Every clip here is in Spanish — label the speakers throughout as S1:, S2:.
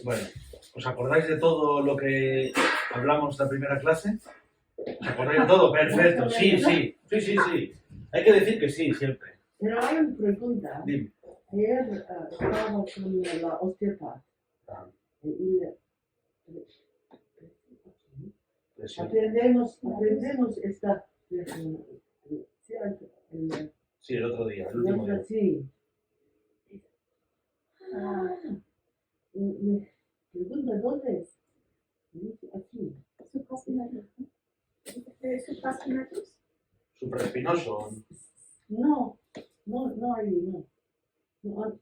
S1: Bueno, ¿os acordáis de todo lo que hablamos en la primera clase? ¿Os acordáis de todo? Perfecto, sí. Hay que decir que sí, siempre.
S2: Pero hay una pregunta.
S1: Dime.
S2: Ayer estaba con la osteopata y aprendemos esta
S1: Sí, el otro día, el último día.
S2: Sí. Me pregunta dónde es. Aquí.
S3: ¿Supraspinatus?
S1: ¿Supraespinoso?
S2: No ahí, no.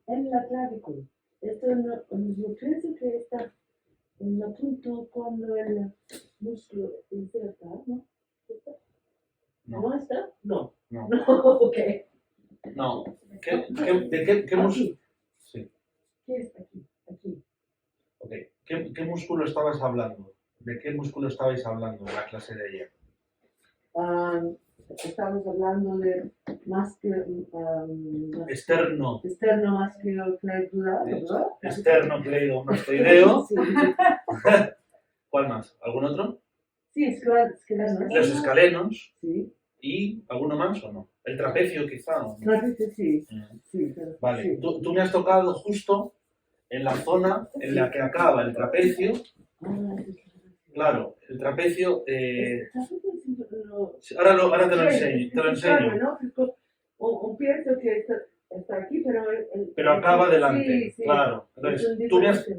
S2: En la clavícula. Esto yo pienso que está en el punto cuando el músculo inserta, ¿no? ¿No está? No. Ok.
S1: No. ¿De qué músculo? Sí.
S2: ¿Qué es aquí? Aquí.
S1: Ok. ¿Qué músculo estabas hablando? ¿De qué músculo estabais hablando en la clase de ayer?
S2: Estamos hablando de
S1: Esternocleidomastoideo,
S2: ¿verdad?
S1: esternocleidomastoideo.
S2: Sí.
S1: ¿Cuál más? ¿Algún otro?
S2: Sí, escalenos.
S1: Los escalenos.
S2: Sí.
S1: ¿Y alguno más o no? ¿El trapecio quizá? ¿O no?
S2: Trapecio, sí. Sí,
S1: Vale,
S2: sí.
S1: tú me has tocado justo en la zona en la que acaba el trapecio. Claro, el trapecio... Ahora te lo enseño.
S2: Un pienso que está aquí,
S1: pero acaba adelante,
S2: sí,
S1: claro. Entonces,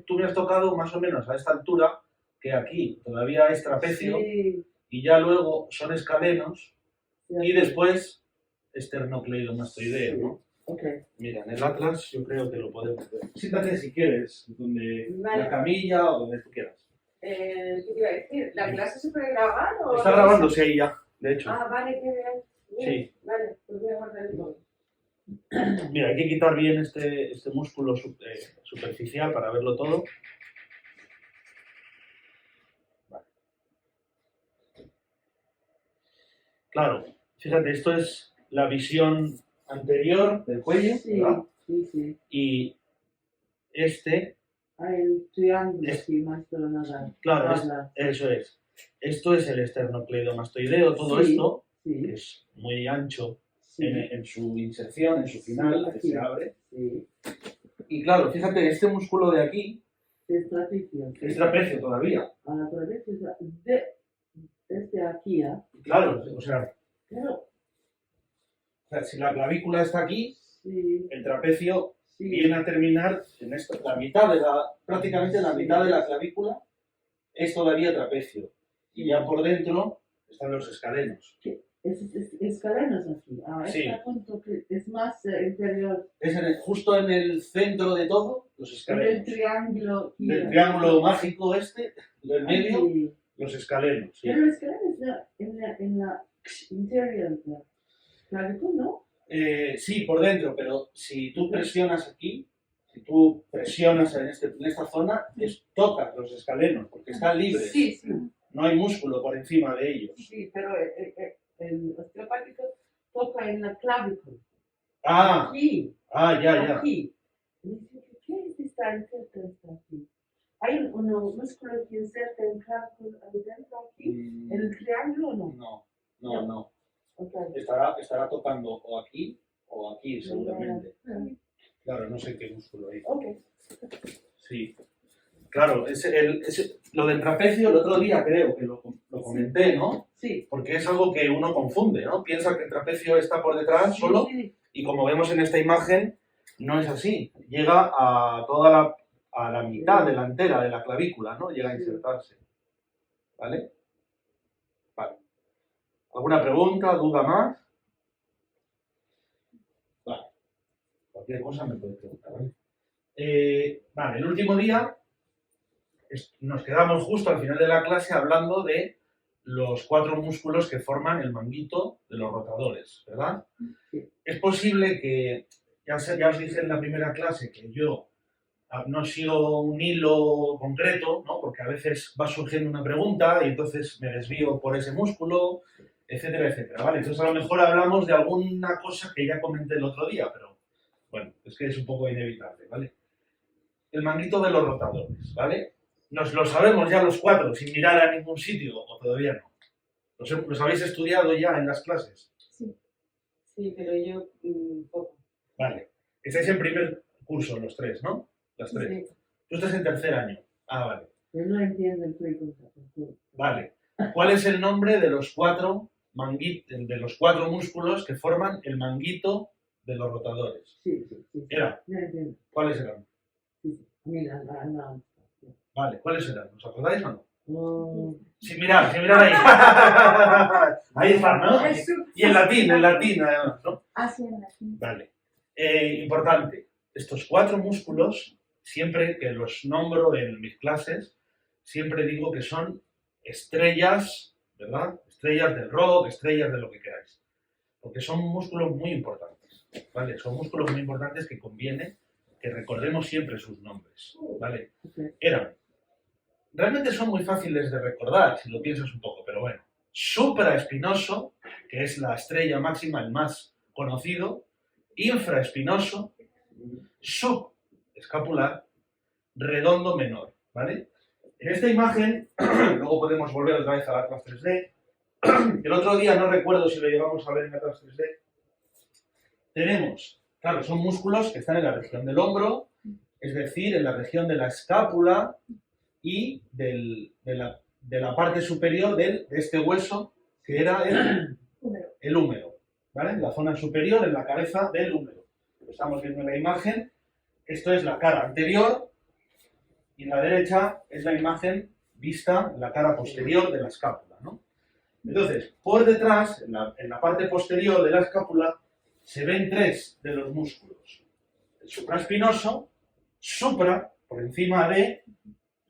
S1: tú me has tocado más o menos a esta altura, que aquí todavía es trapecio,
S2: sí.
S1: Y ya luego son escalenos, y después esternocleidomastoideo, ¿no?
S2: Okay.
S1: Mira, en el atlas yo creo que lo podemos ver. Siéntate si quieres, donde la camilla o donde tú quieras.
S3: ¿Qué te iba a decir? ¿La clase se puede grabar o...?
S1: Está grabándose ahí ya, de hecho.
S3: Ah, vale, qué bien.
S1: Sí.
S3: Vale, pues voy a guardar el móvil.
S1: Mira, hay que quitar bien este músculo superficial para verlo todo. Vale. Claro, fíjate, esto es la visión anterior del cuello, ¿verdad?
S2: Sí.
S1: Y este...
S2: Hay el triángulo aquí más de nada.
S1: Claro, eso es. Esto es el esternocleidomastoideo, todo esto, que es muy ancho en su inserción, en su final, la que se abre.
S2: Sí.
S1: Y claro, fíjate, este músculo de aquí
S2: es trapecio.
S1: Es trapecio todavía.
S2: Trapecio desde aquí, ¿eh?
S1: Claro, o sea,
S2: Claro.
S1: Si la clavícula está aquí,
S2: sí.
S1: El trapecio viene a terminar en esto, prácticamente la mitad de la clavícula es todavía trapecio. Y ya por dentro están los escalenos.
S2: Escalenos aquí.
S1: Sí.
S2: Este punto que es más interior.
S1: Es justo en el centro de todo, los escalenos.
S2: El triángulo.
S1: Del triángulo mágico del medio, los escalenos. Sí.
S2: Pero los escalenos en la interior de la clavícula, ¿no?
S1: Sí, por dentro, pero si tú presionas aquí, si tú presionas en esta zona, tocas los escalenos, porque están libres.
S2: Sí.
S1: No hay músculo por encima de ellos.
S2: Sí, pero el osteopático toca en la clavícula.
S1: Aquí. Ya.
S2: Aquí. ¿Qué es esta inserta aquí? ¿Hay un músculo que inserta en clavícula dentro aquí? ¿En el triángulo o no?
S1: No.
S2: Okay.
S1: Estará tocando o aquí, seguramente. Claro, no sé qué músculo hay.
S2: Okay.
S1: Sí. Claro, lo del trapecio el otro día creo que lo comenté, ¿no?
S2: Sí.
S1: Porque es algo que uno confunde, ¿no? Piensa que el trapecio está por detrás solo, y como vemos en esta imagen, no es así. Llega a a la mitad delantera de la clavícula, ¿no? Llega a insertarse. ¿Vale? Vale. ¿Alguna pregunta, duda más? Vale. Cualquier cosa me puedes preguntar, ¿vale? Vale, el último día nos quedamos justo al final de la clase hablando de los 4 músculos que forman el manguito de los rotadores, ¿verdad?
S2: Sí.
S1: Es posible que, ya os dije en la primera clase, que yo no sigo un hilo concreto, ¿no? Porque a veces va surgiendo una pregunta y entonces me desvío por ese músculo, etcétera, ¿vale? Entonces a lo mejor hablamos de alguna cosa que ya comenté el otro día, pero bueno, es que es un poco inevitable, ¿vale? el manguito de los rotadores, ¿vale? Nos lo sabemos ya los 4 sin mirar a ningún sitio, o todavía no. ¿Los habéis estudiado ya en las clases?
S4: Sí. Sí, pero yo poco.
S1: Vale. Estáis en primer curso los 3, ¿no? Las 3.
S4: Sí.
S1: Tú estás en tercer año. Ah, vale.
S2: Yo no entiendo el juego.
S1: Vale. ¿Cuál es el nombre de los 4 músculos que forman el manguito de los rotadores?
S2: Sí.
S1: Era.
S2: No entiendo.
S1: ¿Cuáles eran?
S2: Sí. Mira, no.
S1: Vale, ¿cuáles eran? ¿Os acordáis o no?
S2: Oh,
S1: Sin mirar ahí. Ahí están, ¿no? Y en latín además, ¿no?
S4: Sí, en latín.
S1: Vale. Importante. Estos 4 músculos, siempre que los nombro en mis clases, siempre digo que son estrellas, ¿verdad? Estrellas del rock, estrellas de lo que queráis. Porque son músculos muy importantes, ¿vale? Son músculos muy importantes que conviene que recordemos siempre sus nombres, ¿vale?
S2: okay.
S1: Realmente son muy fáciles de recordar, si lo piensas un poco, pero bueno. Supraespinoso, que es la estrella máxima, el más conocido. Infraespinoso. Subescapular. Redondo menor, ¿vale? En esta imagen, luego podemos volver otra vez al Atlas 3D. El otro día no recuerdo si lo llevamos a ver en Atlas 3D. Tenemos, claro, son músculos que están en la región del hombro, es decir, en la región de la escápula y de la parte superior de este hueso, que era el húmero, ¿vale? La zona superior, en la cabeza del húmero. Lo estamos viendo en la imagen. Esto es la cara anterior y en la derecha es la imagen vista en la cara posterior de la escápula, ¿no? Entonces, por detrás, en la parte posterior de la escápula, se ven 3 de los músculos. El supraespinoso, supra, por encima de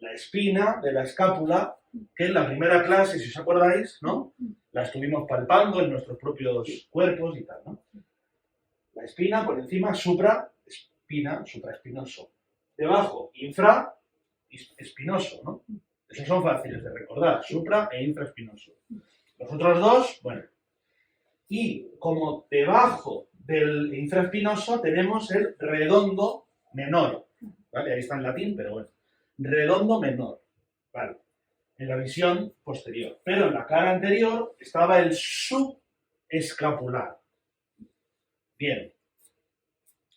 S1: la espina de la escápula, que en la primera clase, si os acordáis, ¿no? La estuvimos palpando en nuestros propios cuerpos y tal, ¿no? La espina por encima, supraespina, supraespinoso. Debajo, infraespinoso, ¿no? Esos son fáciles de recordar, supra e infraespinoso. Los otros 2, bueno. Y como debajo del infraespinoso tenemos el redondo menor, ¿vale? Ahí está en latín, pero bueno. Redondo menor, ¿vale? En la visión posterior. Pero en la cara anterior estaba el subescapular. Bien.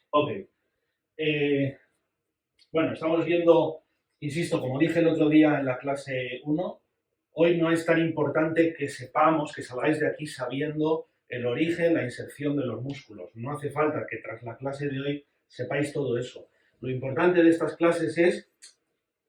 S1: Ok. Bueno, estamos viendo, insisto, como dije el otro día en la clase 1, hoy no es tan importante que sepamos, que salgáis de aquí sabiendo el origen, la inserción de los músculos. No hace falta que tras la clase de hoy sepáis todo eso. Lo importante de estas clases es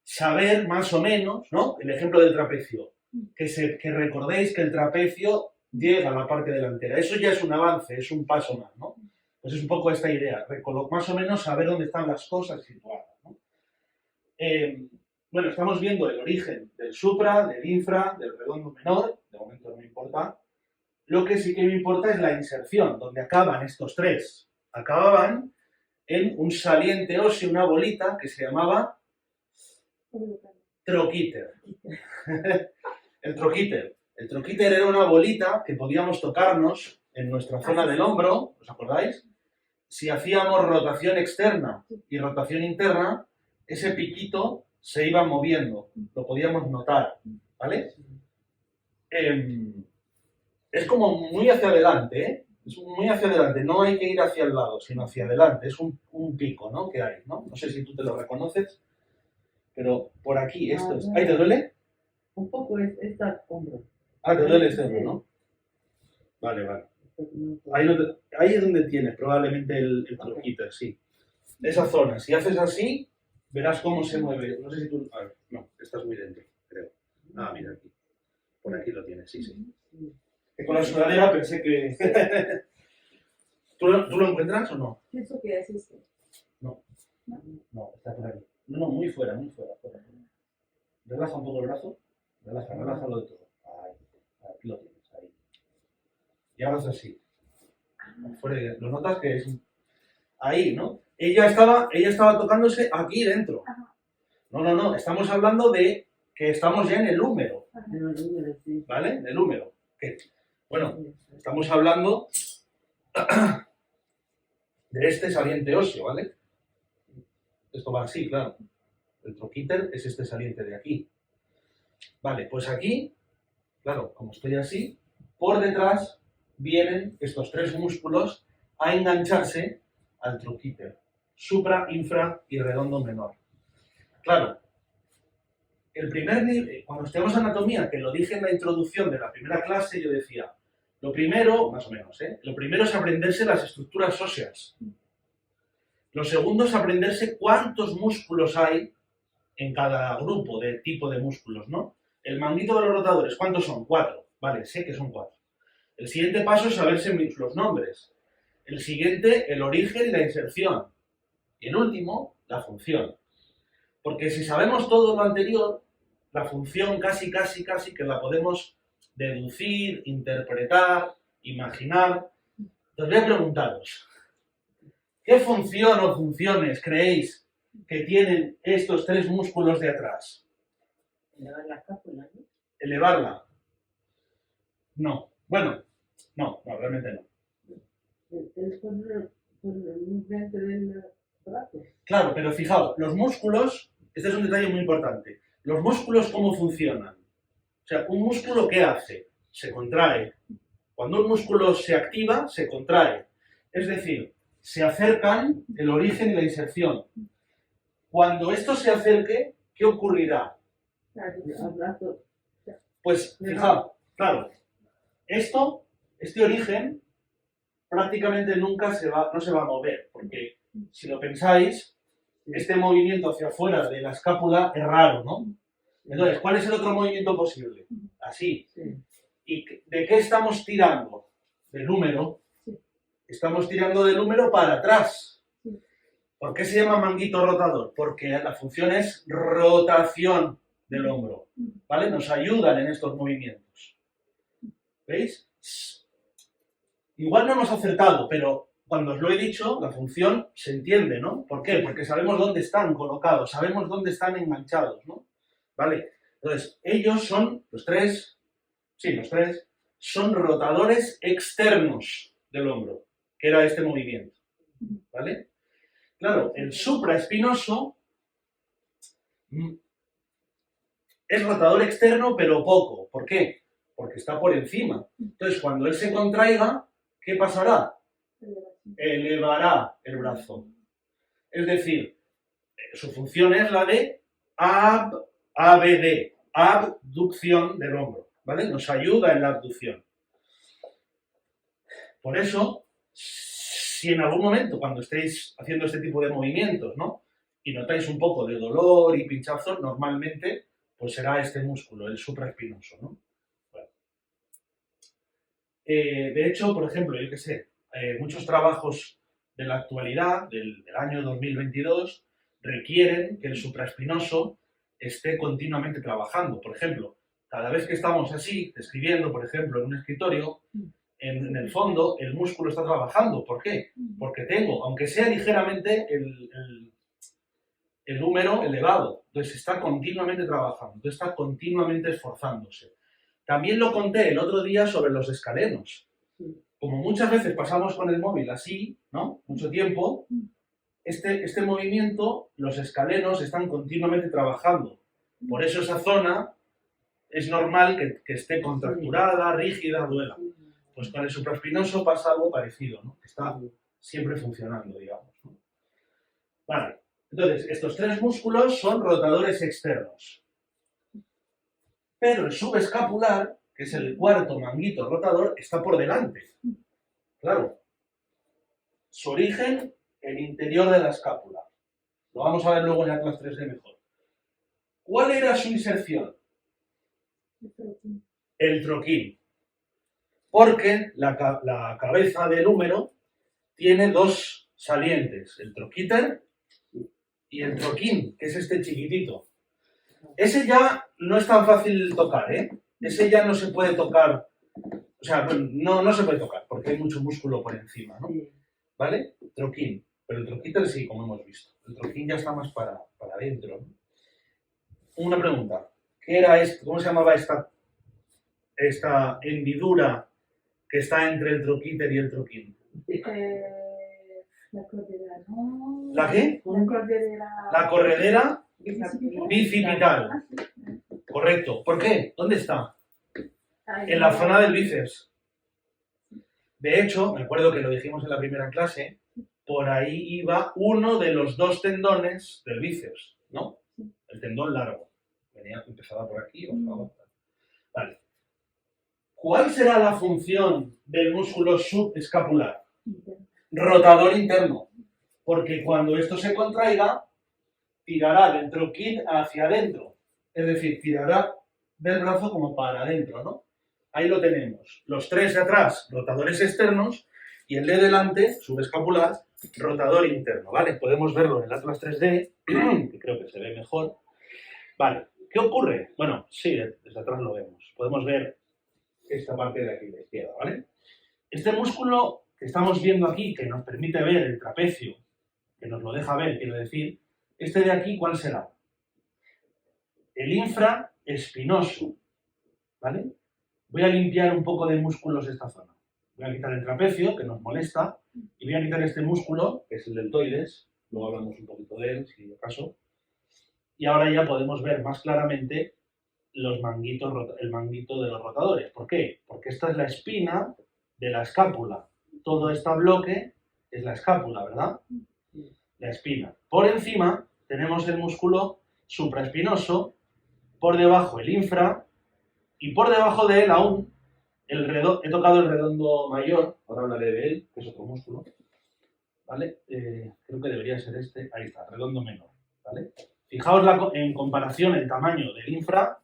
S1: saber más o menos, ¿no? El ejemplo del trapecio. Que recordéis que el trapecio llega a la parte delantera. Eso ya es un avance, es un paso más, ¿no? Pues es un poco esta idea, más o menos saber dónde están las cosas situadas, ¿no? Bueno, estamos viendo el origen del supra, del infra, del redondo menor, de momento no me importa. Lo que sí que me importa es la inserción, donde acaban estos 3. Acababan en un saliente óseo, una bolita que se llamaba troquíter. El troquíter. El troquíter era una bolita que podíamos tocarnos en nuestra zona del hombro, ¿os acordáis? Si hacíamos rotación externa y rotación interna, ese piquito se iba moviendo, lo podíamos notar, ¿vale? Es como muy hacia adelante, ¿eh? Es muy hacia adelante, no hay que ir hacia el lado, sino hacia adelante, es un pico, ¿no? Que hay, ¿no? No sé si tú te lo reconoces, pero por aquí, esto es... ¿Ahí te duele?
S2: Un poco es esta hombro.
S1: Ah, te duele este hombro, ¿no? Vale. Ahí es donde tienes probablemente el troquíter, sí. Esa zona, si haces así, verás cómo se mueve. No sé si tú... A ver, no, estás muy dentro, creo. Ah, mira aquí. Por aquí lo tienes, sí. Que con la sudadera pensé que... ¿Tú lo encuentras o no?
S4: Pienso que es esto.
S1: No, está por ahí. No, muy fuera. Relaja un poco el brazo. Relájalo de todo. Ahí, aquí lo tienes, ahí. Y ahora es así. ¿Lo notas que es ahí, no? Ella estaba tocándose aquí dentro. No, estamos hablando de que estamos ya en el húmero. ¿Vale? En el húmero. Bueno, estamos hablando de este saliente óseo, ¿vale? Esto va así, claro. El troquíter es este saliente de aquí. Vale, pues aquí, claro, como estoy así, por detrás vienen estos tres músculos a engancharse al troquíter. Supra, infra y redondo menor. Claro, el primer nivel, cuando estudiamos anatomía, que lo dije en la introducción de la primera clase, yo decía, lo primero, más o menos, lo primero es aprenderse las estructuras óseas. Lo segundo es aprenderse cuántos músculos hay en cada grupo de tipo de músculos, ¿no? El manguito de los rotadores, ¿cuántos son? 4. Vale, sé que son 4. El siguiente paso es saberse los nombres. El siguiente, el origen y la inserción. Y el último, la función. Porque si sabemos todo lo anterior, la función casi que la podemos deducir, interpretar, imaginar. Entonces voy a preguntaros, ¿qué función o funciones creéis que tienen estos tres músculos de atrás?
S4: Elevar la cápula, ¿no?
S1: ¿Elevarla? No. Bueno, no, realmente no.
S2: Es con el movimiento del brazo.
S1: Claro, pero fijaos, los músculos, este es un detalle muy importante. Los músculos, ¿cómo funcionan? O sea, ¿un músculo qué hace? Se contrae. Cuando un músculo se activa, se contrae. Es decir, se acercan el origen y la inserción. Cuando esto se acerque, ¿qué ocurrirá? Pues, fijaos, claro, este origen prácticamente nunca no se va a mover, porque si lo pensáis, este movimiento hacia afuera de la escápula es raro, ¿no? Entonces, ¿cuál es el otro movimiento posible? Así. ¿Y de qué estamos tirando? Del húmero. Estamos tirando del húmero para atrás. ¿Por qué se llama manguito rotador? Porque la función es rotación del hombro, ¿vale? Nos ayudan en estos movimientos. ¿Veis? Igual no hemos acertado, pero cuando os lo he dicho, la función se entiende, ¿no? ¿Por qué? Porque sabemos dónde están colocados, sabemos dónde están enganchados, ¿no? ¿Vale? Entonces, ellos son, los tres, son rotadores externos del hombro, que era este movimiento, ¿vale? Claro, el supraespinoso es rotador externo, pero poco. ¿Por qué? Porque está por encima. Entonces, cuando él se contraiga, ¿qué pasará? Elevará el brazo. Es decir, su función es la de ABD, abducción del hombro, ¿vale? Nos ayuda en la abducción. Por eso, si en algún momento, cuando estéis haciendo este tipo de movimientos, ¿no? Y notáis un poco de dolor y pinchazo, normalmente, pues será este músculo, el supraespinoso, ¿no? Bueno. De hecho, por ejemplo, yo qué sé, muchos trabajos de la actualidad, del año 2022, requieren que el supraespinoso esté continuamente trabajando. Por ejemplo, cada vez que estamos así, escribiendo, por ejemplo, en un escritorio, en el fondo el músculo está trabajando. ¿Por qué? Porque tengo, aunque sea ligeramente, el húmero elevado. Entonces está continuamente trabajando, entonces está continuamente esforzándose. También lo conté el otro día sobre los escalenos. Como muchas veces pasamos con el móvil así, ¿no? Mucho tiempo, este movimiento, los escalenos están continuamente trabajando. Por eso esa zona es normal que esté contracturada, rígida, duela. Pues con el supraespinoso pasa algo parecido, ¿no? Que está siempre funcionando, digamos, ¿no? Vale, entonces estos tres músculos son rotadores externos. Pero el subescapular, que es el cuarto manguito rotador, está por delante. Claro. Su origen, el interior de la escápula. Lo vamos a ver luego en Atlas 3D mejor. ¿Cuál era su inserción? El troquín. Porque la cabeza del húmero tiene dos salientes, el troquíter y el troquín, que es este chiquitito. Ese ya no es tan fácil tocar, ¿eh? Ese ya no se puede tocar, o sea, no se puede tocar, porque hay mucho músculo por encima, ¿no? ¿Vale? Troquín. Pero el troquíter sí, como hemos visto. El troquín ya está más para adentro, ¿no? Una pregunta. ¿Qué era esto? ¿Cómo se llamaba esta hendidura que está entre el troquíter y el troquín?
S2: La cordillera, no.
S1: ¿La qué?
S2: La cordillera.
S1: La corredera
S2: Bicipital.
S1: bicipital.
S2: Ah, sí.
S1: Correcto. ¿Por qué? ¿Dónde está?
S2: Ahí.
S1: En la zona del bíceps. De hecho, me acuerdo que lo dijimos en la primera clase, por ahí iba uno de los dos tendones del bíceps, ¿no? El tendón largo. Empezaba por aquí, bajaba. Vale. ¿Cuál será la función del músculo subescapular? Rotador interno. Porque cuando esto se contraiga, tirará del troquín hacia adentro. Es decir, tirará del brazo como para adentro, ¿no? Ahí lo tenemos. Los tres de atrás, rotadores externos, y el de delante, subescapular, rotador interno, ¿vale? Podemos verlo en el Atlas 3D, que creo que se ve mejor. Vale, ¿qué ocurre? Bueno, sí, desde atrás lo vemos. Podemos ver esta parte de aquí, de la izquierda, ¿vale? Este músculo que estamos viendo aquí, que nos permite ver el trapecio, que nos lo deja ver, quiero decir, este de aquí, ¿cuál será? El infraespinoso, ¿vale? Voy a limpiar un poco de músculos esta zona. Voy a quitar el trapecio, que nos molesta, y voy a quitar este músculo, que es el deltoides, luego hablamos un poquito de él, si acaso, y ahora ya podemos ver más claramente el manguito de los rotadores. ¿Por qué? Porque esta es la espina de la escápula. Todo este bloque es la escápula, ¿verdad? La espina. Por encima tenemos el músculo supraespinoso, por debajo el infra, y por debajo de él aún, he tocado el redondo mayor, ahora hablaré de él, que es otro músculo, ¿vale? Creo que debería ser este, ahí está, redondo menor, ¿vale? Fijaos en comparación el tamaño del infra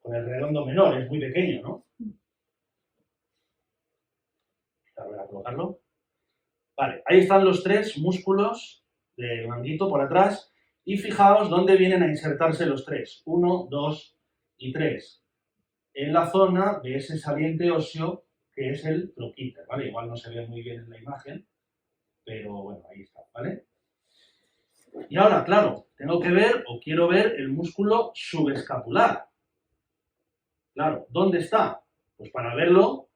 S1: con el redondo menor, es muy pequeño, ¿no? A ver, a colocarlo. Vale, ahí están los tres músculos del manguito por atrás, y fijaos dónde vienen a insertarse los tres, 1, 2 y 3. En la zona de ese saliente óseo que es el troquíter, ¿vale? Igual no se ve muy bien en la imagen, pero bueno, ahí está, ¿vale? Y ahora, claro, tengo que ver o quiero ver el músculo subescapular. Claro, ¿dónde está? Pues para verlo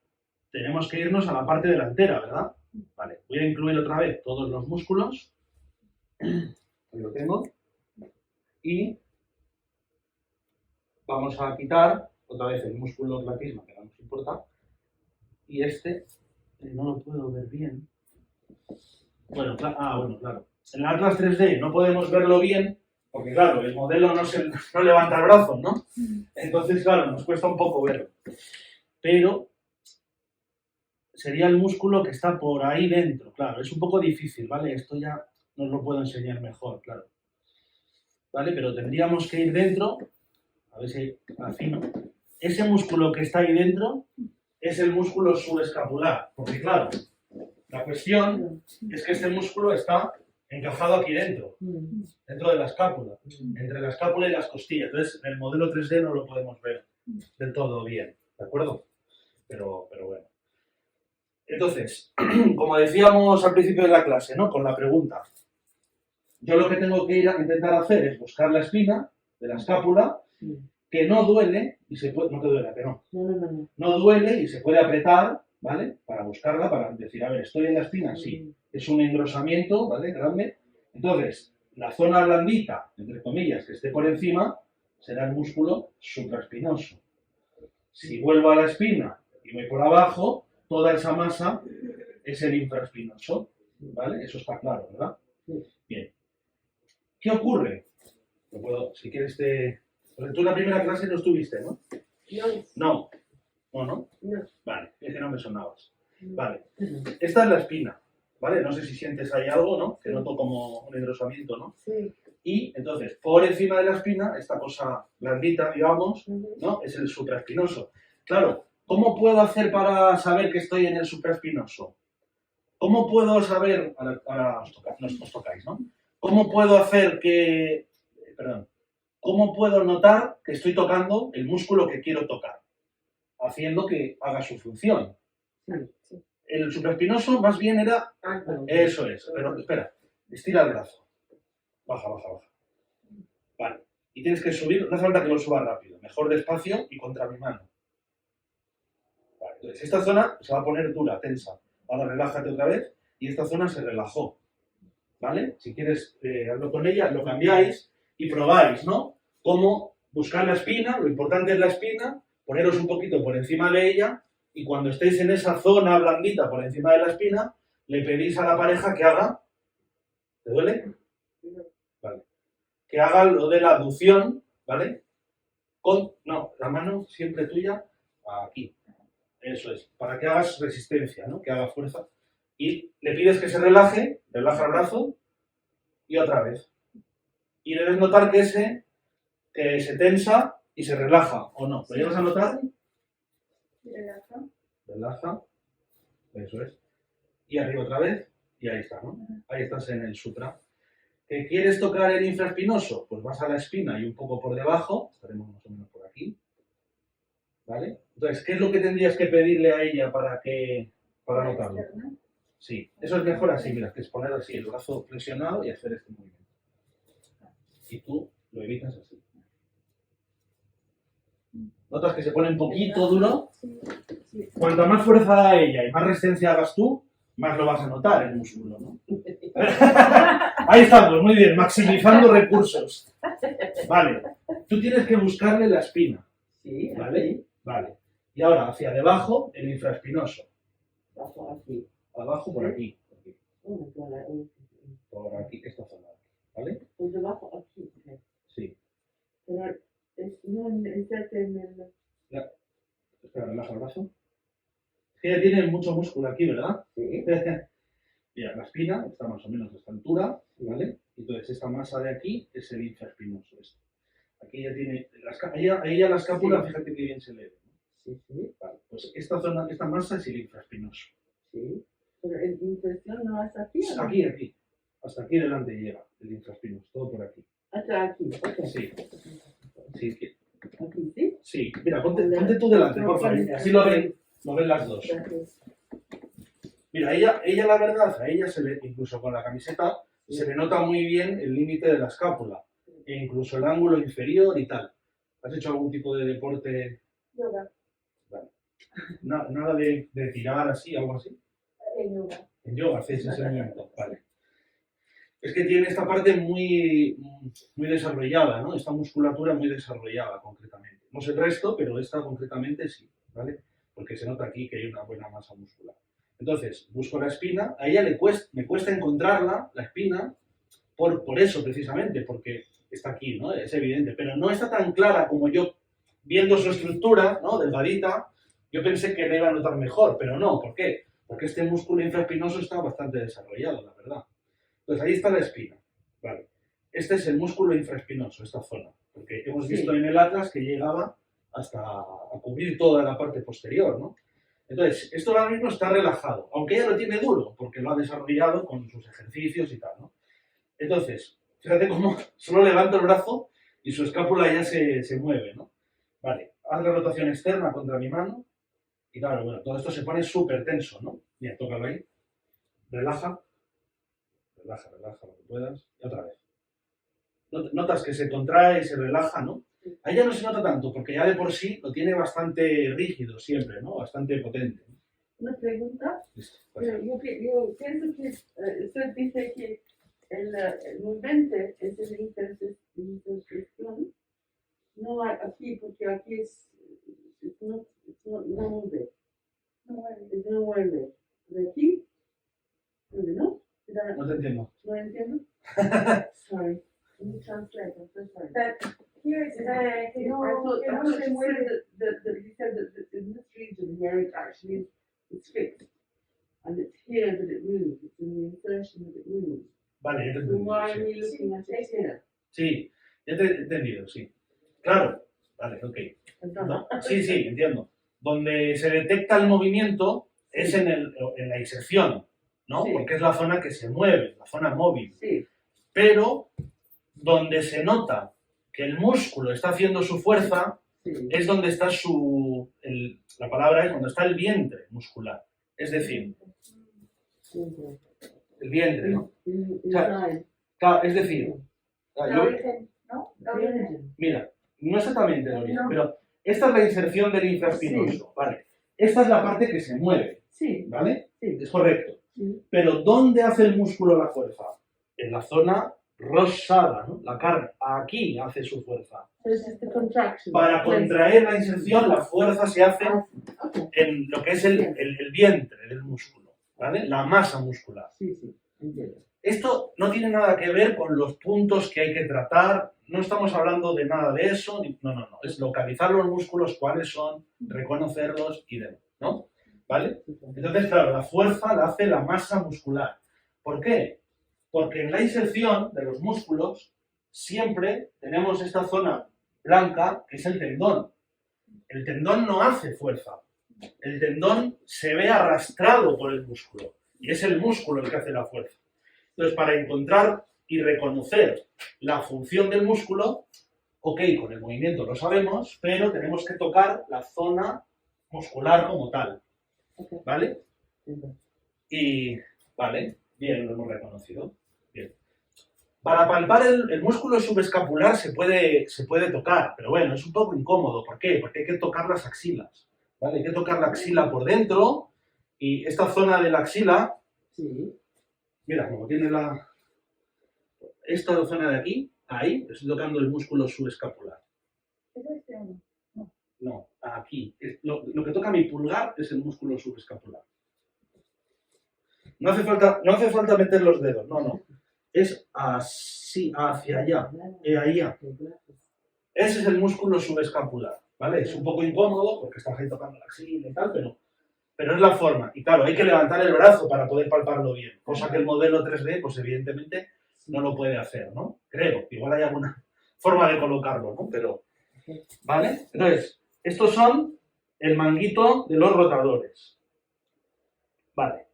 S1: tenemos que irnos a la parte delantera, ¿verdad? Vale, voy a incluir otra vez todos los músculos. Ahí lo tengo. Y vamos a quitar otra vez el músculo platisma, que no nos importa. Y este, no lo puedo ver bien. Bueno, bueno, claro. En el Atlas 3D no podemos verlo bien, porque claro, el modelo no levanta brazos, ¿no? Entonces, claro, nos cuesta un poco verlo. Pero sería el músculo que está por ahí dentro, claro. Es un poco difícil, ¿vale? Esto ya no os lo puedo enseñar mejor, claro. ¿Vale? Pero tendríamos que ir dentro, a ver si afino. Ese músculo que está ahí dentro es el músculo subescapular, porque claro, la cuestión es que este músculo está encajado aquí dentro de la escápula, entre la escápula y las costillas. Entonces, en el modelo 3D no lo podemos ver del todo bien, ¿de acuerdo? Pero bueno. Entonces, como decíamos al principio de la clase, ¿no? Con la pregunta, yo lo que tengo que ir a intentar hacer es buscar la espina de la escápula, que no duele, y se puede, no te duele, que no. No duele y se puede apretar, ¿vale? Para buscarla, para decir, a ver, ¿estoy en la espina? Sí. Es un engrosamiento, ¿vale? Grande. Entonces, la zona blandita, entre comillas, que esté por encima, será el músculo supraespinoso. Si vuelvo a la espina y voy por abajo, toda esa masa es el infraespinoso, ¿vale? Eso está claro, ¿verdad? Bien. ¿Qué ocurre? Si quieres Porque tú en la primera clase no estuviste, ¿no? No. ¿No? Vale, es que no me sonabas. Vale. Esta es la espina, ¿vale? No sé si sientes ahí algo, ¿no? Que noto como un engrosamiento, ¿no?
S2: Sí.
S1: Y entonces, por encima de la espina, esta cosa blandita, digamos, ¿no? Es el supraespinoso. Claro, ¿cómo puedo hacer para saber que estoy en el supraespinoso? ¿Cómo puedo saber... Ahora os tocáis, ¿no? ¿Cómo puedo hacer ¿Cómo puedo notar que estoy tocando el músculo que quiero tocar? Haciendo que haga su función.
S2: Sí.
S1: El supraespinoso más bien era... Eso es. Pero espera, estira el brazo. Baja. Vale. Y tienes que subir, no hace falta que lo suba rápido. Mejor despacio y contra mi mano. Vale. Entonces, esta zona se va a poner dura, tensa. Ahora relájate otra vez y esta zona se relajó. ¿vale? Si quieres, hazlo con ella, lo cambiáis y probáis, ¿no? Cómo buscar la espina, lo importante es la espina, poneros un poquito por encima de ella y cuando estéis en esa zona blandita por encima de la espina, le pedís a la pareja que haga, ¿te duele? Vale. Que haga lo de la aducción, ¿vale? No, la mano siempre tuya, aquí. Eso es, para que hagas resistencia, ¿no? Que haga fuerza. Y le pides que se relaje, relaja el brazo y otra vez. Y debes notar que se tensa y se relaja, ¿o no? ¿Lo llegas a notar?
S2: Relaja.
S1: Relaja. Eso es. Y arriba otra vez. Y ahí está, ¿no? Ahí estás en el supra. ¿Que quieres tocar el infraespinoso? Pues vas a la espina y un poco por debajo. Estaremos más o menos por aquí. ¿Vale? Entonces, ¿qué es lo que tendrías que pedirle a ella para notarlo? Sí, eso es mejor así, mira, que es poner así el brazo flexionado y hacer este movimiento. Y tú lo evitas así. ¿Notas que se pone un poquito duro? Cuanta más fuerza da ella y más resistencia hagas tú, más lo vas a notar el músculo, ¿no? Ahí estamos, muy bien, maximizando recursos. Vale, tú tienes que buscarle la espina.
S4: Sí,
S1: ¿Vale?
S4: aquí.
S1: Vale. Y ahora hacia debajo el infraespinoso.
S4: Bajo aquí.
S1: Abajo por aquí.
S4: Por
S1: Por aquí, esta zona. ¿Vale?
S2: debajo aquí.
S1: Sí.
S2: Pero no inserte en el...
S1: Espera, relaja el brazo. Es que ella tiene mucho músculo aquí, ¿verdad?
S4: Sí.
S1: Mira, la espina está más o menos a esta altura, ¿vale? Entonces esta masa de aquí es el infraespinoso. Aquí ya tiene, ella la escápula,
S4: Sí.
S1: fíjate que bien se le ve, ¿no?
S4: Sí, sí.
S1: Vale, pues esta zona, esta masa es el infraespinoso.
S4: Sí.
S2: Pero en impresión no es aquí. ¿o no?
S1: Aquí. Hasta aquí delante llega el infraespinoso, todo por aquí.
S2: Hasta aquí. Ok.
S1: Sí.
S2: Aquí, ¿sí?
S1: Sí, mira, ponte tú delante, por favor. Así lo ven las dos.
S2: Gracias.
S1: Mira, ella la verdad, a ella se le, incluso con la camiseta, se le nota muy bien el límite de la escápula. E incluso el ángulo inferior y tal. ¿Has hecho algún tipo de deporte?
S2: Yoga.
S1: Vale. Nada de tirar así, algo así.
S2: En yoga.
S1: En yoga hacéis ese movimiento. Vale. Es que tiene esta parte muy desarrollada, ¿no? Esta musculatura muy desarrollada, concretamente. No sé el resto, pero esta concretamente sí, ¿vale? Porque se nota aquí que hay una buena masa muscular. Entonces, busco la espina. A ella me cuesta encontrarla, la espina, por eso precisamente, porque está aquí, ¿no? Es evidente. Pero no está tan clara como yo, viendo su estructura, ¿no? Delgadita, yo pensé que la iba a notar mejor, pero no. ¿Por qué? Porque este músculo infraespinoso está bastante desarrollado, la verdad. Entonces ahí está la espina, vale. Este es el músculo infraespinoso, esta zona, porque hemos visto en el atlas que llegaba hasta a cubrir toda la parte posterior, ¿no? Entonces, esto ahora mismo está relajado, aunque ella lo tiene duro, porque lo ha desarrollado con sus ejercicios y tal, ¿no? Entonces, fíjate cómo solo levanto el brazo y su escápula ya se mueve, ¿no? Vale, haz la rotación externa contra mi mano y claro, bueno, todo esto se pone súper tenso, ¿no? Mira, tócalo ahí, relaja lo que puedas, y otra vez. Notas que se contrae, se relaja, ¿no? Ahí ya no se nota tanto, porque ya de por sí lo tiene bastante rígido siempre, ¿no? Bastante potente.
S2: Una pregunta.
S1: Listo.
S2: Yo pienso que usted dice que el movimiento es la intersección. No hay aquí, porque aquí no mueve. No mueve. De aquí, ¿no?
S1: No te entiendo.
S2: No entiendo. Sorry. Can you translate? I'm so sorry.
S3: Here it's
S2: I thought you said that in this region where it actually is fixed, and it's here that it moves. It's in the insertion that it moves.
S1: Vale, ya te he
S2: So why are
S1: entendido.
S2: we looking at it here?
S1: Sí, ya te he entendido, sí. Claro. Vale, ok. No, sí, entiendo. Donde se detecta el movimiento es en la inserción, ¿no?
S2: Sí.
S1: Porque es la zona que se mueve, la zona móvil.
S2: Sí.
S1: Pero donde se nota que el músculo está haciendo su fuerza
S2: Sí.
S1: es donde está la palabra es donde está el vientre muscular. Es decir, el vientre, ¿no?
S2: Inside.
S1: Claro, es decir,
S3: el
S1: yo-
S3: origen, ¿no? El origen.
S2: Origin.
S1: mira, no exactamente el origen,
S3: No.
S1: pero esta es la inserción del infraespinoso, ¿vale? Esta es la parte que se mueve,
S2: Sí.
S1: ¿vale?
S2: Sí.
S1: Es correcto.
S2: Sí.
S1: Pero ¿dónde hace el músculo la fuerza? en la zona rosada, ¿no? La carne. Aquí hace su fuerza.
S2: So this is the contraction.
S1: Para contraer la inserción, la fuerza se hace
S2: Okay.
S1: en lo que es el vientre del músculo, ¿vale? La masa muscular.
S4: Sí, sí, entiendo.
S1: Esto no tiene nada que ver con los puntos que hay que tratar, no estamos hablando de nada de eso, no, es localizar los músculos, cuáles son, reconocerlos y demás, ¿no? ¿Vale? Entonces, claro, la fuerza la hace la masa muscular. ¿Por qué? Porque en la inserción de los músculos siempre tenemos esta zona blanca que es el tendón. El tendón no hace fuerza, el tendón se ve arrastrado por el músculo y es el músculo el que hace la fuerza. Entonces, para encontrar y reconocer la función del músculo, ok, con el movimiento lo sabemos, pero tenemos que tocar la zona muscular como tal, ¿vale? Y, vale, bien, lo hemos reconocido. Bien. Para palpar el músculo subescapular se puede tocar, pero bueno, es un poco incómodo. ¿Por qué? Porque hay que tocar las axilas, ¿vale? Hay que tocar la axila por dentro y esta zona de la axila,
S4: Sí.
S1: mira, como tiene esta zona de aquí, ahí, estoy tocando el músculo subescapular.
S3: ¿Es este o no?
S1: No, aquí. Lo que toca mi pulgar es el músculo subescapular. No hace falta meter los dedos, no. Es así, hacia allá, allá. Ese es el músculo subescapular, ¿vale? Es un poco incómodo porque estás ahí tocando la axila y tal, pero es la forma. Y claro, hay que levantar el brazo para poder palparlo bien, cosa que el modelo 3D, pues evidentemente, no lo puede hacer, ¿no? Creo, igual hay alguna forma de colocarlo, ¿no? Pero, ¿vale? Entonces, estos son el manguito de los rotadores. Vale.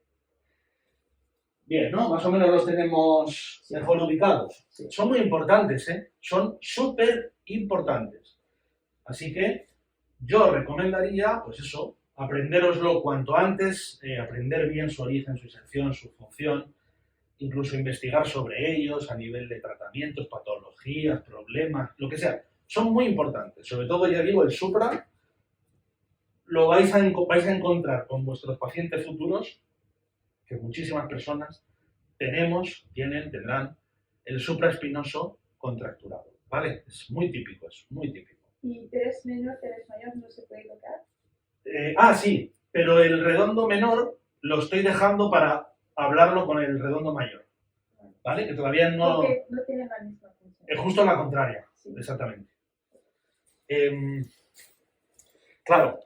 S1: Bien, ¿no? Más o menos los tenemos mejor ubicados.
S4: Sí.
S1: Son muy importantes, ¿eh? Son súper importantes. Así que yo recomendaría, pues eso, aprendéroslo cuanto antes, aprender bien su origen, su inserción, su función, incluso investigar sobre ellos a nivel de tratamientos, patologías, problemas, lo que sea. Son muy importantes. Sobre todo, ya digo, el supra lo vais a encontrar con vuestros pacientes futuros, que muchísimas personas tendrán el supraespinoso contracturado, ¿vale? Es muy típico,
S3: ¿Y tres menor, tres mayor no se puede tocar?
S1: Sí, pero el redondo menor lo estoy dejando para hablarlo con el redondo mayor, ¿vale? Que todavía no...
S3: Porque no tienen la misma función.
S1: Es justo la contraria,
S3: Sí.
S1: exactamente. Claro,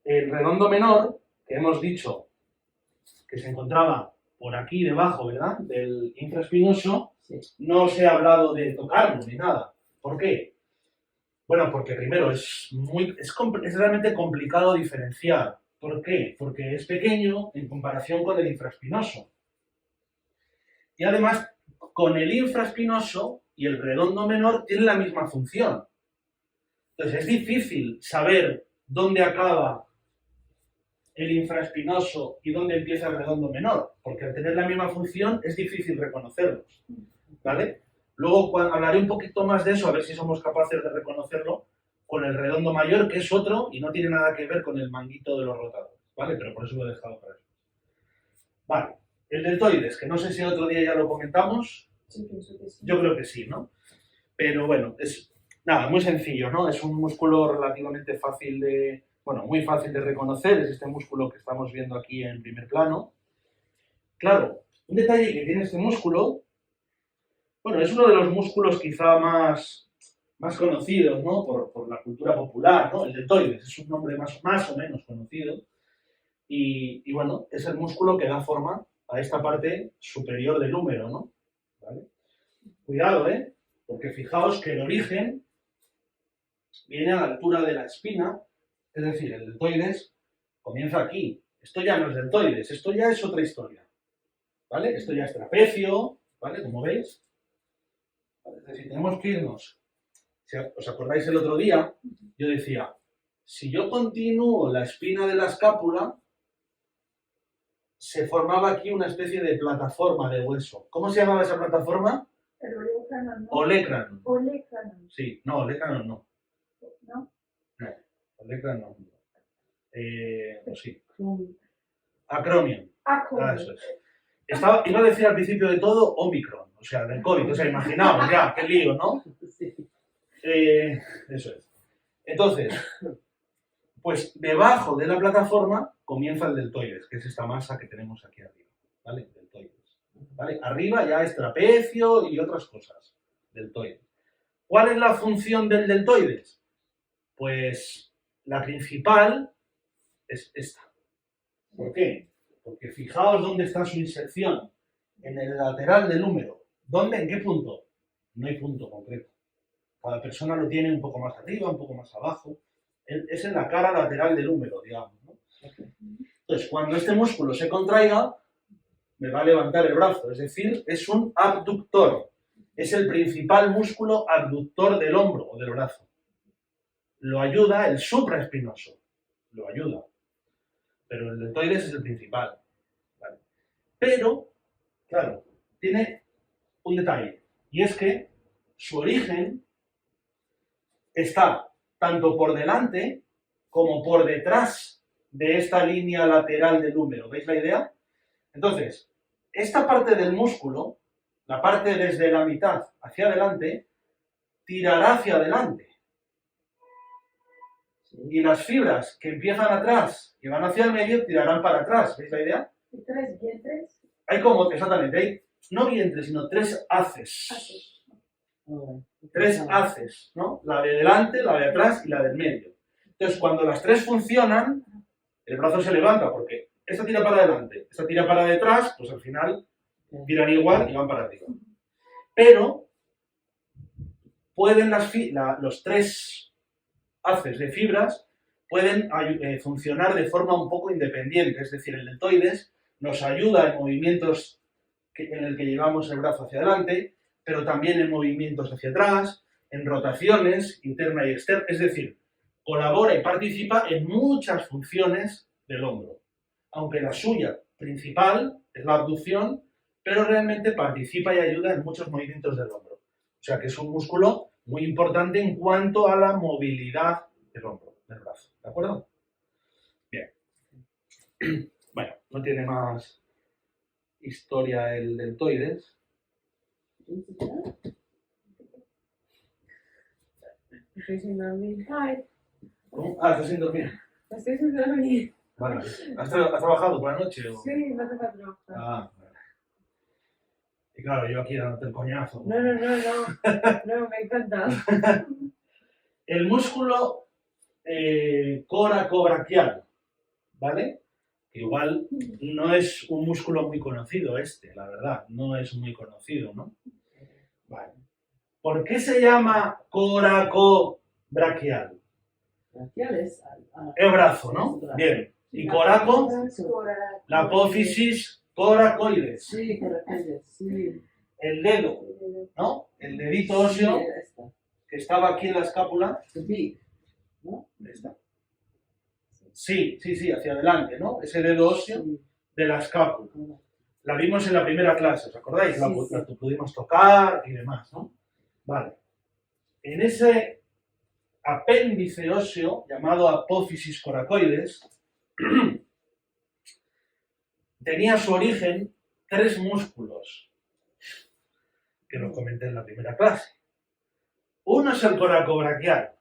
S1: el redondo menor, que hemos dicho que se encontraba por aquí debajo, ¿verdad?, del infraespinoso,
S4: Sí.
S1: no os he hablado de tocarlo ni nada. ¿Por qué? Bueno, porque primero es realmente complicado diferenciar. ¿Por qué? Porque es pequeño en comparación con el infraespinoso. Y además, con el infraespinoso y el redondo menor tienen la misma función. Entonces es difícil saber dónde acaba el infraespinoso y dónde empieza el redondo menor, porque al tener la misma función es difícil reconocerlos, ¿vale? Luego hablaré un poquito más de eso, a ver si somos capaces de reconocerlo con el redondo mayor, que es otro y no tiene nada que ver con el manguito de los rotadores, ¿vale? Pero por eso lo he dejado para eso. Vale, el deltoides, que no sé si otro día ya lo comentamos,
S3: Sí, pienso que sí.
S1: yo creo que sí, ¿no? Pero bueno, es nada, muy sencillo, ¿no? Es un músculo relativamente fácil muy fácil de reconocer, es este músculo que estamos viendo aquí en primer plano. Claro, un detalle que tiene este músculo, bueno, es uno de los músculos quizá más conocidos, ¿no? Por la cultura popular, ¿no? El deltoides, es un nombre más o menos conocido. Y bueno, es el músculo que da forma a esta parte superior del húmero, ¿no? ¿Vale? Cuidado, ¿eh? Porque fijaos que el origen viene a la altura de la espina, es decir, el deltoides comienza aquí. Esto ya no es deltoides, esto ya es otra historia, ¿vale? Esto ya es trapecio, ¿vale? Como veis. ¿Vale? Es decir, tenemos que irnos. Si os acordáis el otro día, yo decía, si yo continúo la espina de la escápula, se formaba aquí una especie de plataforma de hueso. ¿Cómo se llamaba esa plataforma?
S3: El olecranon, ¿no?
S1: Olecranon.
S3: Olecranon,
S1: Sí, no, olecranon no.
S3: ¿no?
S1: No, olecranon no. Pues sí.
S2: From
S1: Acromion.
S3: Acromion.
S1: Eso es. Iba a decir al principio de todo Omicron, o sea, del COVID. O sea, imaginaos ya, qué lío, ¿no?
S4: Sí.
S1: Eso es. Entonces, pues debajo de la plataforma comienza el deltoides, que es esta masa que tenemos aquí arriba, ¿vale? Deltoides, ¿vale? Arriba ya es trapecio y otras cosas, deltoides. ¿Cuál es la función del deltoides? Pues la principal es esta. ¿Por qué? Porque fijaos dónde está su inserción, en el lateral del húmero. ¿Dónde? ¿En qué punto? No hay punto concreto. Cada persona lo tiene un poco más arriba, un poco más abajo. Es en la cara lateral del húmero, digamos, ¿no? Entonces, cuando este músculo se contraiga, me va a levantar el brazo. Es decir, es un abductor. Es el principal músculo abductor del hombro o del brazo. Lo ayuda el supraespinoso. Lo ayuda. Pero el deltoides es el principal. ¿Vale? Pero, claro, tiene un detalle. Y es que su origen está tanto por delante como por detrás de esta línea lateral del húmero. ¿Veis la idea? Entonces, esta parte del músculo, la parte desde la mitad hacia adelante, tirará hacia adelante. Y las fibras que empiezan atrás y van hacia el medio tirarán para atrás. ¿Veis la idea?
S3: ¿Y tres vientres?
S1: Hay como, exactamente, hay no vientres, sino tres haces.
S4: Ahora.
S1: Tres haces, ¿no? La de delante, la de atrás y la del medio. Entonces, cuando las tres funcionan, el brazo se levanta porque esta tira para adelante, esta tira para detrás, pues al final tiran igual y van para arriba. Pero pueden los tres haces de fibras pueden funcionar de forma un poco independiente, es decir, el deltoides nos ayuda en movimientos en el que llevamos el brazo hacia adelante, pero también en movimientos hacia atrás, en rotaciones interna y externa, es decir, colabora y participa en muchas funciones del hombro, aunque la suya principal es la abducción, pero realmente participa y ayuda en muchos movimientos del hombro. O sea que es un músculo muy importante en cuanto a la movilidad del hombro, del brazo, ¿de acuerdo? Bien. Bueno, no tiene más historia el deltoides.
S3: Estoy sin dormir. Ay,
S1: ¿Cómo? Ah, estás sin dormir.
S3: estoy sin dormir.
S1: Vale. ¿Has trabajado por la noche? O?
S3: Sí, me toca trabajar.
S1: Ah, vale. Y claro, yo aquí dándote el coñazo.
S3: No, no, me encanta.
S1: El músculo coracobraquial, ¿vale? Que igual no es un músculo muy conocido la verdad, no es muy conocido, ¿no? Vale. ¿Por qué se llama coracobraquial?
S4: Braquiales.
S1: El brazo, ¿no? Bien. Y coraco, la apófisis coracoides.
S4: Sí, coracoides, sí.
S1: El dedo, ¿no? El dedito óseo
S4: Sí, esta.
S1: que estaba aquí en la escápula.
S4: The beak, ¿no?
S1: Está. Sí, hacia adelante, ¿no? Ese dedo óseo
S4: Sí.
S1: de la escápula. La vimos en la primera clase, ¿os acordáis?
S4: Sí,
S1: La pudimos tocar y demás, ¿no? Vale. En ese apéndice óseo llamado apófisis coracoides tenía su origen tres músculos que lo comenté en la primera clase. Uno es el coracobraquial.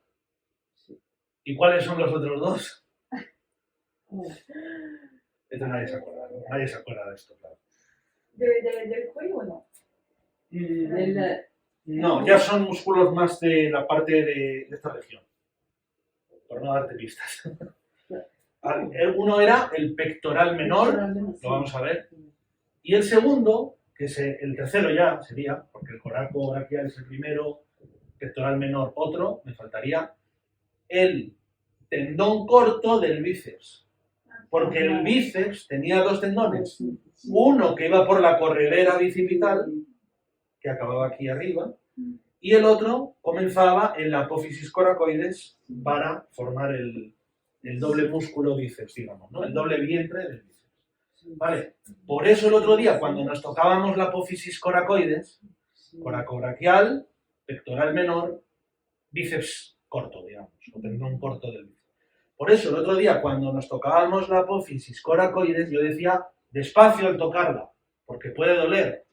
S1: ¿Y cuáles son los otros dos? Esto nadie se acuerda, ¿no? Nadie se acuerda de esto, claro.
S3: ¿Del cuello o no?
S1: No, ya son músculos más de la parte de esta región. Por no darte pistas. Uno era el pectoral menor, lo vamos a ver. Y el segundo, que es el tercero ya sería, porque el coracobraquial es el primero, pectoral menor otro, me faltaría el tendón corto del bíceps. Porque el bíceps tenía dos tendones. Uno que iba por la corredera bicipital, que acababa aquí arriba, y el otro comenzaba en la apófisis coracoides para formar el doble músculo bíceps, digamos, ¿no? El doble vientre del bíceps. ¿Vale? Por eso el otro día, cuando nos tocábamos la apófisis coracoides, coracobraquial, pectoral menor, bíceps corto, digamos, o tendón corto del bíceps. Por eso el otro día, cuando nos tocábamos la apófisis coracoides, yo decía despacio al tocarla, porque puede doler.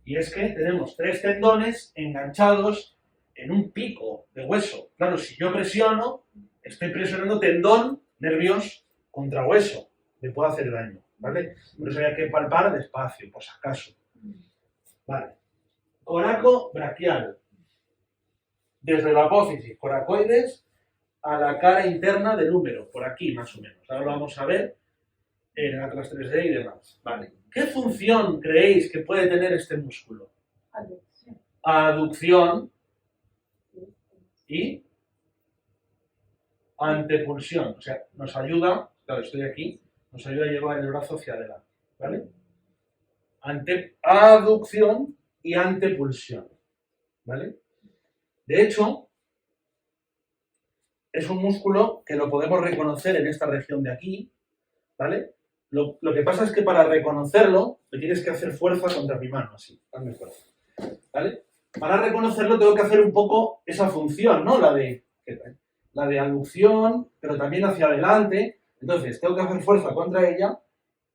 S1: Y es que tenemos 3 tendones enganchados en un pico de hueso. Claro, si yo presiono, estoy presionando tendón, nervios contra hueso. Me puede hacer daño, ¿vale? Por eso hay que palpar despacio, por si acaso. Vale. Coraco braquial. Desde la apófisis coracoides a la cara interna del húmero, por aquí más o menos. Ahora lo vamos a ver en el Atlas 3D y demás. Vale. ¿Qué función creéis que puede tener este músculo? Aducción y antepulsión. O sea, nos ayuda, claro, estoy aquí, nos ayuda a llevar el brazo hacia adelante. ¿Vale? Aducción y antepulsión. ¿Vale? De hecho, es un músculo que lo podemos reconocer en esta región de aquí, ¿vale? Lo que pasa es que para reconocerlo, me tienes que hacer fuerza contra mi mano, así, hazme fuerza, ¿vale? Para reconocerlo tengo que hacer un poco esa función, ¿no? La de aducción, pero también hacia adelante. Entonces, tengo que hacer fuerza contra ella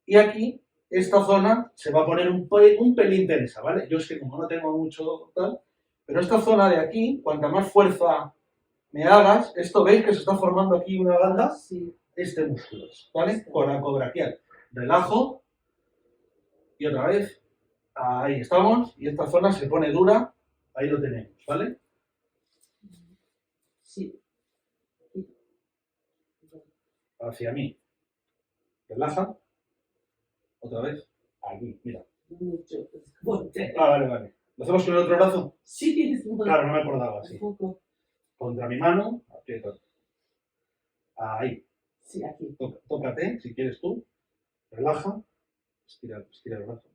S1: y aquí, esta zona se va a poner un pelín tensa, ¿vale? Yo es que como no tengo mucho tal, pero esta zona de aquí, cuanta más fuerza me hagas, esto veis que se está formando aquí una banda,
S4: Sí.
S1: este músculo, ¿vale? Coracobraquial. Relajo y otra vez, ahí estamos, y esta zona se pone dura, ahí lo tenemos, ¿vale?
S4: Sí.
S1: Hacia mí. Relaja, otra vez, aquí, mira.
S4: Mucho. Ponte.
S1: Ah, vale, vale. ¿Lo hacemos con el otro brazo?
S4: Sí, es muy
S1: Claro, no me acordaba así.
S4: un poco.
S1: Contra mi mano, aprieto. Ahí.
S4: Sí, aquí.
S1: Tócate, si quieres tú. Relaja. Estira el brazo.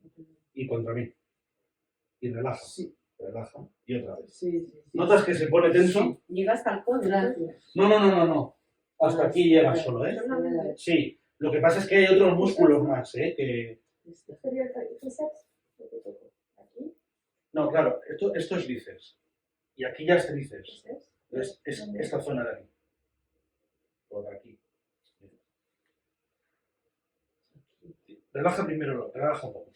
S1: Y contra mí. Y relaja.
S4: Sí,
S1: Relaja. Y otra vez.
S4: sí.
S1: ¿Notas que se pone tenso?
S4: Sí.
S3: Llega hasta el codo.
S4: Gracias.
S1: No. Hasta aquí llega solo, ¿eh? Sí. Lo que pasa es que hay otros músculos más, ¿eh? Que...
S3: ¿Sería el tríceps? Lo que toco. Aquí.
S1: No, claro. Esto es bíceps. Y aquí ya es tríceps.
S3: ¿Tríceps?
S1: Es esta zona de aquí. Por aquí. Relaja primero, relaja un poco.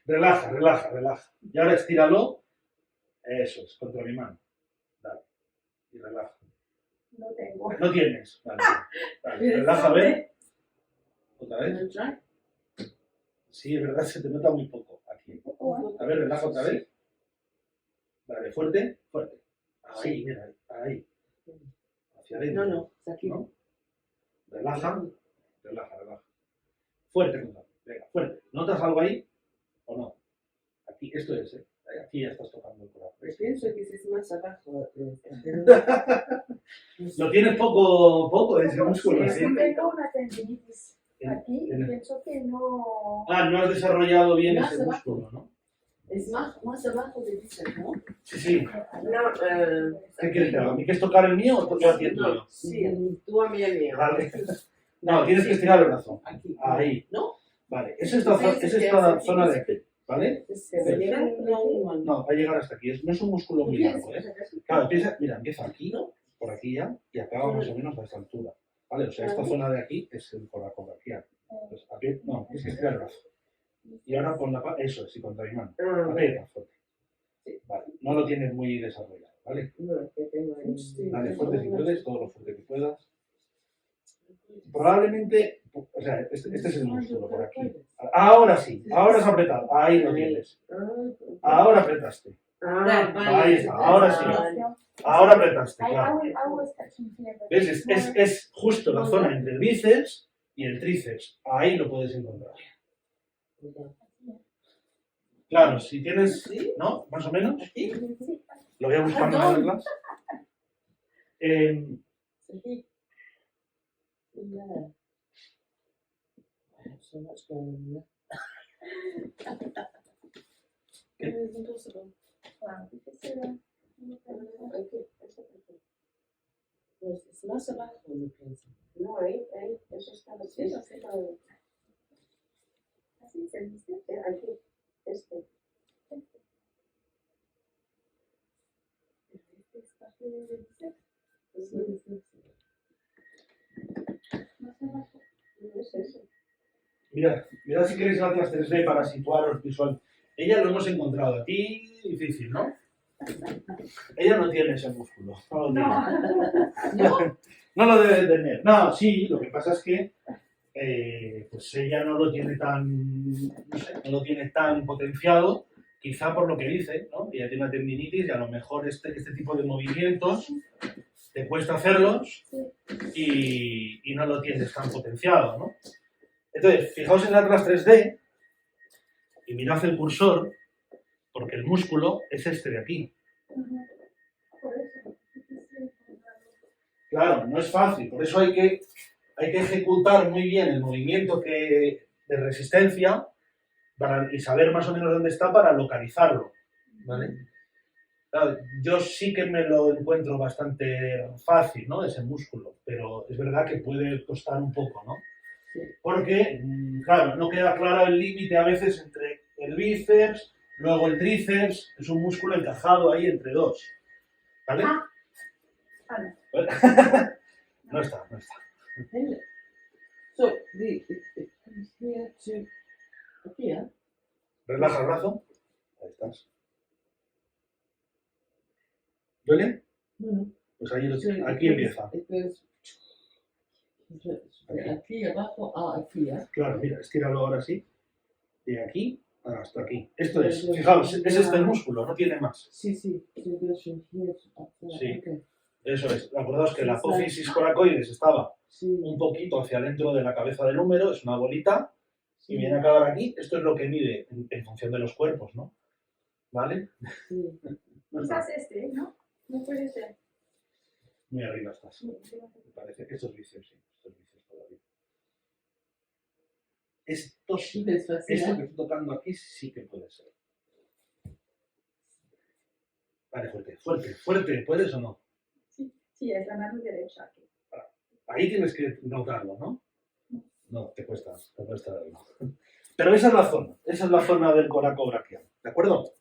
S1: relaja. Y ahora estíralo. Eso es, contra mi mano. Dale. Y relaja.
S3: No tengo.
S1: No tienes. Vale. Relaja, ve. Otra vez. Sí, es verdad, se te nota muy poco aquí. A ver, relaja otra vez. Vale, fuerte. Ahí, mira, ahí. Hacia adentro.
S4: No, aquí.
S1: ¿No? Relaja. Fuerte, venga, fuerte. ¿Notas algo ahí? ¿O no? Aquí, esto es, ¿eh? Aquí ya estás tocando el corazón.
S4: Pienso que es más abajo.
S1: Lo tienes poco ese músculo, ¿sí?
S3: Tengo una tendinitis
S1: En-
S3: aquí y
S1: en-
S3: pienso que no.
S1: Ah, no has desarrollado bien
S4: Más
S1: ese
S4: abajo.
S1: músculo, ¿no?
S4: Es más abajo de bíceps, ¿no?
S1: Sí.
S3: No,
S1: ¿Qué quieres que haga? ¿A mí que es tocar el mío o yo a ti el tuyo?
S4: Sí, tú a mí el mío.
S1: Vale. No, tienes que estirar el brazo.
S4: Aquí.
S1: Ahí.
S4: ¿No?
S1: Vale, es esta zona de aquí, ¿vale? No, va a llegar hasta aquí. No es un músculo muy largo, ¿eh? Claro, empieza aquí, por aquí ya, y acaba más o menos a esta altura. ¿Vale? O sea, esta zona de aquí es el coracobraquial. Entonces, no, tienes que estirar el brazo. Y ahora pon eso es, y contra mi mano. Aprieta fuerte. Vale, no lo tienes muy desarrollado, ¿vale? Dale fuerte si puedes, todo lo fuerte que puedas. Probablemente, o sea, este es el músculo por aquí. Ahora sí, ahora has apretado. Ahí lo tienes. Ahora apretaste. Ahí está, ahora sí. Ahora apretaste, claro. ¿Ves? Es justo la zona entre el bíceps y el tríceps. Ahí lo puedes encontrar. Claro, si tienes, ¿no? Más o menos. Lo voy a buscar en las reglas.
S4: So much going on. Pues es más abajo, me pienso.
S3: No, ahí, eso está así. Así se dice. Aquí, este. Es parte del bíceps. Más abajo. No es eso.
S1: Mira Mirad si queréis el Atlas 3D para situaros visual. Ella lo hemos encontrado. Aquí difícil, ¿no? Ella no tiene ese músculo. No lo tiene. No lo debe tener. No, sí, lo que pasa es que pues ella no lo tiene tan, no sé, no lo tiene tan potenciado, quizá por lo que dice, ¿no? Ella tiene una tendinitis y a lo mejor este tipo de movimientos te cuesta hacerlos y no lo tienes tan potenciado, ¿no? Entonces, fijaos en el Atlas 3D y mirad el cursor, porque el músculo es este de aquí. Claro, no es fácil, por eso hay que ejecutar muy bien el movimiento de resistencia y saber más o menos dónde está para localizarlo, ¿vale? Claro, yo sí que me lo encuentro bastante fácil, ¿no? Ese músculo, pero es verdad que puede costar un poco, ¿no? Porque, claro, no queda claro el límite a veces entre el bíceps, luego el tríceps, es un músculo encajado ahí entre dos, ¿vale? No está.
S4: So, it comes here to here.
S1: Relaja el brazo. Ahí estás. ¿Duele?
S4: No.
S1: Pues ahí
S4: So
S1: aquí empieza.
S4: It goes aquí abajo a aquí, ¿eh?
S1: Claro, mira, estíralo ahora sí. De aquí hasta aquí. Esto es, fijaos, es este el músculo, no tiene más.
S4: Sí. So it goes from here to up there.
S1: Sí.
S4: Okay.
S1: Eso es. Acordaos que la apófisis coracoides estaba
S4: Sí.
S1: un poquito hacia adentro de la cabeza del húmero, es una bolita, y viene a acabar aquí. Esto es lo que mide en función de los cuerpos, ¿no? ¿Vale?
S4: Sí.
S1: No está.
S3: Quizás este, ¿no? No puede ser.
S1: Muy arriba estás. Me parece que estos bíceps, sí. Estos bíceps todavía.
S4: Sí, es fácil,
S1: Esto
S4: ¿eh?
S1: que estoy tocando aquí sí que puede ser. Vale, fuerte. ¿Puedes o no?
S3: Sí, es la mano derecha aquí.
S1: Ahí tienes que notarlo, ¿no? No, te cuesta verlo. Pero esa es la zona del coracobraquial, ¿de acuerdo?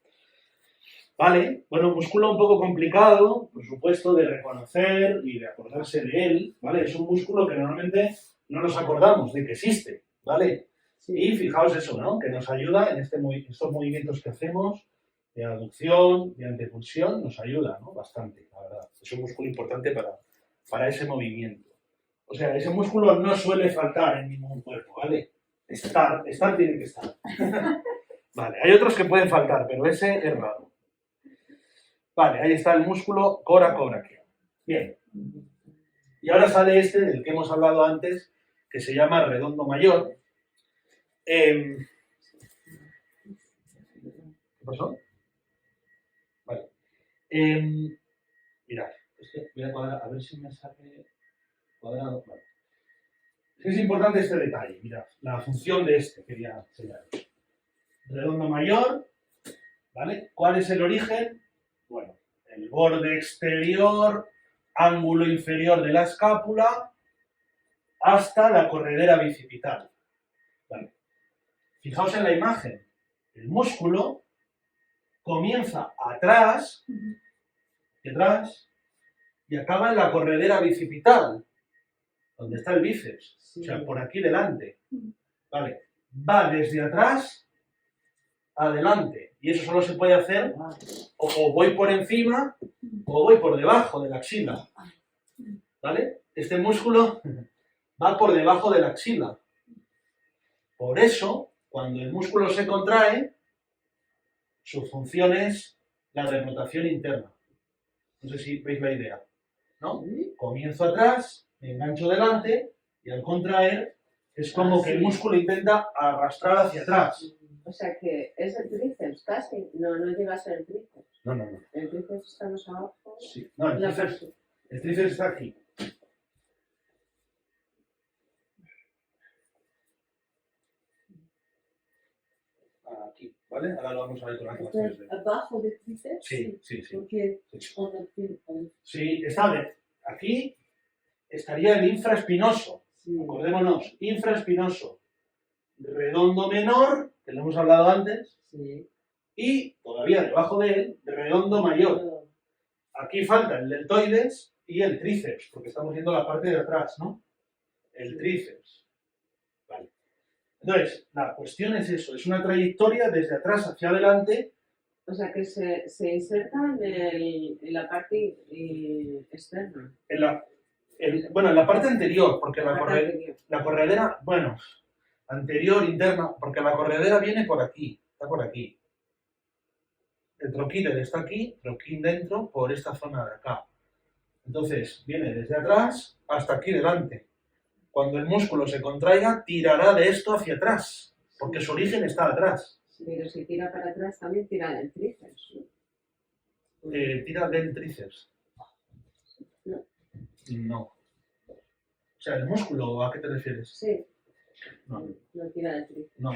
S1: Vale, bueno, un músculo un poco complicado, por supuesto, de reconocer y de acordarse de él, ¿vale? Es un músculo que normalmente no nos acordamos de que existe, ¿vale?
S4: Sí.
S1: Y fijaos eso, ¿no? Que nos ayuda en estos movimientos que hacemos de aducción, de antepulsión, nos ayuda, ¿no? Bastante, la verdad. Es un músculo importante para ese movimiento. O sea, ese músculo no suele faltar en ningún cuerpo, ¿vale? Estar tiene que estar. Vale, hay otros que pueden faltar, pero ese es raro. Vale, ahí está el músculo coracobraquial. Bien. Y ahora sale este del que hemos hablado antes, que se llama redondo mayor. ¿Qué pasó? Vale. Mirad, es que voy a cuadrar, a ver si me sale cuadrado. Vale. Es importante este detalle, mirad, la función de este, quería señalar. Redondo mayor, ¿vale? ¿Cuál es el origen? Bueno, el borde exterior, ángulo inferior de la escápula, hasta la corredera bicipital. ¿Vale? Fijaos en la imagen. El músculo comienza atrás, y acaba en la corredera bicipital, donde está el bíceps.
S4: Sí.
S1: O sea, por aquí delante. ¿Vale? Va desde atrás adelante. Y eso solo se puede hacer o voy por encima o voy por debajo de la axila. ¿Vale? Este músculo va por debajo de la axila. Por eso, cuando el músculo se contrae, su función es la de rotación interna. No sé si veis la idea, ¿no? Comienzo atrás, me engancho delante y al contraer es como que el músculo intenta arrastrar hacia atrás.
S4: O sea que es el tríceps casi, no llega a ser el tríceps.
S1: No.
S4: El tríceps está más abajo.
S1: Sí. No, el tríceps está aquí. Aquí, ¿vale? Ahora lo vamos a ver con la clase.
S4: Abajo del tríceps.
S1: Sí.
S4: Porque
S1: Sí, está bien. Aquí estaría el infraespinoso.
S4: sí.
S1: Acordémonos, infraespinoso. Redondo menor, que lo hemos hablado antes,
S4: Sí.
S1: y todavía debajo de él, redondo mayor. Aquí falta el deltoides y el tríceps, porque estamos viendo la parte de atrás, ¿no? El tríceps. Vale. Entonces, la cuestión es eso, es una trayectoria desde atrás hacia adelante.
S4: O sea, que se inserta en la parte externa.
S1: Bueno, en la parte anterior, porque
S4: La parte anterior.
S1: la corredera, bueno, anterior, interna, porque la corredera viene por aquí, está por aquí. El troquíter está aquí, troquín dentro, por esta zona de acá. Entonces, viene desde atrás hasta aquí delante. Cuando el músculo se contraiga, tirará de esto hacia atrás, porque su origen está atrás.
S4: Pero si tira para atrás, también tira del tríceps.
S1: Tira del tríceps.
S4: No.
S1: No. O sea, ¿el músculo a qué te refieres?
S4: Sí,
S1: No,
S4: no tira del tríceps.
S1: no.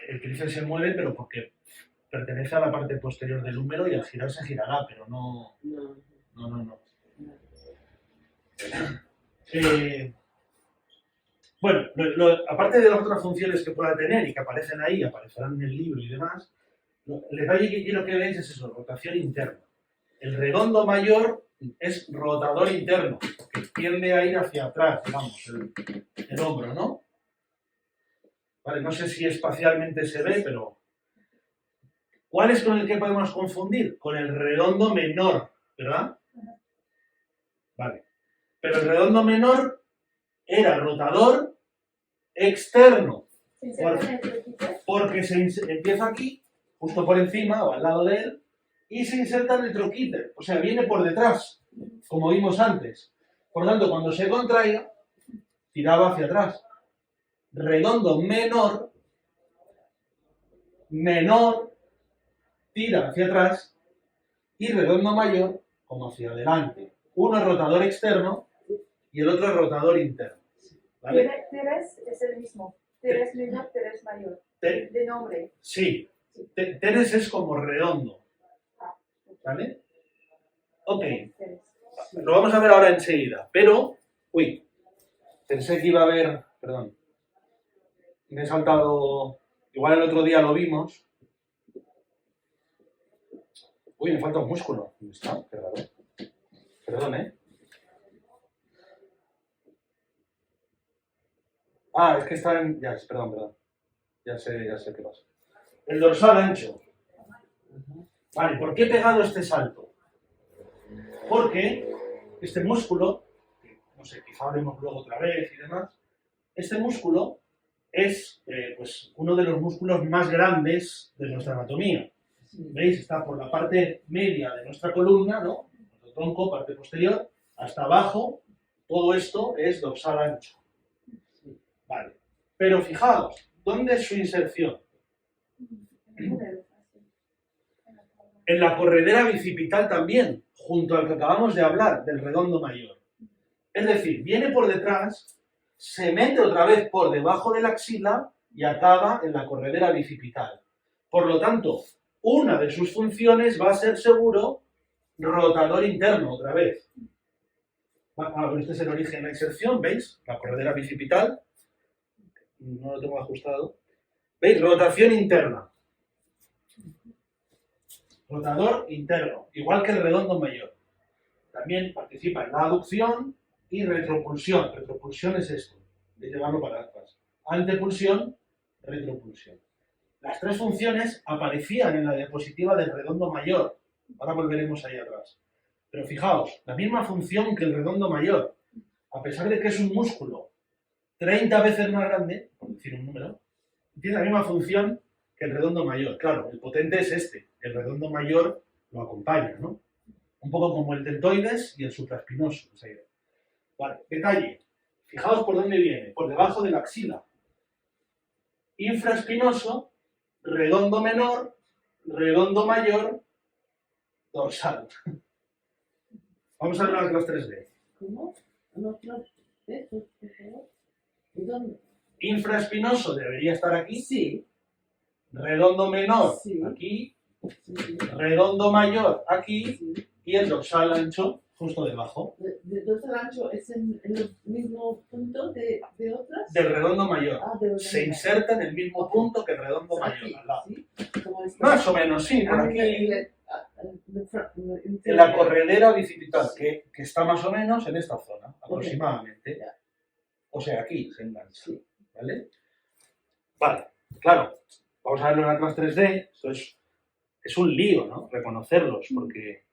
S1: El tríceps se mueve, pero porque pertenece a la parte posterior del húmero y al girar se girará, pero no.
S4: No.
S1: Bueno, aparte de las otras funciones que pueda tener y que aparecen ahí, aparecerán en el libro y demás, el detalle que quiero que veáis es eso, rotación interna. El redondo mayor es rotador interno, que tiende a ir hacia atrás, digamos, el hombro, ¿no? Vale, no sé si espacialmente se ve, pero... ¿Cuál es con el que podemos confundir? Con el redondo menor, ¿verdad? Vale. Pero el redondo menor era rotador externo. Porque se empieza aquí, justo por encima o al lado de él, y se inserta en el troquíter. O sea, viene por detrás, como vimos antes. Por lo tanto, cuando se contraiga, tiraba hacia atrás. Redondo menor, tira hacia atrás, y redondo mayor, como hacia adelante. Uno es rotador externo y el otro es rotador interno. ¿Vale?
S5: Teres es el mismo. Teres menor, Teres mayor. De nombre.
S1: Sí. Teres es como redondo. ¿Vale? Ok.
S5: Teres.
S1: Lo vamos a ver ahora enseguida. Pero, uy, pensé que iba a haber, perdón, me he saltado, igual el otro día lo vimos. Uy, me falta un músculo. ¿Dónde está? Qué raro. Perdón, ¿eh? Ah, es que está en... Ya, perdón. Ya sé qué pasa. El dorsal ancho. Vale, ¿por qué he pegado este salto? Porque este músculo, no sé, quizá hablemos luego otra vez y demás, este músculo es pues uno de los músculos más grandes de nuestra anatomía. ¿Veis? Está por la parte media de nuestra columna, ¿no? Nuestro tronco, parte posterior, hasta abajo. Todo esto es dorsal ancho. Vale. Pero fijaos, ¿dónde es su inserción? En la corredera bicipital también, junto al que acabamos de hablar, del redondo mayor. Es decir, viene por detrás, se mete otra vez por debajo de la axila y acaba en la corredera bicipital. Por lo tanto, una de sus funciones va a ser seguro rotador interno otra vez. Este es el origen de la inserción, ¿veis? La corredera bicipital. No lo tengo ajustado. ¿Veis? Rotación interna. Rotador interno, igual que el redondo mayor. También participa en la aducción y retropulsión. Retropulsión es esto, de llevarlo para atrás. Antepulsión, retropulsión. Las tres funciones aparecían en la diapositiva del redondo mayor. Ahora volveremos ahí atrás. Pero fijaos, la misma función que el redondo mayor, a pesar de que es un músculo 30 veces más grande, por decir un número, tiene la misma función que el redondo mayor. Claro, el potente es este, el redondo mayor lo acompaña, ¿no? Un poco como el deltoides y el supraespinoso. Vale, detalle. Fijaos por dónde viene, por debajo de la axila. Infraespinoso, redondo menor, redondo mayor, dorsal. Vamos a ver las 3D.
S4: ¿Cómo? ¿No? ¿Y dónde?
S1: Infraespinoso debería estar aquí.
S4: Sí.
S1: Redondo menor
S4: Sí.
S1: aquí.
S4: Sí.
S1: Redondo mayor aquí.
S4: Sí.
S1: Y el dorsal ancho justo debajo.
S5: ¿De dorsal ancho es en el mismo punto de otras?
S1: Del redondo mayor.
S5: De
S1: Se inserta en el mismo punto que el redondo mayor.
S5: Aquí,
S1: Al lado.
S5: ¿sí? Como está.
S1: Más o menos, sí, por aquí.
S5: En
S1: En la corredera bicipital, que está más o menos en esta zona, aproximadamente. O sea, aquí se engancha. ¿Vale? Vale, claro, vamos a verlo en Atlas 3D, esto es un lío, ¿no? Reconocerlos, porque,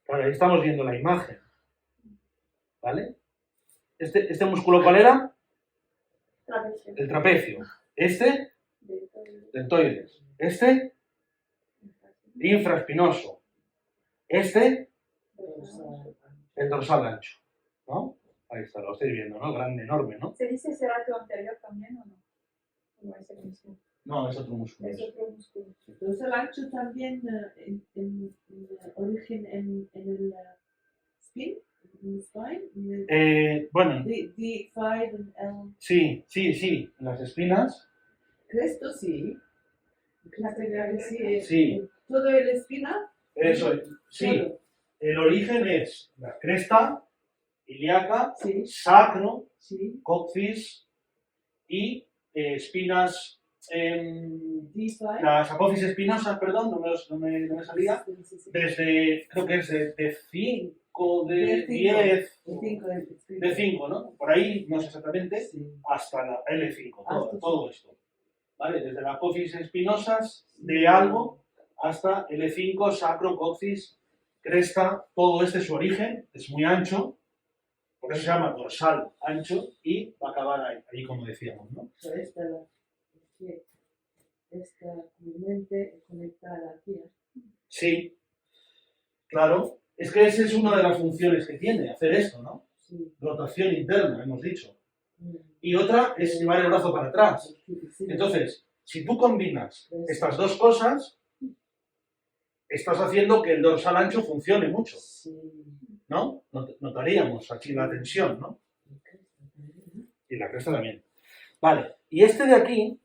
S1: claro, ahí estamos viendo la imagen, ¿vale? ¿Este músculo cuál era? El trapecio. Este, deltoides. Este, infraespinoso. Este, el dorsal ancho, ¿no? Ahí está, lo estáis viendo, ¿no? Grande, enorme, ¿no?
S3: ¿Se dice cerato anterior también o no? No es el mismo.
S1: No, es otro músculo.
S3: Es otro músculo.
S5: Dorsal ancho también en origen en el spine, en el spine, en el
S1: Bueno,
S5: D5 en el
S1: sí, en las espinas,
S5: cresto, sí. Sí,
S1: Sí.
S5: todo el espina.
S1: eso, sí.
S5: Todo.
S1: El origen es la cresta, ilíaca,
S5: Sí,
S1: sacro,
S5: sí.
S1: coxis y espinas,
S5: D5.
S1: las apófisis espinosas, perdón, no me salía,
S5: Sí, sí.
S1: desde, creo que es de 5, de
S5: De
S1: 10,
S5: De
S1: 5, ¿no? Por ahí, no sé exactamente,
S5: Sí.
S1: hasta la L5,
S5: Hasta
S1: todo esto. ¿Vale? Desde las apófisis espinosas de algo hasta L5, sacro, coxis, cresta, todo este es su origen, es muy ancho, por eso se llama dorsal ancho y va a acabar ahí como decíamos, ¿no?
S5: Esta comúnmente conectada aquí.
S1: Sí, claro, es que esa es una de las funciones que tiene, hacer esto, ¿no?
S5: Sí.
S1: Rotación interna, hemos dicho.
S5: Mm.
S1: Y otra es llevar el brazo para atrás.
S5: Sí.
S1: Entonces, si tú combinas estas dos cosas, estás haciendo que el dorsal ancho funcione mucho,
S5: Sí.
S1: ¿no? Notaríamos aquí la tensión, ¿no? Y la cresta también. Vale, y este de aquí,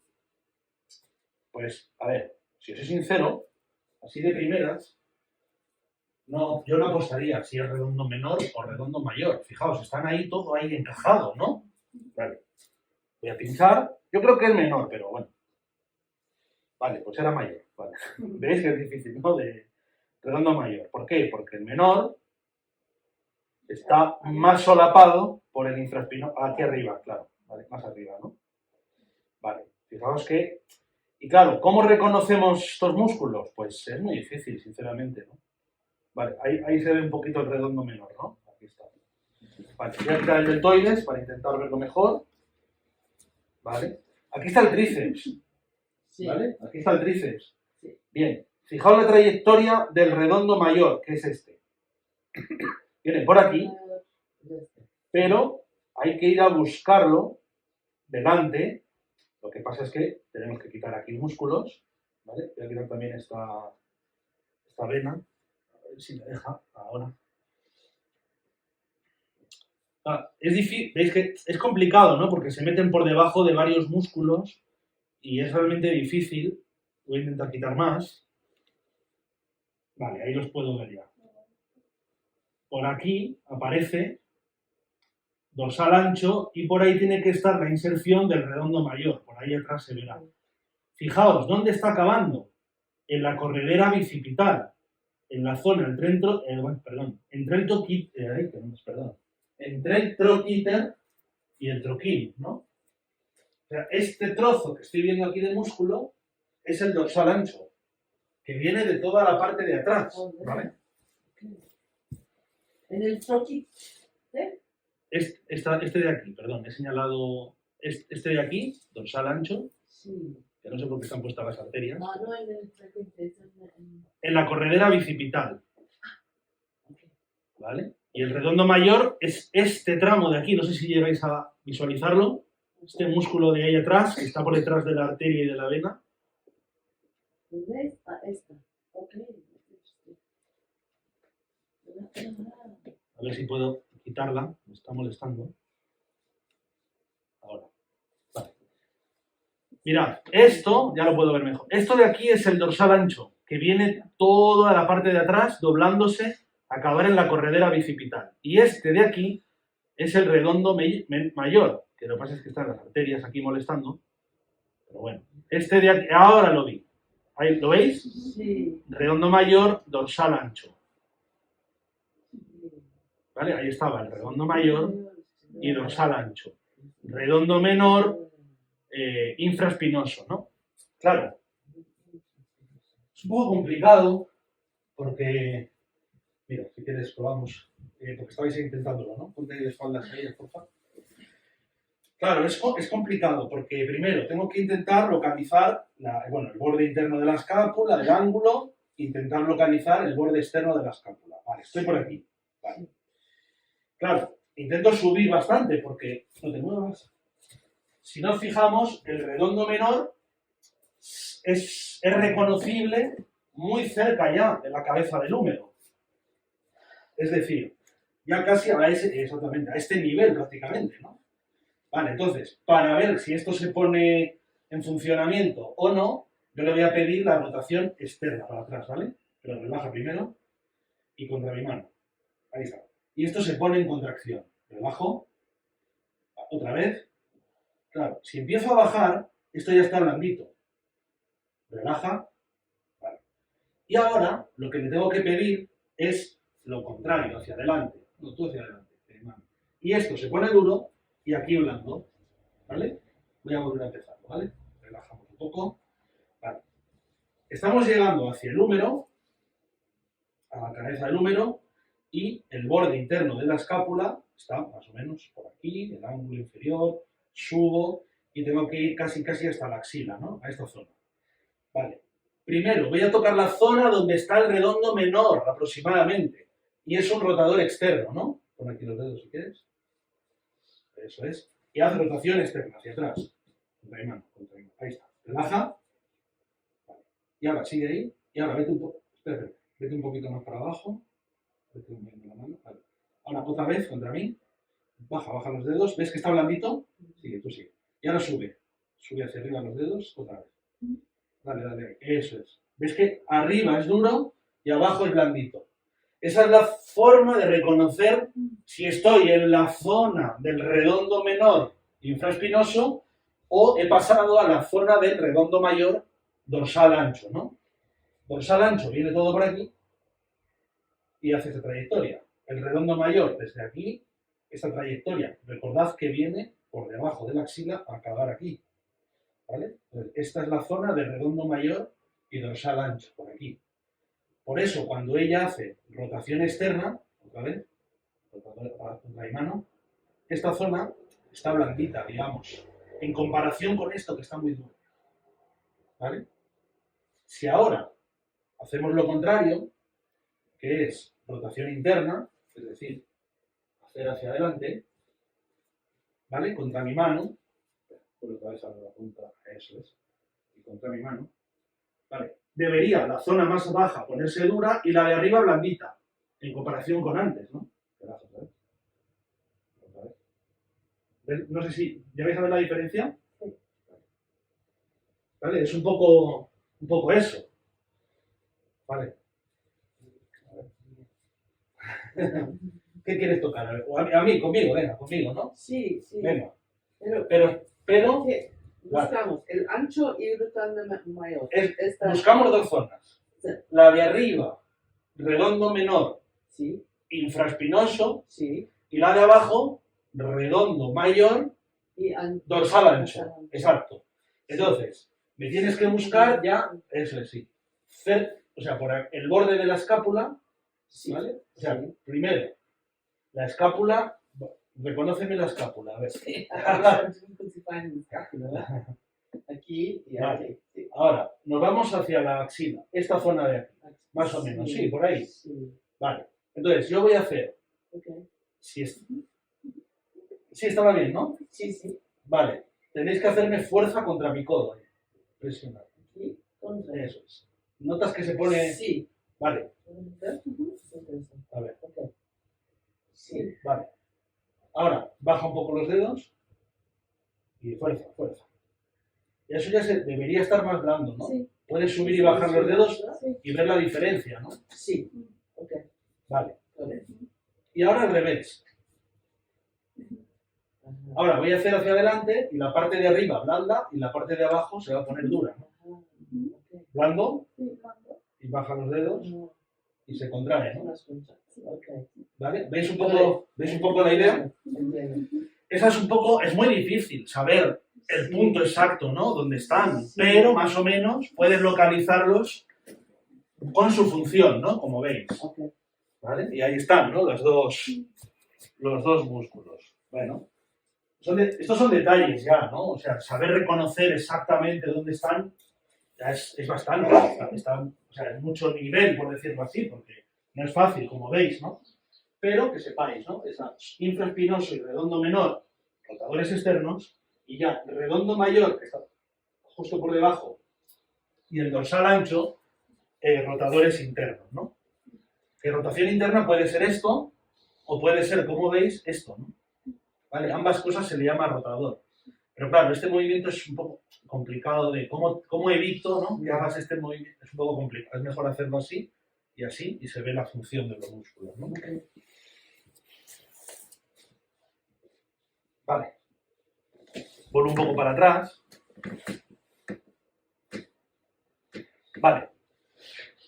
S1: pues, a ver, si os soy sincero, así de primeras, no, yo no apostaría si es redondo menor o redondo mayor. Fijaos, están ahí todo ahí encajado, ¿no? Vale, voy a pinchar. Yo creo que es menor, pero bueno. Vale, pues era mayor. Vale. Veis que es difícil, ¿no? De redondo mayor. ¿Por qué? Porque el menor está más solapado por el infraespino, aquí arriba, claro, ¿vale? Más arriba, ¿no? Vale, fijaos que... Y claro, ¿cómo reconocemos estos músculos? Pues es muy difícil, sinceramente, ¿no? Vale, ahí se ve un poquito el redondo menor, ¿no? Aquí está. Vale, voy a quitar el deltoides para intentar verlo mejor. Vale, aquí está el tríceps,
S5: Sí.
S1: ¿vale? Aquí está el tríceps.
S5: Sí.
S1: Bien, fijaos la trayectoria del redondo mayor, que es este. Viene por aquí, pero hay que ir a buscarlo delante. Lo que pasa es que tenemos que quitar aquí músculos, ¿vale? Voy a quitar también esta vena, a ver si me deja ahora. Es difícil, veis que es complicado, ¿no? Porque se meten por debajo de varios músculos y es realmente difícil. Voy a intentar quitar más. Vale, ahí los puedo ver ya. Por aquí aparece dorsal ancho y por ahí tiene que estar la inserción del redondo mayor. Por ahí atrás se verá. Fijaos, ¿dónde está acabando? En la corredera bicipital, en la zona entre el troquíter y el troquín, ¿no? O sea, este trozo que estoy viendo aquí de músculo es el dorsal ancho, que viene de toda la parte de atrás, ¿vale?
S5: En el troquí.
S1: Este de aquí, perdón, he señalado este de aquí, dorsal ancho,
S5: Sí.
S1: que no sé por qué están puestas las arterias,
S5: No en el troquí,
S1: en la corredera bicipital, ¿vale? Y el redondo mayor es este tramo de aquí, no sé si llegáis a visualizarlo, este músculo de ahí atrás, que está por detrás de la arteria y de la vena.
S5: ¿Dónde está esta? Ok.
S1: A ver si puedo quitarla, me está molestando. Ahora. Vale. Mirad, esto ya lo puedo ver mejor. Esto de aquí es el dorsal ancho, que viene toda la parte de atrás doblándose a acabar en la corredera bicipital. Y este de aquí es el redondo mayor, que lo que pasa es que están las arterias aquí molestando. Pero bueno, este de aquí, ahora lo vi. ¿Ahí, ¿lo veis?
S5: Sí.
S1: Redondo mayor, dorsal ancho. ¿Vale? Ahí estaba el redondo mayor y dorsal ancho. Redondo menor, infraespinoso, ¿no? Claro, es un poco complicado porque, mira, si quieres probamos, porque estabais intentándolo, ¿no? Ponte de espaldas ahí, por favor. Claro, es complicado porque primero tengo que intentar localizar el borde interno de la escápula, el ángulo, e intentar localizar el borde externo de la escápula. Vale, estoy por aquí. Vale. Claro, intento subir bastante porque no te muevas. Si nos fijamos, el redondo menor es reconocible muy cerca ya de la cabeza del húmero. Es decir, ya casi a este nivel prácticamente, ¿no? Vale, entonces, para ver si esto se pone en funcionamiento o no, yo le voy a pedir la rotación externa para atrás, ¿vale? Pero relaja primero y contra mi mano. Ahí está. Y esto se pone en contracción. Relajo. Otra vez. Claro, si empiezo a bajar, esto ya está blandito. Relaja. Vale. Y ahora, lo que le tengo que pedir es lo contrario, hacia adelante. No, tú hacia adelante. Y esto se pone duro y aquí blando. ¿Vale? Voy a volver a empezar, ¿vale? Relajamos un poco. Vale. Estamos llegando hacia el húmero, a la cabeza del húmero, y el borde interno de la escápula está más o menos por aquí, el ángulo inferior, subo y tengo que ir casi hasta la axila, ¿no? A esta zona. Vale. Primero voy a tocar la zona donde está el redondo menor, aproximadamente, y es un rotador externo, ¿no? Pon aquí los dedos si quieres. Eso es. Y haz rotación externa, hacia atrás. Contra mi mano, contra mi mano. Ahí está. Relaja. Vale. Y ahora sigue ahí. Y ahora vete un poco. Espera, vete un poquito más para abajo. Vete moviendo la mano. Vale. Ahora otra vez contra mí. Baja los dedos. ¿Ves que está blandito? Sigue, tú sigue. Y ahora sube. Sube hacia arriba los dedos. Otra vez. Dale. Eso es. ¿Ves que arriba es duro y abajo es blandito? Esa es la forma de reconocer si estoy en la zona del redondo menor infraespinoso o he pasado a la zona del redondo mayor dorsal ancho, ¿no? Dorsal ancho viene todo por aquí y hace esta trayectoria. El redondo mayor desde aquí, esta trayectoria, recordad que viene por debajo de la axila a acabar aquí, ¿vale? Entonces, esta es la zona de redondo mayor y dorsal ancho, por aquí. Por eso, cuando ella hace rotación externa, otra vez, contra mi mano, esta zona está blandita, digamos, en comparación con esto que está muy duro. ¿Vale? Si ahora hacemos lo contrario, que es rotación interna, es decir, hacer hacia adelante, ¿vale? Contra mi mano, por otra vez a la punta, eso es, y contra mi mano, ¿vale? Debería la zona más baja ponerse dura y la de arriba blandita, en comparación con antes, ¿no? Otra vez. No sé si, ¿ya vais a ver la diferencia? ¿Vale? Es un poco eso. ¿Vale? ¿Qué quieres tocar? A mí, conmigo, venga, conmigo, ¿no?
S2: Sí.
S1: Venga.
S2: Pero
S1: Vale.
S2: buscamos el ancho y el redondo mayor.
S1: Buscamos dos zonas.
S2: Sí.
S1: La de arriba, redondo menor,
S2: Sí,
S1: infraespinoso,
S2: sí.
S1: y la de abajo, redondo mayor,
S2: Y
S1: dorsal ancho. Exacto. Entonces, me tienes que buscar ya, eso es, sí. O sea, por el borde de la escápula,
S2: Sí.
S1: ¿vale? O sea, primero, la escápula, reconóceme la escápula, a ver.
S2: Aquí y
S1: Vale.
S2: aquí. Sí.
S1: Ahora, nos vamos hacia la axila, esta zona de aquí, más o menos, sí, por ahí.
S2: Sí.
S1: Vale. Entonces, yo voy a hacer,
S2: Okay.
S1: sí, estaba bien, ¿no?
S2: Sí.
S1: Vale. Tenéis que hacerme fuerza contra mi codo. Presionar.
S2: Sí. Contra.
S1: Eso es. ¿Notas que se pone...?
S2: Sí.
S1: Vale.
S2: Interesante.
S1: A ver.
S2: Okay. Sí.
S1: Vale. Ahora, baja un poco los dedos y fuerza. Y eso ya debería estar más blando, ¿no?
S2: Sí.
S1: Puedes subir y bajar los dedos
S2: Sí.
S1: y ver la diferencia, ¿no?
S2: Sí. Okay.
S1: Vale.
S2: Vale.
S1: Y ahora al revés. Ahora voy a hacer hacia adelante y la parte de arriba blanda y la parte de abajo se va a poner dura, ¿no? Blando y baja los dedos y se contrae, ¿no?
S2: Okay.
S1: ¿Vale? ¿Veis un poco la idea?
S2: Entiendo.
S1: Esa es muy difícil saber el punto exacto, ¿no? Donde están, pero más o menos puedes localizarlos con su función, ¿no? Como veis.
S4: Ok.
S1: ¿Vale? Y ahí están, ¿no? Los dos músculos. Bueno, estos son detalles ya, ¿no? O sea, saber reconocer exactamente dónde están ya es bastante. O sea, es mucho nivel, por decirlo así, porque no es fácil, como veis, ¿no? Pero que sepáis, ¿no? Es infraespinoso y redondo menor, rotadores externos, y ya redondo mayor, que está justo por debajo, y el dorsal ancho, rotadores internos, ¿no? Que rotación interna puede ser esto, o puede ser, como veis, esto, ¿no? ¿Vale? Ambas cosas se le llama rotador. Pero claro, este movimiento es un poco complicado de cómo evito, ¿no? Que hagas este movimiento. Es un poco complicado. Es mejor hacerlo así, y se ve la función de los músculos, ¿no? Vale. Vuelvo un poco para atrás. Vale.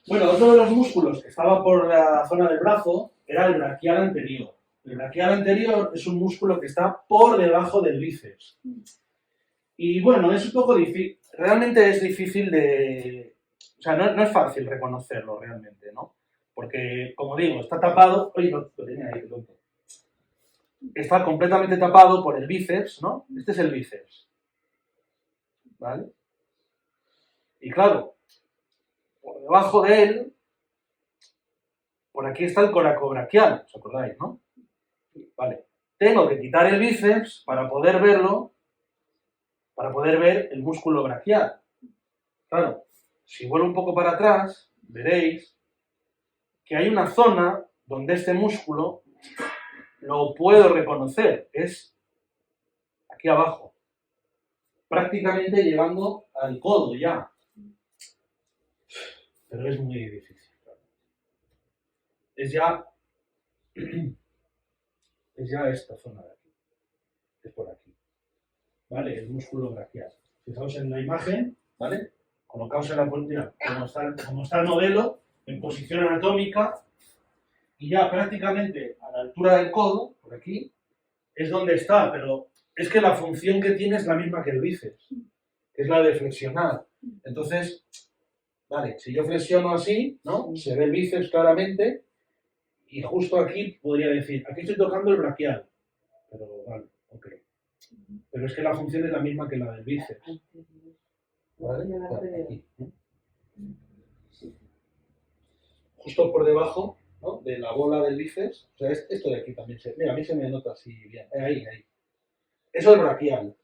S1: Bueno, otro de los músculos que estaba por la zona del brazo era el braquial anterior. El braquial anterior es un músculo que está por debajo del bíceps. Y bueno, es un poco difícil, realmente es difícil de... O sea, no es fácil reconocerlo realmente, ¿no? Porque, como digo, está tapado... Oye, lo tenía ahí, qué tonto. Está completamente tapado por el bíceps, ¿no? Este es el bíceps. ¿Vale? Y claro, por debajo de él, por aquí está el coracobraquial, ¿os acordáis, no? Vale. Tengo que quitar el bíceps para poder verlo, para poder ver el músculo braquial. Claro, si vuelvo un poco para atrás, veréis que hay una zona donde este músculo lo puedo reconocer, es aquí abajo, prácticamente llegando al codo ya. Pero es muy difícil. Es ya esta zona de aquí, es por aquí, ¿vale? El músculo braquial. Fijaos en la imagen, ¿vale? Colocaos en la puntilla, como está el modelo, en posición anatómica, y ya prácticamente a la altura del codo, por aquí, es donde está, pero es que la función que tiene es la misma que el bíceps, que es la de flexionar. Entonces, vale, si yo flexiono así, ¿no? Se ve el bíceps claramente, y justo aquí podría decir, aquí estoy tocando el braquial, pero vale, ok. Pero es que la función es la misma que la del bíceps. ¿Vale? Aquí, ¿no? Justo por debajo, ¿no? De la bola del bíceps, o sea, esto de aquí también mira, a mí se me nota así bien, ahí. Eso es braquial,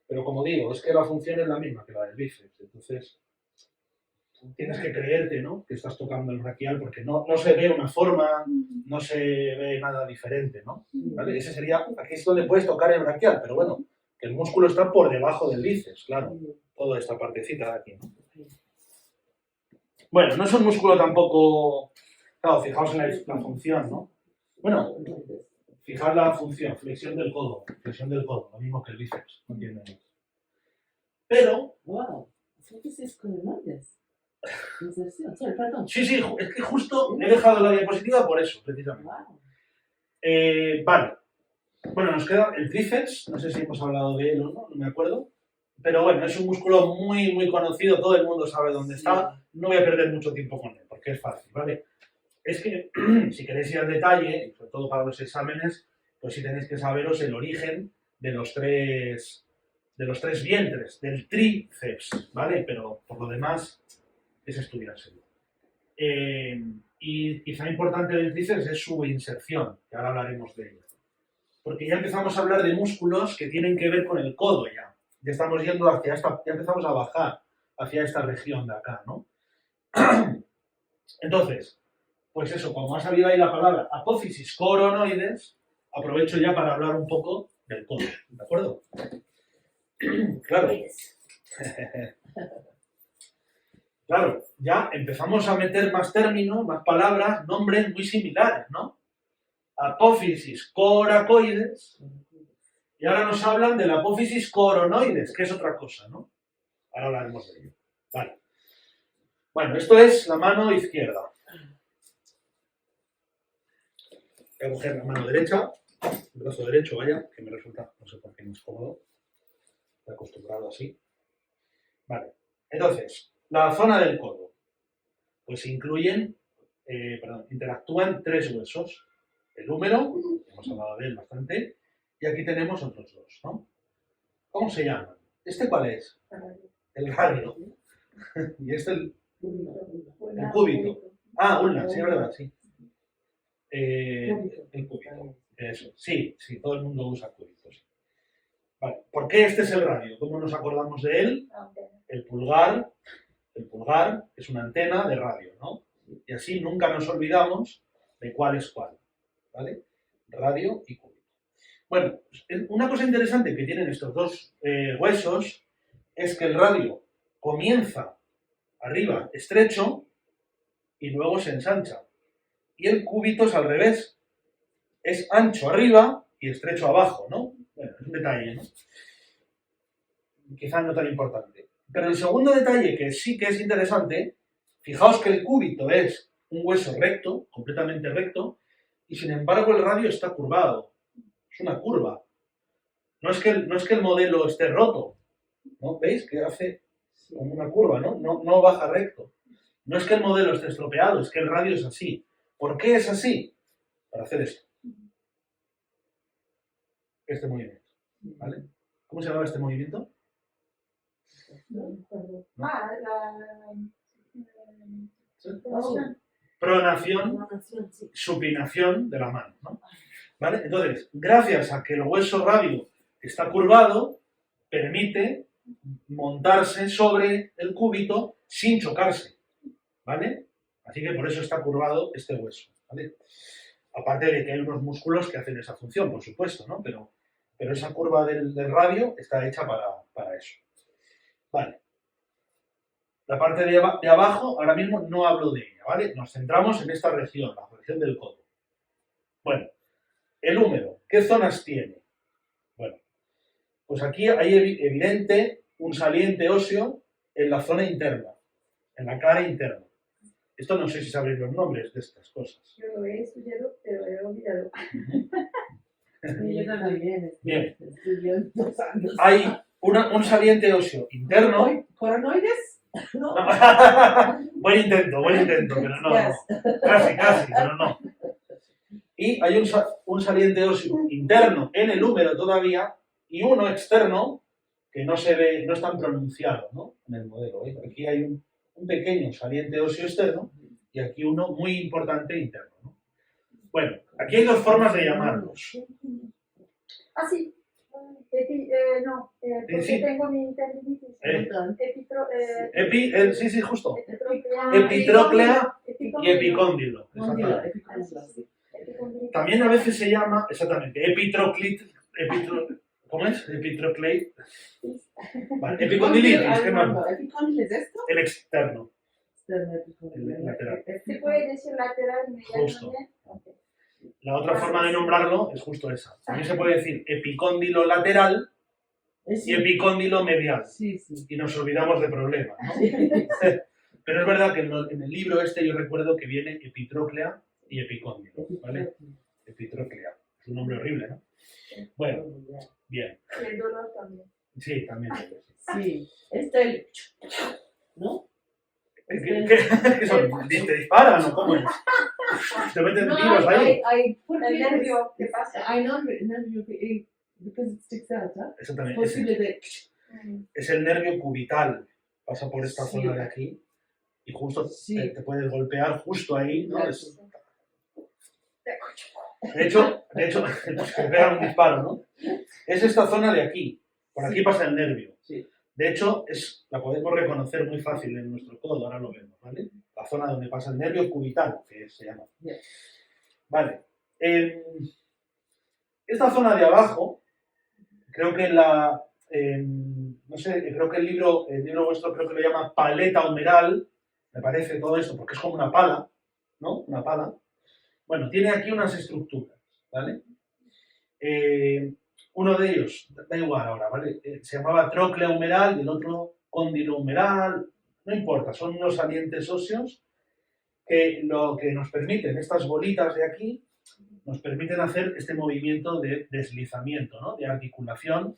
S1: pero como digo, es que la función es la misma que la del bíceps, entonces tienes que creerte, ¿no? Que estás tocando el braquial porque no se ve una forma, no se ve nada diferente, ¿no? ¿Vale? Ese sería, aquí es donde puedes tocar el braquial, pero bueno, que el músculo está por debajo del bíceps, claro, toda esta partecita de aquí, ¿no? Bueno, no es un músculo tampoco... Claro, fijaos en la función, ¿no? Bueno, fijaos la función, flexión del codo, lo mismo que el bíceps, no tiene... Pero...
S5: Wow, fócuses coronoides. Inserción, perdón.
S1: Sí, es que justo he dejado la diapositiva por eso, precisamente.
S5: Wow.
S1: Vale. Bueno, nos queda el tríceps, no sé si hemos hablado de él o no me acuerdo. Pero bueno, es un músculo muy, muy conocido, todo el mundo sabe dónde está. No voy a perder mucho tiempo con él, porque es fácil, ¿vale? Es que, si queréis ir al detalle, sobre todo para los exámenes, pues sí tenéis que saberos el origen de los tres vientres, del tríceps, ¿vale? Pero por lo demás, es estudiárselo. Y quizá importante del tríceps es su inserción, que ahora hablaremos de ello. Porque ya empezamos a hablar de músculos que tienen que ver con el codo ya. Ya estamos yendo hacia esta, ya empezamos a bajar hacia esta región de acá, ¿no? Entonces, pues eso, como ha salido ahí la palabra apófisis coronoides, aprovecho ya para hablar un poco del codo, ¿de acuerdo? Claro. Claro, ya empezamos a meter más términos, más palabras, nombres muy similares, ¿no? Apófisis coracoides, y ahora nos hablan de la apófisis coronoides, que es otra cosa, ¿no? Ahora hablaremos de ello. Vale. Bueno, esto es la mano izquierda. Voy a coger la mano derecha, el brazo derecho, vaya, que me resulta, no sé por qué, más cómodo. Estoy acostumbrado así. Vale. Entonces, la zona del codo. Pues interactúan 3 huesos. El húmero, hemos hablado de él bastante, y aquí tenemos otros 2, ¿no? ¿Cómo se llaman? ¿Este cuál es? El radio. Y este el cúbito. Ah, ulna, sí, es verdad, sí. El cúbito. Eso, sí, todo el mundo usa cúbitos. Vale, ¿por qué este es el radio? ¿Cómo nos acordamos de él? El pulgar es una antena de radio, ¿no? Y así nunca nos olvidamos de cuál es cuál, ¿vale? Radio y cúbito. Bueno, una cosa interesante que tienen estos 2 huesos es que el radio comienza arriba estrecho y luego se ensancha. Y el cúbito es al revés. Es ancho arriba y estrecho abajo, ¿no? Bueno, es un detalle, ¿no? Quizás no tan importante. Pero el segundo detalle que sí que es interesante, fijaos que el cúbito es un hueso recto, completamente recto, y sin embargo el radio está curvado. Es una curva. No es que el modelo esté roto, ¿no? ¿Veis? Que hace como una curva, ¿no? No baja recto. No es que el modelo esté estropeado, es que el radio es así. ¿Por qué es así? Para hacer esto. Este movimiento, ¿vale? ¿Cómo se llama este movimiento? Pronación, supinación de la mano, ¿no? ¿Vale? Entonces, gracias a que el hueso radio está curvado, permite montarse sobre el cúbito sin chocarse, ¿vale? Así que por eso está curvado este hueso, ¿vale? Aparte de que hay unos músculos que hacen esa función, por supuesto, ¿no? Pero esa curva del radio está hecha para eso. Vale. La parte de abajo, ahora mismo no hablo de ella, ¿vale? Nos centramos en esta región, la región del codo. Bueno, el húmero, ¿qué zonas tiene? Bueno, pues aquí hay evidente un saliente óseo en la zona interna, en la cara interna. Esto no sé si sabréis los nombres de estas cosas.
S3: Yo lo he estudiado, pero he olvidado.
S4: Yo también.
S1: Bien.
S5: Estudié 2 años.
S1: Hay un saliente óseo interno.
S5: ¿Coronoides? No.
S1: Buen intento, pero no. Casi, pero no. Y hay un saliente óseo interno en el húmero todavía y uno externo que no se ve, no es tan pronunciado, ¿no? En el modelo. Aquí hay un pequeño saliente óseo externo y aquí uno muy importante interno, ¿no? Bueno, aquí hay 2 formas de llamarlos.
S3: Ah, sí. Porque
S1: Sí.
S3: tengo mi tendinitis.
S1: Sí, justo.
S3: Epitróclea.
S1: Epitróclea y
S3: Epicóndilo.
S1: epicóndilo. Exactamente.
S3: Epicóndilo.
S1: También a veces se llama, exactamente, ¿cómo es? Epitrocleit. Vale, epicondilitis, ¿qué más?
S5: ¿Epicóndilo es esto?
S1: El externo,
S5: El
S1: el lateral.
S3: ¿Se puede decir lateral
S1: Justo.
S3: inmediatamente? Ok.
S1: La otra forma de nombrarlo es justo esa. También se puede decir epicóndilo lateral y epicóndilo medial.
S5: Sí.
S1: Y nos olvidamos de problemas, ¿no? Pero es verdad que en el libro yo recuerdo que viene epitróclea y epicóndilo, ¿vale? Epitróclea. Es un nombre horrible, ¿no? Bueno, bien.
S3: Y el dolor también.
S1: Sí, también.
S5: Sí. ¿No?
S1: ¿Qué son? ¿Te disparan o cómo es? ¿Te meten tiros ahí?
S3: El nervio, ¿qué pasa?
S5: I know, because it sticks out, ¿ah?
S1: Eso también.
S5: Posible de...
S1: Es el nervio cubital. Pasa por esta
S5: Sí.
S1: zona de aquí y justo
S5: Sí.
S1: te puedes golpear justo ahí, ¿no?
S5: Exacto.
S1: De hecho, pues te pegan un disparo, ¿no? Es esta zona de aquí. Por aquí pasa el nervio.
S5: Sí.
S1: De hecho, la podemos reconocer muy fácil en nuestro codo, ahora lo vemos, ¿vale? La zona donde pasa el nervio cubital, que se llama.
S5: Bien.
S1: Vale. Esta zona de abajo, creo que no sé, creo que el libro vuestro creo que lo llama paleta humeral, me parece todo esto, porque es como una pala, ¿no? Una pala. Bueno, tiene aquí unas estructuras, ¿vale? Uno de ellos, da igual ahora, ¿vale? Se llamaba tróclea humeral y el otro cóndilo humeral, no importa, son unos salientes óseos que lo que nos permiten, estas bolitas de aquí, nos permiten hacer este movimiento de deslizamiento, ¿no? De articulación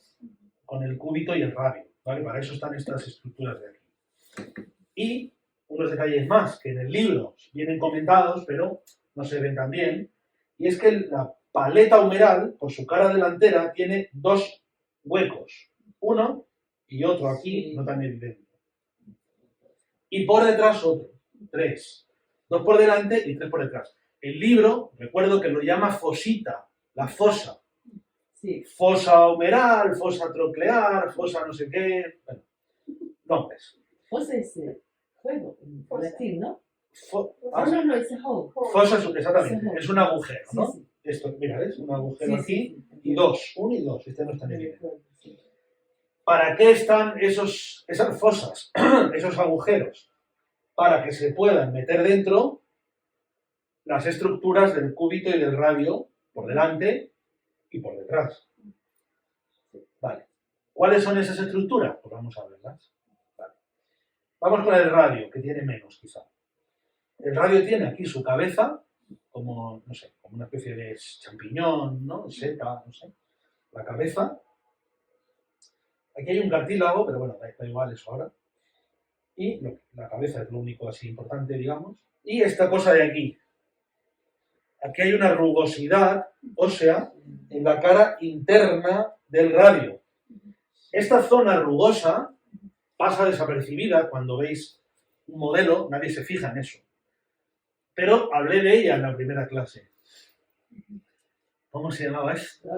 S1: con el cúbito y el radio, ¿vale? Para eso están estas estructuras de aquí. Y unos detalles más que en el libro vienen comentados, pero no se ven tan bien, y es que la paleta humeral, por su cara delantera, tiene dos huecos, uno y otro aquí, no tan evidente. Y por detrás otro, tres. Dos por delante y tres por detrás. El libro, recuerdo que lo llama fosita, la fosa.
S5: Sí.
S1: Fosa humeral, fosa troclear, fosa no sé qué. Bueno, nombres.
S5: Fosa es juego en latín, ¿no? No, es hole.
S1: Fosa es exactamente,
S5: Sí.
S1: es un agujero, ¿no?
S5: Sí, sí.
S1: Esto, mira, ¿ves? Un agujero
S5: Sí,
S1: aquí
S5: sí.
S1: y dos. Uno y dos. Este no está en evidencia.
S5: Sí.
S1: ¿Para qué están esas fosas, esos agujeros? Para que se puedan meter dentro las estructuras del cúbito y del radio por delante y por detrás. Vale. ¿Cuáles son esas estructuras? Pues vamos a verlas. Vale. Vamos con el radio, que tiene menos quizá. El radio tiene aquí su cabeza, como, no sé, como una especie de champiñón, ¿no? Seta, no sé. La cabeza. Aquí hay un cartílago, pero bueno, da igual eso ahora. Y la cabeza es lo único así importante, digamos. Y esta cosa de aquí. Aquí hay una rugosidad ósea en la cara interna del radio. Esta zona rugosa pasa desapercibida cuando veis un modelo, nadie se fija en eso. Pero hablé de ella en la primera clase. ¿Cómo se llamaba esto?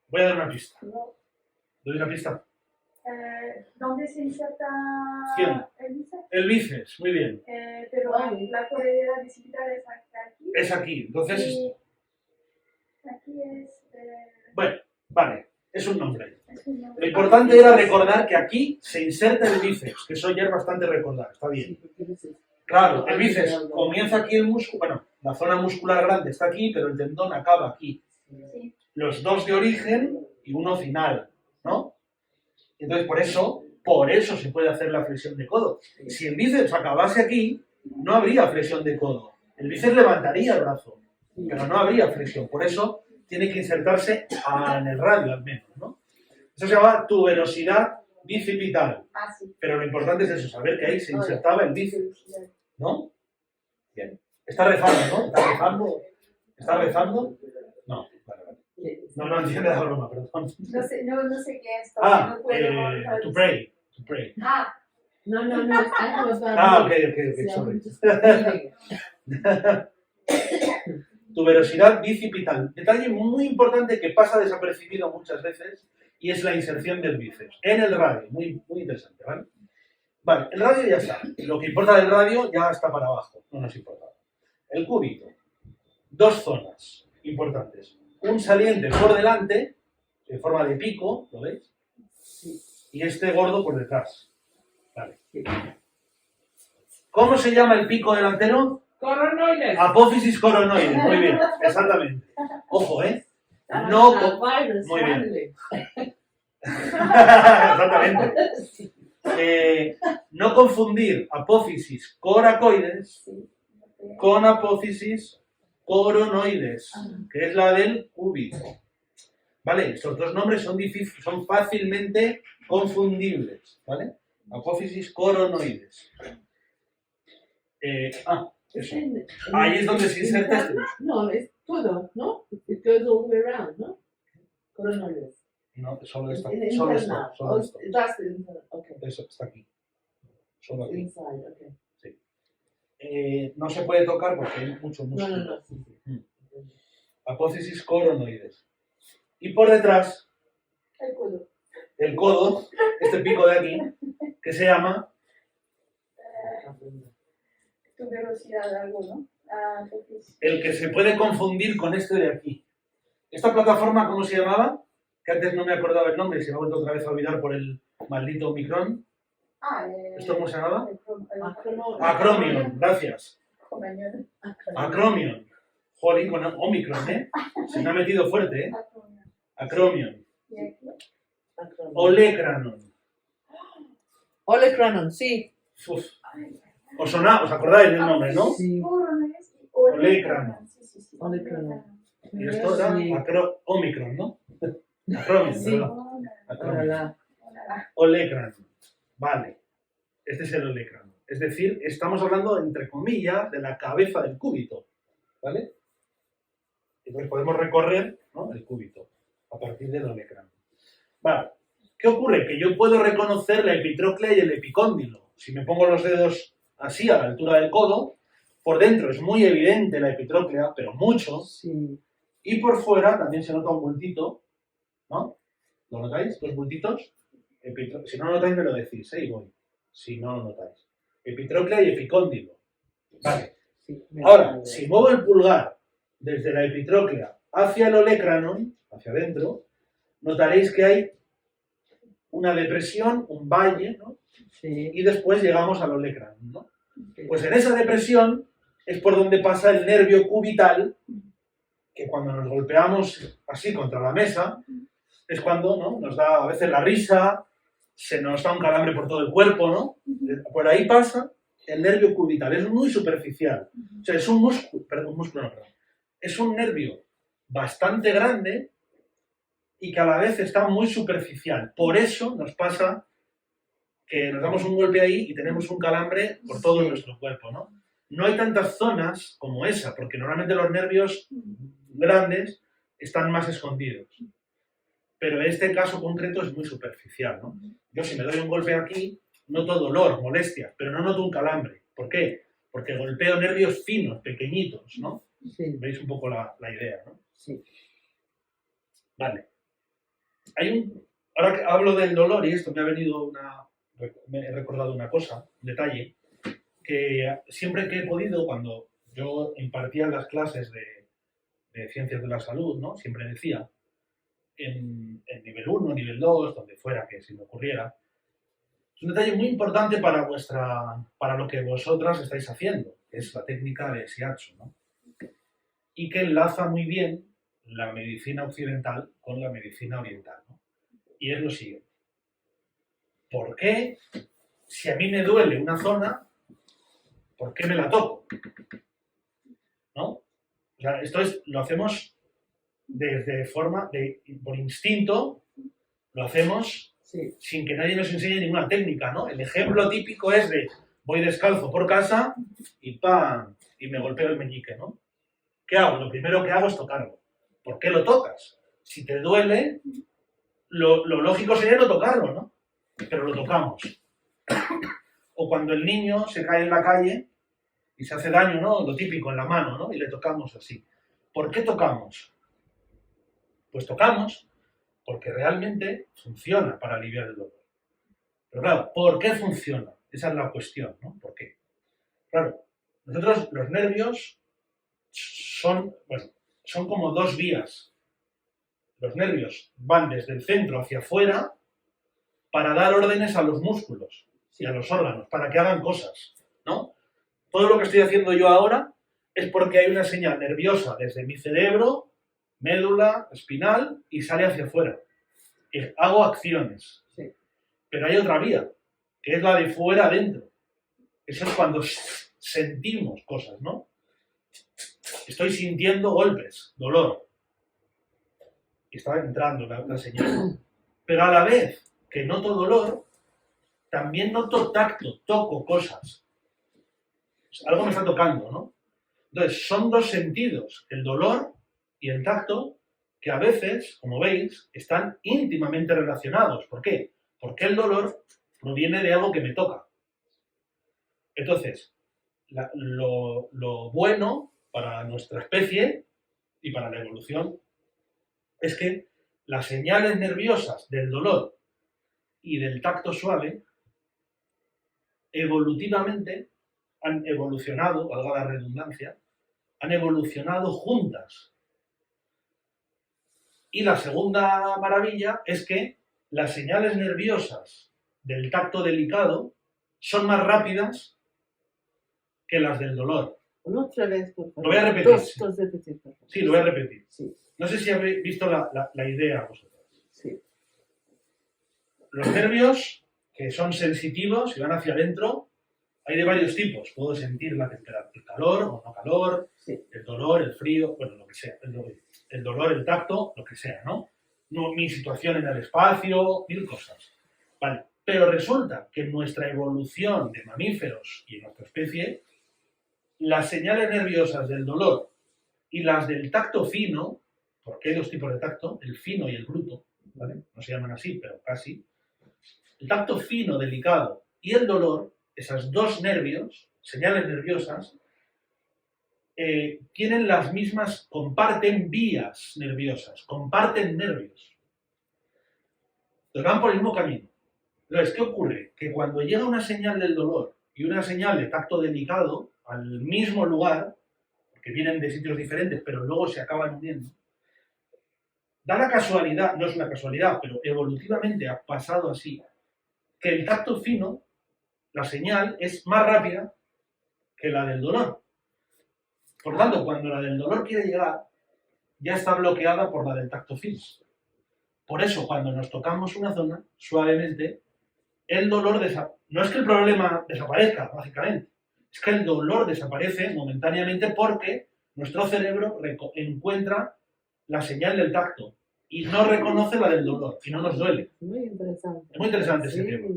S1: Voy a dar una pista. ¿Doy una pista?
S6: ¿Dónde se inserta
S1: ¿Quién?
S6: el bíceps?
S1: El bíceps, muy bien.
S6: Pero
S5: Vale.
S6: la correa bicipital es aquí.
S1: Es aquí. Entonces,
S6: Y aquí es.
S1: bueno, vale, es un nombre.
S6: Es un nombre.
S1: Lo importante era recordar que aquí se inserta el bíceps, que eso ya es bastante recordar, está bien. Claro, el bíceps comienza aquí el músculo, bueno, la zona muscular grande está aquí, pero el tendón acaba aquí.
S6: Sí.
S1: Los dos de origen y uno final, ¿no? Entonces, por eso se puede hacer la flexión de codo. Si el bíceps acabase aquí, no habría flexión de codo. El bíceps levantaría el brazo, pero no habría flexión. Por eso tiene que insertarse en el radio al menos, ¿no? Eso se llama tuberosidad bicipital.
S6: Ah, sí.
S1: Pero lo importante es eso, saber que ahí se insertaba el bíceps, ¿no? Bien. Está rezando, ¿no? ¿Está rezando? ¿Está rezando? No, vale, vale. No entiende la broma, perdón.
S6: No sé qué es.
S1: Ah,
S6: no puedo
S1: to pray. To pray.
S6: Ah,
S5: No, algo es
S1: Ah, ok, sorry. Tuberosidad bicipital. Detalle muy importante que pasa desapercibido muchas veces y es la inserción del bíceps en el radio. Muy, muy interesante, ¿vale? Vale, el radio ya está. Lo que importa del radio ya está para abajo. No nos importa. El cúbito. Dos zonas importantes. Un saliente por delante, en forma de pico, ¿lo veis? Y este gordo por detrás. Vale. ¿Cómo se llama el pico delantero?
S4: Coronoides.
S1: Apófisis coronoide. Muy bien, exactamente. Ojo, ¿eh? No. Muy bien. Exactamente. No confundir apófisis coracoides con apófisis coronoides, que es la del cúbito. ¿Vale? Estos dos nombres son fácilmente confundibles. ¿Vale? Apófisis coronoides. Eso. Ahí es donde se inserta este.
S5: No, es todo, ¿no? It goes all the way around, ¿no? Coronoides.
S1: No, solo esto.
S5: In
S1: Solo esto.
S5: internal.
S1: Solo esto.
S5: That's the internal. Okay.
S1: Eso está aquí. Solo aquí.
S5: Inside, okay.
S1: No se puede tocar porque hay mucho músculo.
S5: No. Sí.
S1: Apófisis coronoides. Y por detrás,
S6: el codo.
S1: el codo, este pico de aquí, que se llama
S6: Tuberosidad, algo, ¿no? Entonces,
S1: el que se puede confundir con este de aquí. ¿Esta plataforma cómo se llamaba? Que antes no me acordaba el nombre y se me ha vuelto otra vez a olvidar por el maldito Omicron. ¿Esto cómo se llamaba? Acromion, gracias. Acromion. Jolín, con Omicron, ¿eh? Se me ha metido fuerte, ¿eh? Acromion.
S6: ¿Y aquí?
S1: Olecranon.
S5: Olecranon, sí.
S1: Uf. ¿Os acordáis del nombre, no?
S5: Sí.
S6: Coronoides y
S1: Olecranon.
S6: Sí.
S5: Olecranon.
S1: Y esto era
S4: Sí.
S1: Omicron, ¿no? Acromion,
S4: Sí.
S1: ¿verdad? Acromion.
S4: Ojalá.
S1: Olecranon. Vale. Este es el olecranon. Es decir, estamos hablando, entre comillas, de la cabeza del cúbito. ¿Vale? Entonces podemos recorrer, ¿no?, el cúbito a partir del olecranon. Vale. ¿Qué ocurre? Que yo puedo reconocer la epitróclea y el epicóndilo. Si me pongo los dedos así a la altura del codo, por dentro es muy evidente la epitróclea, pero mucho.
S4: Sí.
S1: Y por fuera también se nota un bultito, ¿no? ¿Lo notáis? ¿Los bultitos? Si no lo notáis, me lo decís, ¿eh? Y voy. Si no lo notáis. Epitróclea y epicóndilo. Vale.
S4: Sí, me
S1: Ahora,
S4: acuerdo.
S1: si muevo el pulgar desde la epitróclea hacia el olecranon, hacia adentro, notaréis que hay una depresión, un valle, ¿no?
S4: Sí,
S1: Y después llegamos al olecranon, ¿no?
S4: sí.
S1: Pues en esa depresión es por donde pasa el nervio cubital, que cuando nos golpeamos así contra la mesa, es cuando, ¿no?, nos da a veces la risa, se nos da un calambre por todo el cuerpo, ¿no? Por ahí pasa el nervio cubital, es muy superficial. O sea, es un músculo, es un nervio bastante grande y que a la vez está muy superficial. Por eso nos pasa que nos damos un golpe ahí y tenemos un calambre por todo
S4: Sí.
S1: nuestro cuerpo, ¿no? No hay tantas zonas como esa, porque normalmente los nervios grandes están más escondidos. Pero este caso concreto es muy superficial, ¿no? Yo si me doy un golpe aquí, noto dolor, molestia, pero no noto un calambre. ¿Por qué? Porque golpeo nervios finos, pequeñitos, ¿no?
S4: Sí,
S1: Veis un poco la idea, ¿no?
S4: sí.
S1: Vale. Ahora que hablo del dolor y esto me he recordado una cosa, un detalle, que siempre que he podido, cuando yo impartía las clases de ciencias de la salud, ¿no?, siempre decía, en nivel 1, nivel 2, donde fuera que se me ocurriera, es un detalle muy importante para lo que vosotras estáis haciendo, que es la técnica de Shiatsu, ¿no? Y que enlaza muy bien la medicina occidental con la medicina oriental, ¿no? Y es lo siguiente. ¿Por qué, si a mí me duele una zona, por qué me la toco? ¿No? O sea, lo hacemos por instinto, lo hacemos
S4: Sí,
S1: sin que nadie nos enseñe ninguna técnica, ¿no? El ejemplo típico es de voy descalzo por casa y ¡pam! Y me golpeo el meñique, ¿no? ¿Qué hago? Lo primero que hago es tocarlo. ¿Por qué lo tocas? Si te duele, lo lógico sería no tocarlo, ¿no? Pero lo tocamos. O cuando el niño se cae en la calle y se hace daño, ¿no? Lo típico, en la mano, ¿no? Y le tocamos así. ¿Por qué tocamos? Pues tocamos porque realmente funciona para aliviar el dolor. Pero claro, ¿por qué funciona? Esa es la cuestión, ¿no? ¿Por qué? Claro, nosotros los nervios son como dos vías. Los nervios van desde el centro hacia afuera para dar órdenes a los músculos y a los órganos, para que hagan cosas, ¿no? Todo lo que estoy haciendo yo ahora es porque hay una señal nerviosa desde mi cerebro, médula, espinal, y sale hacia afuera. Que hago acciones.
S4: sí.
S1: Pero hay otra vía, que es la de fuera adentro. Eso es cuando sentimos cosas, ¿no? Estoy sintiendo golpes, dolor. Y está entrando la señal. Pero a la vez que noto dolor, también noto tacto, toco cosas. Algo me está tocando, ¿no? Entonces, son dos sentidos, el dolor y el tacto, que a veces, como veis, están íntimamente relacionados. ¿Por qué? Porque el dolor proviene de algo que me toca. Entonces, lo bueno para nuestra especie y para la evolución es que las señales nerviosas del dolor y del tacto suave evolutivamente han evolucionado, valga la redundancia, han evolucionado juntas. Y la segunda maravilla es que las señales nerviosas del tacto delicado son más rápidas que las del dolor.
S4: Otra vez, por favor.
S1: Lo voy a repetir.
S4: Dos veces, por favor.
S1: Sí, lo voy a repetir.
S4: Sí,
S1: No sé si habéis visto la idea vosotros.
S4: sí.
S1: Los nervios, que son sensitivos y van hacia adentro, hay de varios tipos. Puedo sentir la temperatura, el calor o no calor,
S4: Sí.
S1: el dolor, el frío, bueno, lo que sea, el dolor, el tacto, lo que sea, ¿no? Mi situación en el espacio, mil cosas. Vale, pero resulta que en nuestra evolución de mamíferos y en nuestra especie, las señales nerviosas del dolor y las del tacto fino, porque hay dos tipos de tacto, el fino y el bruto, ¿vale? No se llaman así, pero casi. El tacto fino, delicado y el dolor, esas dos nervios, señales nerviosas, tienen las mismas, comparten vías nerviosas, comparten nervios. Entonces van por el mismo camino. Entonces, ¿qué ocurre? Que cuando llega una señal del dolor y una señal de tacto delicado al mismo lugar, que vienen de sitios diferentes, pero luego se acaban uniendo, da la casualidad, no es una casualidad, pero evolutivamente ha pasado así, que el tacto fino, la señal, es más rápida que la del dolor. Por lo tanto, cuando la del dolor quiere llegar, ya está bloqueada por la del tacto fino. Por eso, cuando nos tocamos una zona, suavemente, el dolor desaparece. No es que el problema desaparezca, básicamente. Es que el dolor desaparece momentáneamente porque nuestro cerebro encuentra la señal del tacto y no reconoce la del dolor y no nos duele.
S4: Muy interesante.
S1: Es muy interesante ese
S4: Sí.
S1: tema.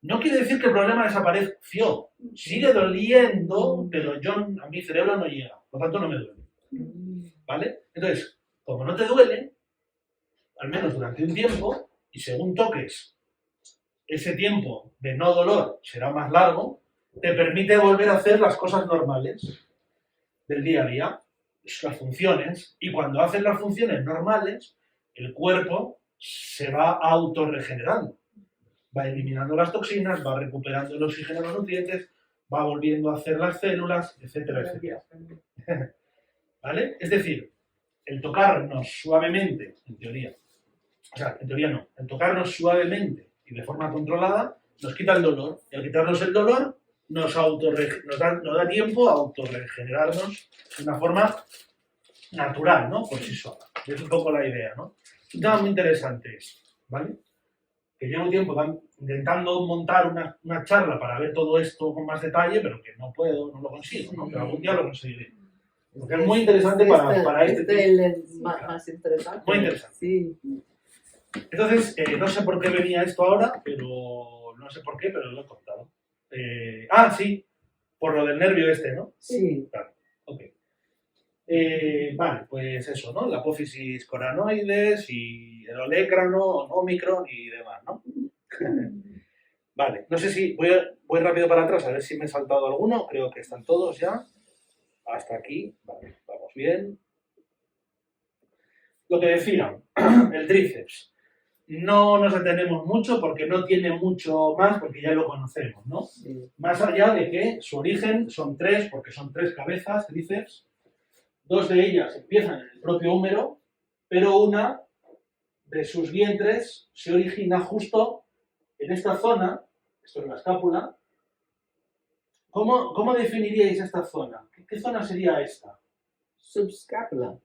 S1: No quiere decir que el problema desapareció. Sigue doliendo, pero a mi cerebro no llega. Por lo tanto, no me duele. ¿Vale? Entonces, como no te duele, al menos durante un tiempo, y según toques, ese tiempo de no dolor será más largo, te permite volver a hacer las cosas normales del día a día, las funciones, y cuando haces las funciones normales, el cuerpo se va autorregenerando. Va eliminando las toxinas, va recuperando el oxígeno de los nutrientes, va volviendo a hacer las células, etcétera, etcétera. ¿Vale? Es decir, el tocarnos suavemente, en teoría, o sea, en teoría no, el tocarnos suavemente y de forma controlada nos quita el dolor. Y al quitarnos el dolor, nos da tiempo a autorregenerarnos de una forma natural, ¿no? Por sí sola. Es un poco la idea, ¿no? Es un tema muy interesante eso, ¿vale? Que llevo tiempo intentando montar una charla para ver todo esto con más detalle, pero que no puedo, no lo consigo, ¿no? Pero algún día lo conseguiré. Porque es muy interesante para este tema.
S4: Es más interesante.
S1: Muy interesante.
S4: Sí.
S1: Entonces, no sé por qué venía esto ahora, pero no sé por qué, pero lo he contado. Sí, por lo del nervio este, ¿no?
S4: Sí.
S1: Claro, ok. Vale, pues eso, ¿no? La apófisis coranoides y el olecrano, omicron y demás, ¿no? Vale, no sé si voy rápido para atrás a ver si me he saltado alguno. Creo que están todos ya. Hasta aquí, vale, vamos bien. Lo que decía, el tríceps. No nos detenemos mucho porque no tiene mucho más, porque ya lo conocemos, ¿no?
S4: Sí.
S1: Más allá de que su origen son tres, porque son tres cabezas, tríceps. Dos de ellas empiezan en el propio húmero, pero una de sus vientres se origina justo en esta zona, esto es la escápula. ¿Cómo definiríais esta zona? ¿Qué zona sería esta?
S4: Subscapula.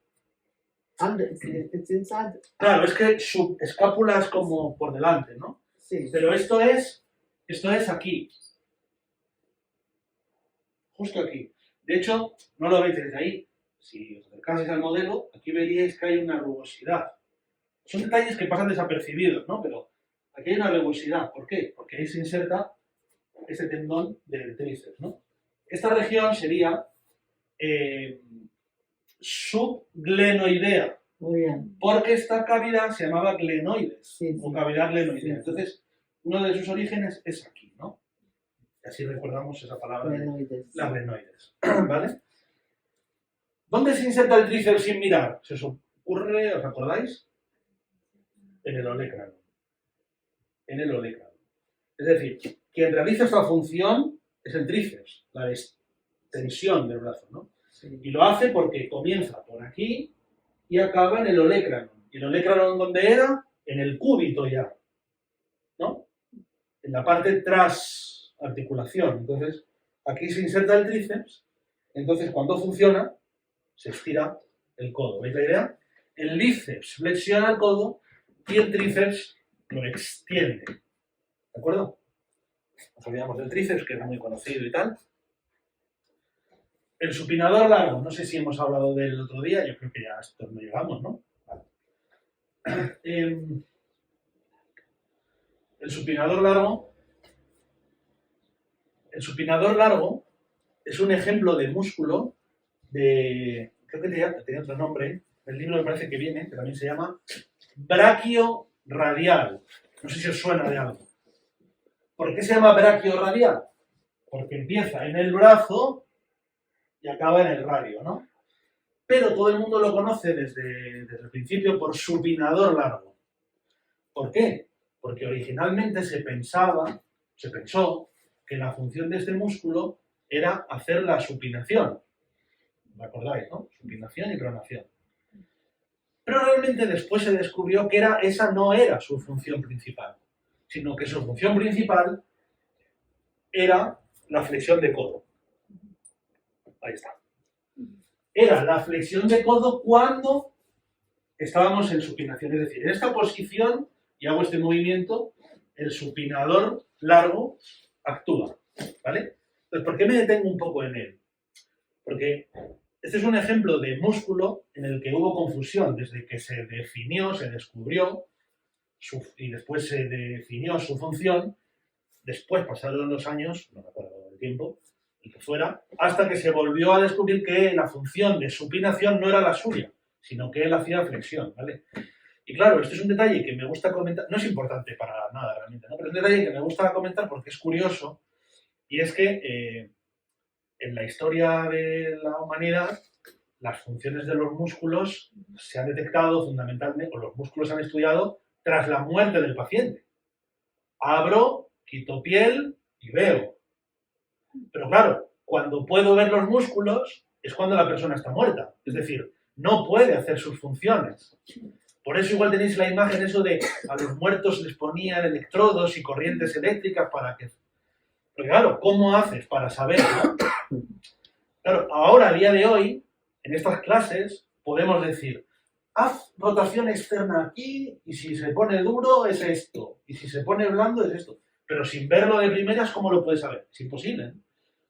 S4: It's inside.
S1: Claro, es que su escápula es como por delante, ¿no?
S4: Sí.
S1: Pero esto es aquí. Justo aquí. De hecho, no lo veis desde ahí. Si os acercaseis al modelo, aquí veríais que hay una rugosidad. Son detalles que pasan desapercibidos, ¿no? Pero aquí hay una rugosidad. ¿Por qué? Porque ahí se inserta ese tendón del tríceps, ¿no? Esta región sería subglenoidea,
S4: Muy bien.
S1: porque esta cavidad se llamaba glenoides,
S4: Sí, sí.
S1: o cavidad glenoidea.
S4: Sí, sí.
S1: Entonces, uno de sus orígenes es aquí, ¿no? Y así recordamos esa palabra de
S4: Glenoides.
S1: las glenoides, ¿vale? ¿Dónde se inserta el tríceps sin mirar? ¿Se os ocurre, os acordáis? En el olecrano. En el olecrano. Es decir, quien realiza esta función es el tríceps, la extensión del brazo, ¿no?
S4: Sí.
S1: Y lo hace porque comienza por aquí y acaba en el olecrano. ¿Y el olecrano dónde era? En el cúbito ya, ¿no? En la parte tras articulación. Entonces, aquí se inserta el tríceps. Entonces, cuando funciona, se estira el codo. ¿Veis la idea? El bíceps flexiona el codo y el tríceps lo extiende. ¿De acuerdo? Nos olvidamos del tríceps, que es muy conocido y tal. El supinador largo, no sé si hemos hablado del otro día, yo creo que ya a esto no llegamos, ¿no? Vale. El supinador largo es un ejemplo de músculo de, creo que tenía otro nombre, el libro me parece que viene, que también se llama braquioradial. No sé si os suena de algo. ¿Por qué se llama braquioradial? Porque empieza en el brazo y acaba en el radio, ¿no? Pero todo el mundo lo conoce desde el principio por supinador largo. ¿Por qué? Porque originalmente se pensó que la función de este músculo era hacer la supinación. ¿Me acordáis, no? Supinación y pronación. Pero realmente después se descubrió que esa no era su función principal, sino que su función principal era la flexión de codo. Ahí está. Era la flexión de codo cuando estábamos en supinación. Es decir, en esta posición, y hago este movimiento, el supinador largo actúa. ¿Vale? Entonces, ¿por qué me detengo un poco en él? Porque este es un ejemplo de músculo en el que hubo confusión desde que se definió, se descubrió y después se definió su función. Después pasaron los años, no me acuerdo del tiempo, el que fuera, hasta que se volvió a descubrir que la función de supinación no era la suya, sino que él hacía flexión, ¿vale? Y claro, este es un detalle que me gusta comentar, no es importante para nada realmente, ¿no? Pero es un detalle que me gusta comentar porque es curioso, y es que en la historia de la humanidad, las funciones de los músculos se han detectado fundamentalmente, o los músculos se han estudiado tras la muerte del paciente. Abro, quito piel y veo. Pero claro, cuando puedo ver los músculos es cuando la persona está muerta. Es decir, no puede hacer sus funciones. Por eso igual tenéis la imagen eso de a los muertos les ponían electrodos y corrientes eléctricas para que... Porque claro, ¿cómo haces para saber, no? Claro, ahora, a día de hoy, en estas clases, podemos decir, haz rotación externa aquí y si se pone duro es esto, y si se pone blando es esto. Pero sin verlo de primeras, ¿cómo lo puedes saber? Es imposible, ¿eh?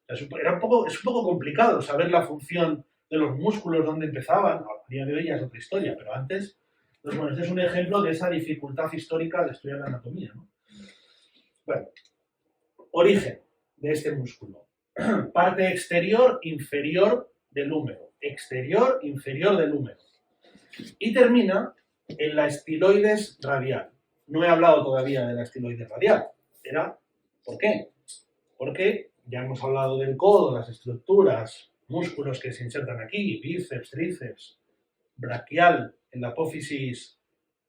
S1: Es un poco complicado saber la función de los músculos, dónde empezaban. A día de hoy ya es otra historia, pero antes... Entonces, bueno, este es un ejemplo de esa dificultad histórica de estudiar la anatomía, ¿no? Bueno, origen de este músculo. Parte exterior, inferior del húmero. Exterior, inferior del húmero. Y termina en la estiloides radial. No he hablado todavía de la estiloides radial. ¿Por qué? Porque ya hemos hablado del codo, las estructuras, músculos que se insertan aquí, bíceps, tríceps, braquial en la apófisis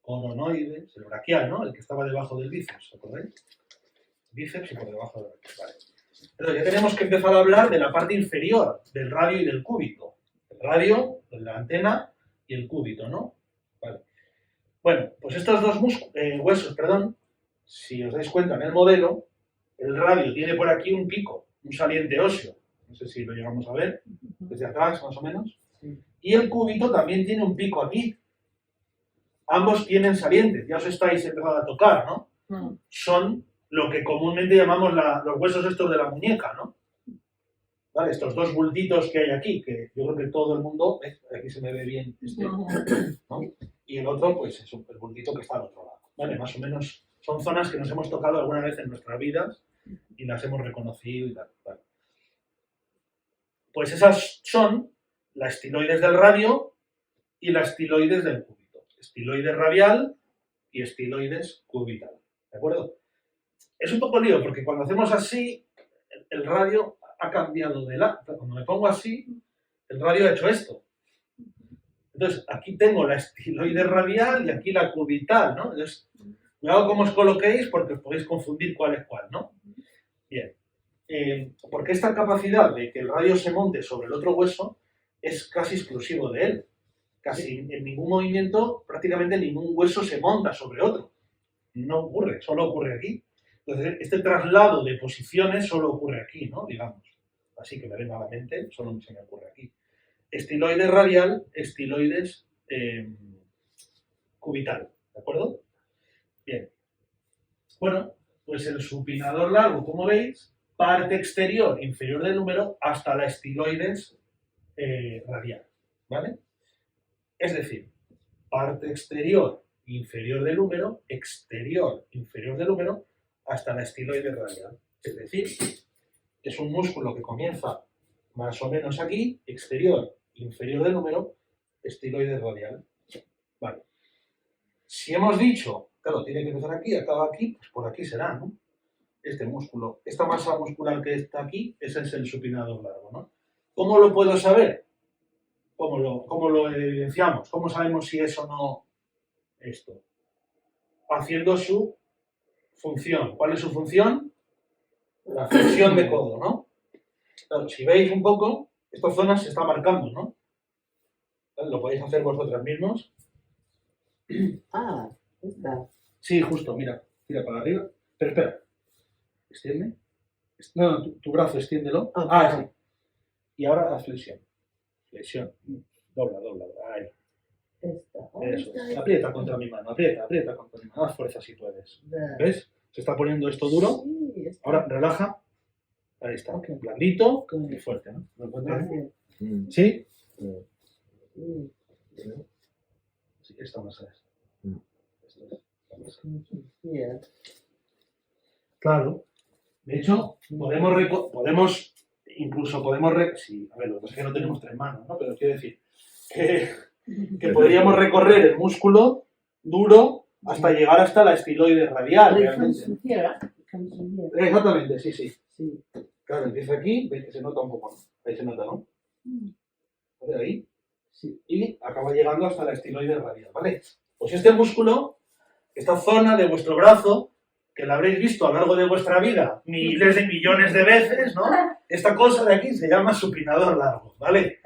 S1: coronoides, el braquial, ¿no? El que estaba debajo del bíceps, ¿acordáis? Bíceps y por debajo del braquial. Vale. Entonces ya tenemos que empezar a hablar de la parte inferior, del radio y del cúbito. El radio, la antena y el cúbito, ¿no? Vale. Bueno, pues estos dos huesos, si os dais cuenta en el modelo, el radio tiene por aquí un pico, un saliente óseo. No sé si lo llegamos a ver, desde atrás más o menos. Y el cúbito también tiene un pico aquí. Ambos tienen salientes, ya os estáis empezando a tocar, ¿no? Son lo que comúnmente llamamos los huesos estos de la muñeca, ¿no? ¿Vale? Estos dos bultitos que hay aquí, que yo creo que todo el mundo, aquí se me ve bien este, ¿no? Y el otro, pues es el bultito que está al otro lado, ¿vale? Más o menos son zonas que nos hemos tocado alguna vez en nuestras vidas y las hemos reconocido y tal, ¿vale? Pues esas son la estiloides del radio y la estiloides del cúbito. Estiloides radial y estiloides cubital, ¿de acuerdo? Es un poco lío, porque cuando hacemos así, el radio ha cambiado de lado. Cuando me pongo así, el radio ha hecho esto. Entonces, aquí tengo la estiloide radial y aquí la cubital, ¿no? Entonces, cuidado cómo os coloquéis porque os podéis confundir cuál es cuál, ¿no? Bien. Porque esta capacidad de que el radio se monte sobre el otro hueso es casi exclusivo de él. Casi en ningún movimiento, prácticamente ningún hueso se monta sobre otro. No ocurre, solo ocurre aquí. Entonces, este traslado de posiciones solo ocurre aquí, ¿no? Digamos. Así que me venga a la mente, solo se me ocurre aquí. Estiloides radial, estiloides cubital, ¿de acuerdo? Bien. Bueno, pues el supinador largo, como veis, parte exterior inferior del húmero hasta la estiloides radial, ¿vale? Es decir, parte exterior inferior del húmero, exterior inferior del húmero, hasta la estiloide radial. Es decir, es un músculo que comienza más o menos aquí, exterior inferior del húmero, estiloide radial. Vale. Si hemos dicho, claro, tiene que empezar aquí, acaba aquí, pues por aquí será, ¿no? Este músculo, esta masa muscular que está aquí, ese es el supinador largo, ¿no? ¿Cómo lo puedo saber? ¿Cómo lo evidenciamos? ¿Cómo sabemos si es o no esto? Haciendo su función. ¿Cuál es su función? La flexión de codo, ¿no? Claro, si veis un poco, esta zona se está marcando, ¿no? Lo podéis hacer vosotras mismos.
S5: Ah, está.
S1: Sí, justo, mira, tira para arriba. Pero espera, extiende. No, tu brazo, extiéndelo. Sí. Y ahora haz flexión. Flexión. Dobla. Ahí. Eso. Aprieta contra mi mano, aprieta contra mi mano. Haz fuerza si puedes. ¿Ves? Se está poniendo esto duro.
S5: Sí, está.
S1: Ahora relaja. Ahí está.
S5: Ok.
S1: Blandito y fuerte, ¿no? ¿Lo encuentras? ¿Sí? Sí, esta masa es. Esto es la masa.
S5: Yeah.
S1: Claro. De hecho, podemos sí, a ver, lo que pasa es que no tenemos 3 manos, ¿no? Pero quiero decir que podríamos recorrer el músculo duro hasta llegar hasta la estiloide radial, realmente. Exactamente, sí.
S5: Sí.
S1: Claro, empieza aquí, veis que se nota un poco, ¿no? Ahí se nota, ¿no? ¿Vale? Ahí. Sí. Y acaba llegando hasta la estiloide radial, ¿vale? Pues este músculo, esta zona de vuestro brazo, que la habréis visto a lo largo de vuestra vida miles de millones de veces, ¿no? Esta cosa de aquí se llama supinador largo, ¿vale?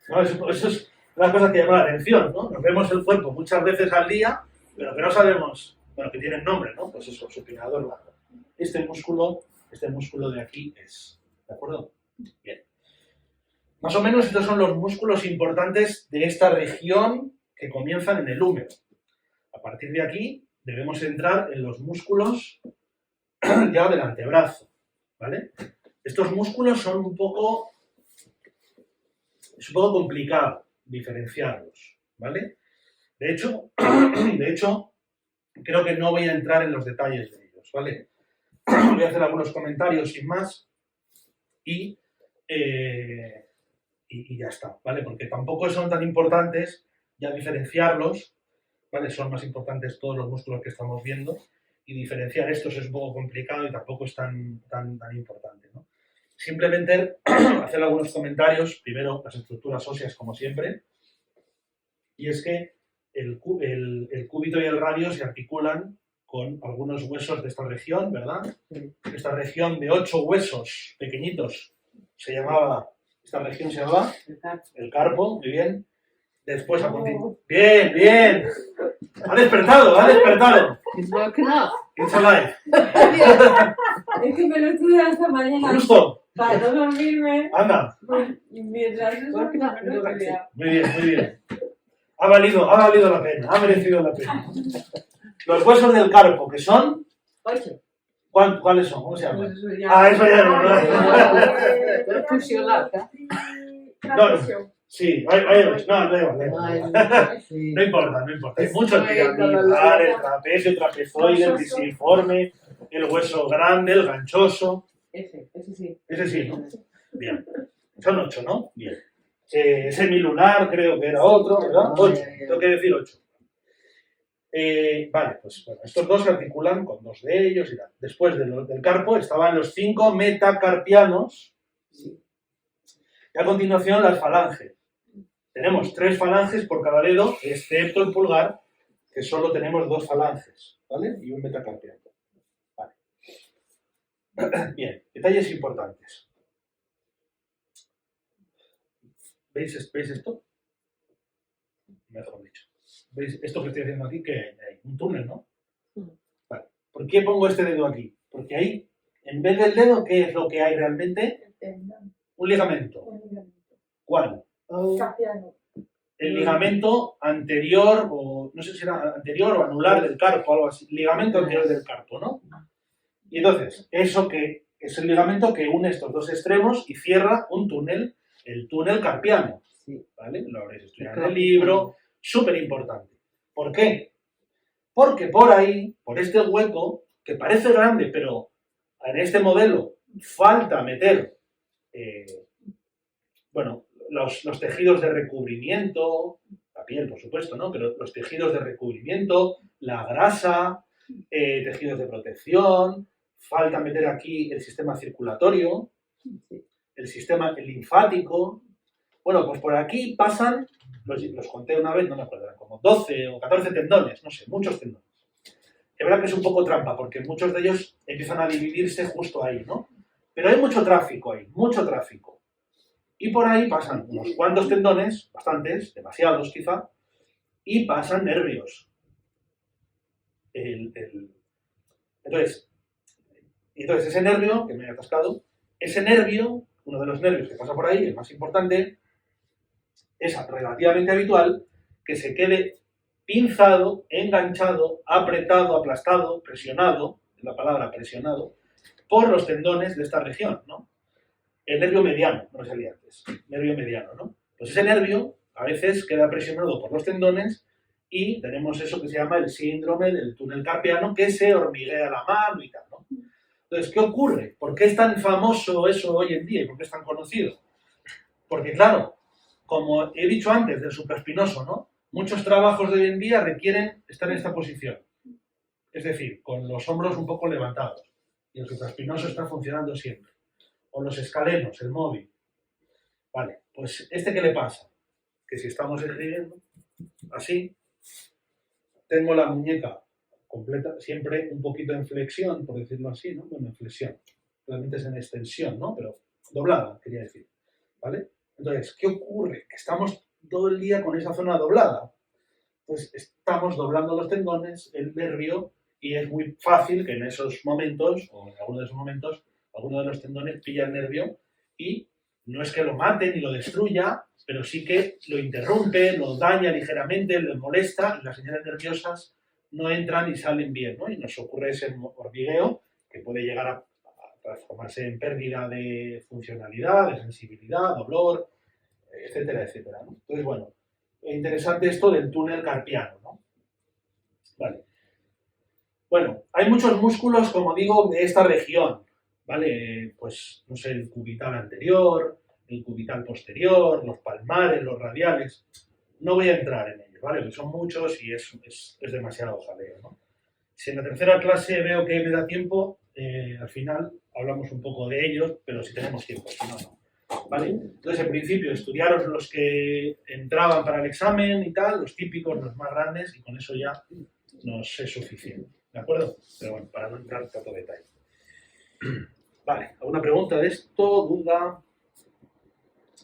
S1: No, eso es una cosa que llama la atención, ¿no? Nos vemos el cuerpo muchas veces al día, pero que no sabemos, bueno, que tienen nombre, ¿no? Pues eso, supinador largo. Este músculo de aquí es, ¿de acuerdo? Bien. Más o menos estos son los músculos importantes de esta región que comienzan en el húmero. A partir de aquí debemos entrar en los músculos ya del antebrazo, ¿vale? Estos músculos son es un poco complicado diferenciarlos, ¿vale? De hecho, creo que no voy a entrar en los detalles de ellos, ¿vale? Voy a hacer algunos comentarios sin más y ya está, ¿vale? Porque tampoco son tan importantes ya diferenciarlos, ¿vale? Son más importantes todos los músculos que estamos viendo y diferenciar estos es un poco complicado y tampoco es tan importante, ¿no? Simplemente hacer algunos comentarios, primero las estructuras óseas como siempre, y es que el cúbito y el radio se articulan con algunos huesos de esta región, ¿verdad? Esta región de 8 huesos pequeñitos esta región se llamaba el carpo, muy bien. Después a continuación. Bien. Ha despertado.
S4: It's woken up.
S1: It's alive.
S3: Es que me lo estudié esta mañana
S1: Justo.
S3: para no dormirme.
S1: Anda.
S3: Mientras eso me lo estudiaba.
S1: Muy bien. Ha valido la pena, ha merecido la pena. Los huesos del carpo, que son...
S3: 8.
S1: ¿Cuáles son? ¿Cómo se llaman?
S3: Pues eso ya.
S1: Eso ya no.
S4: Pero pusio larga.
S1: No, sí, hay no importa. Hay muchos piramidal, el trapecio, el trapezoide, el pisiforme, el hueso grande, el ganchoso.
S4: Ese sí.
S1: Ese sí, ¿no? Bien. Son 8, ¿no? Bien. Semilunar creo que era otro, ¿verdad? 8. Tengo que decir 8. Vale, pues bueno, estos dos se articulan con 2 de ellos y tal. Después del carpo estaban los 5 metacarpianos y a continuación las falanges. Tenemos 3 falanges por cada dedo, excepto el pulgar, que solo tenemos 2 falanges, ¿vale? Y un metacarpiano. Vale. Bien, detalles importantes. ¿Veis esto? Mejor dicho. ¿Veis esto que estoy haciendo aquí? Que hay un túnel, ¿no? Vale. ¿Por qué pongo este dedo aquí? Porque ahí, en vez del dedo, ¿qué es lo que hay realmente? Un ligamento. ¿Cuál?
S6: Carpiano.
S1: El ligamento anterior, o no sé si era anterior o anular del carpo, algo así. Ligamento anterior del carpo, ¿no? Y entonces, eso que es el ligamento que une estos dos extremos y cierra un túnel, el túnel carpiano.
S4: Sí.
S1: ¿Vale? Lo habréis estudiado en
S4: Claro.
S1: el libro, súper importante. ¿Por qué? Porque por ahí, por este hueco, que parece grande, pero en este modelo falta meter, bueno, los tejidos de recubrimiento, la piel, por supuesto, ¿no? Pero los tejidos de recubrimiento, la grasa, tejidos de protección, falta meter aquí el sistema circulatorio, el linfático. Bueno, pues por aquí pasan, los conté una vez, no me acuerdo, eran como 12 o 14 tendones, no sé, muchos tendones. Es verdad que es un poco trampa, porque muchos de ellos empiezan a dividirse justo ahí, ¿no? Pero hay mucho tráfico ahí, mucho tráfico. Y por ahí pasan unos cuantos tendones, bastantes, demasiados quizá, y pasan nervios. Entonces, ese nervio, que me he atascado, ese nervio, uno de los nervios que pasa por ahí, el más importante, es relativamente habitual que se quede pinzado, enganchado, apretado, aplastado, presionado, la palabra presionado, por los tendones de esta región, ¿no? El nervio mediano, no me salía antes, nervio mediano, ¿no? Pues ese nervio a veces queda presionado por los tendones y tenemos eso que se llama el síndrome del túnel carpiano, que se hormiguea la mano y tal, ¿no? Entonces, ¿qué ocurre? ¿Por qué es tan famoso eso hoy en día y por qué es tan conocido? Porque, claro, como he dicho antes del supraespinoso, ¿no? Muchos trabajos de hoy en día requieren estar en esta posición. Es decir, con los hombros un poco levantados. Y el supraespinoso está funcionando siempre. O los escalenos, el móvil. Vale, pues ¿qué le pasa? Que si estamos escribiendo así, tengo la muñeca completa, siempre un poquito en flexión, por decirlo así, ¿no? Bueno, en flexión. Realmente es en extensión, ¿no? Pero doblada, quería decir. ¿Vale? Entonces, ¿qué ocurre? Que estamos todo el día con esa zona doblada. Pues estamos doblando los tendones, el nervio, y es muy fácil que en esos momentos, o en alguno de esos momentos, alguno de los tendones pilla el nervio y no es que lo mate ni lo destruya, pero sí que lo interrumpe, lo daña ligeramente, lo molesta y las señales nerviosas no entran y salen bien, ¿no? Y nos ocurre ese hormigueo que puede llegar a transformarse en pérdida de funcionalidad, de sensibilidad, dolor, etcétera, etcétera, ¿no? Entonces, bueno, interesante esto del túnel carpiano, ¿no? Vale. Bueno, hay muchos músculos, como digo, de esta región, ¿vale? Pues, no sé, el cubital anterior, el cubital posterior, los palmares, los radiales. No voy a entrar en ellos, ¿vale? Porque son muchos y es demasiado jaleo, ¿no? Si en la tercera clase veo que me da tiempo, al final hablamos un poco de ellos, pero si tenemos tiempo, si no, no. ¿Vale? Entonces, en principio, estudiaros los que entraban para el examen y tal, los típicos, los más grandes, y con eso ya nos es suficiente. ¿De acuerdo? Pero bueno, para no entrar tanto detalle. Vale, ¿alguna pregunta de esto? ¿Duda?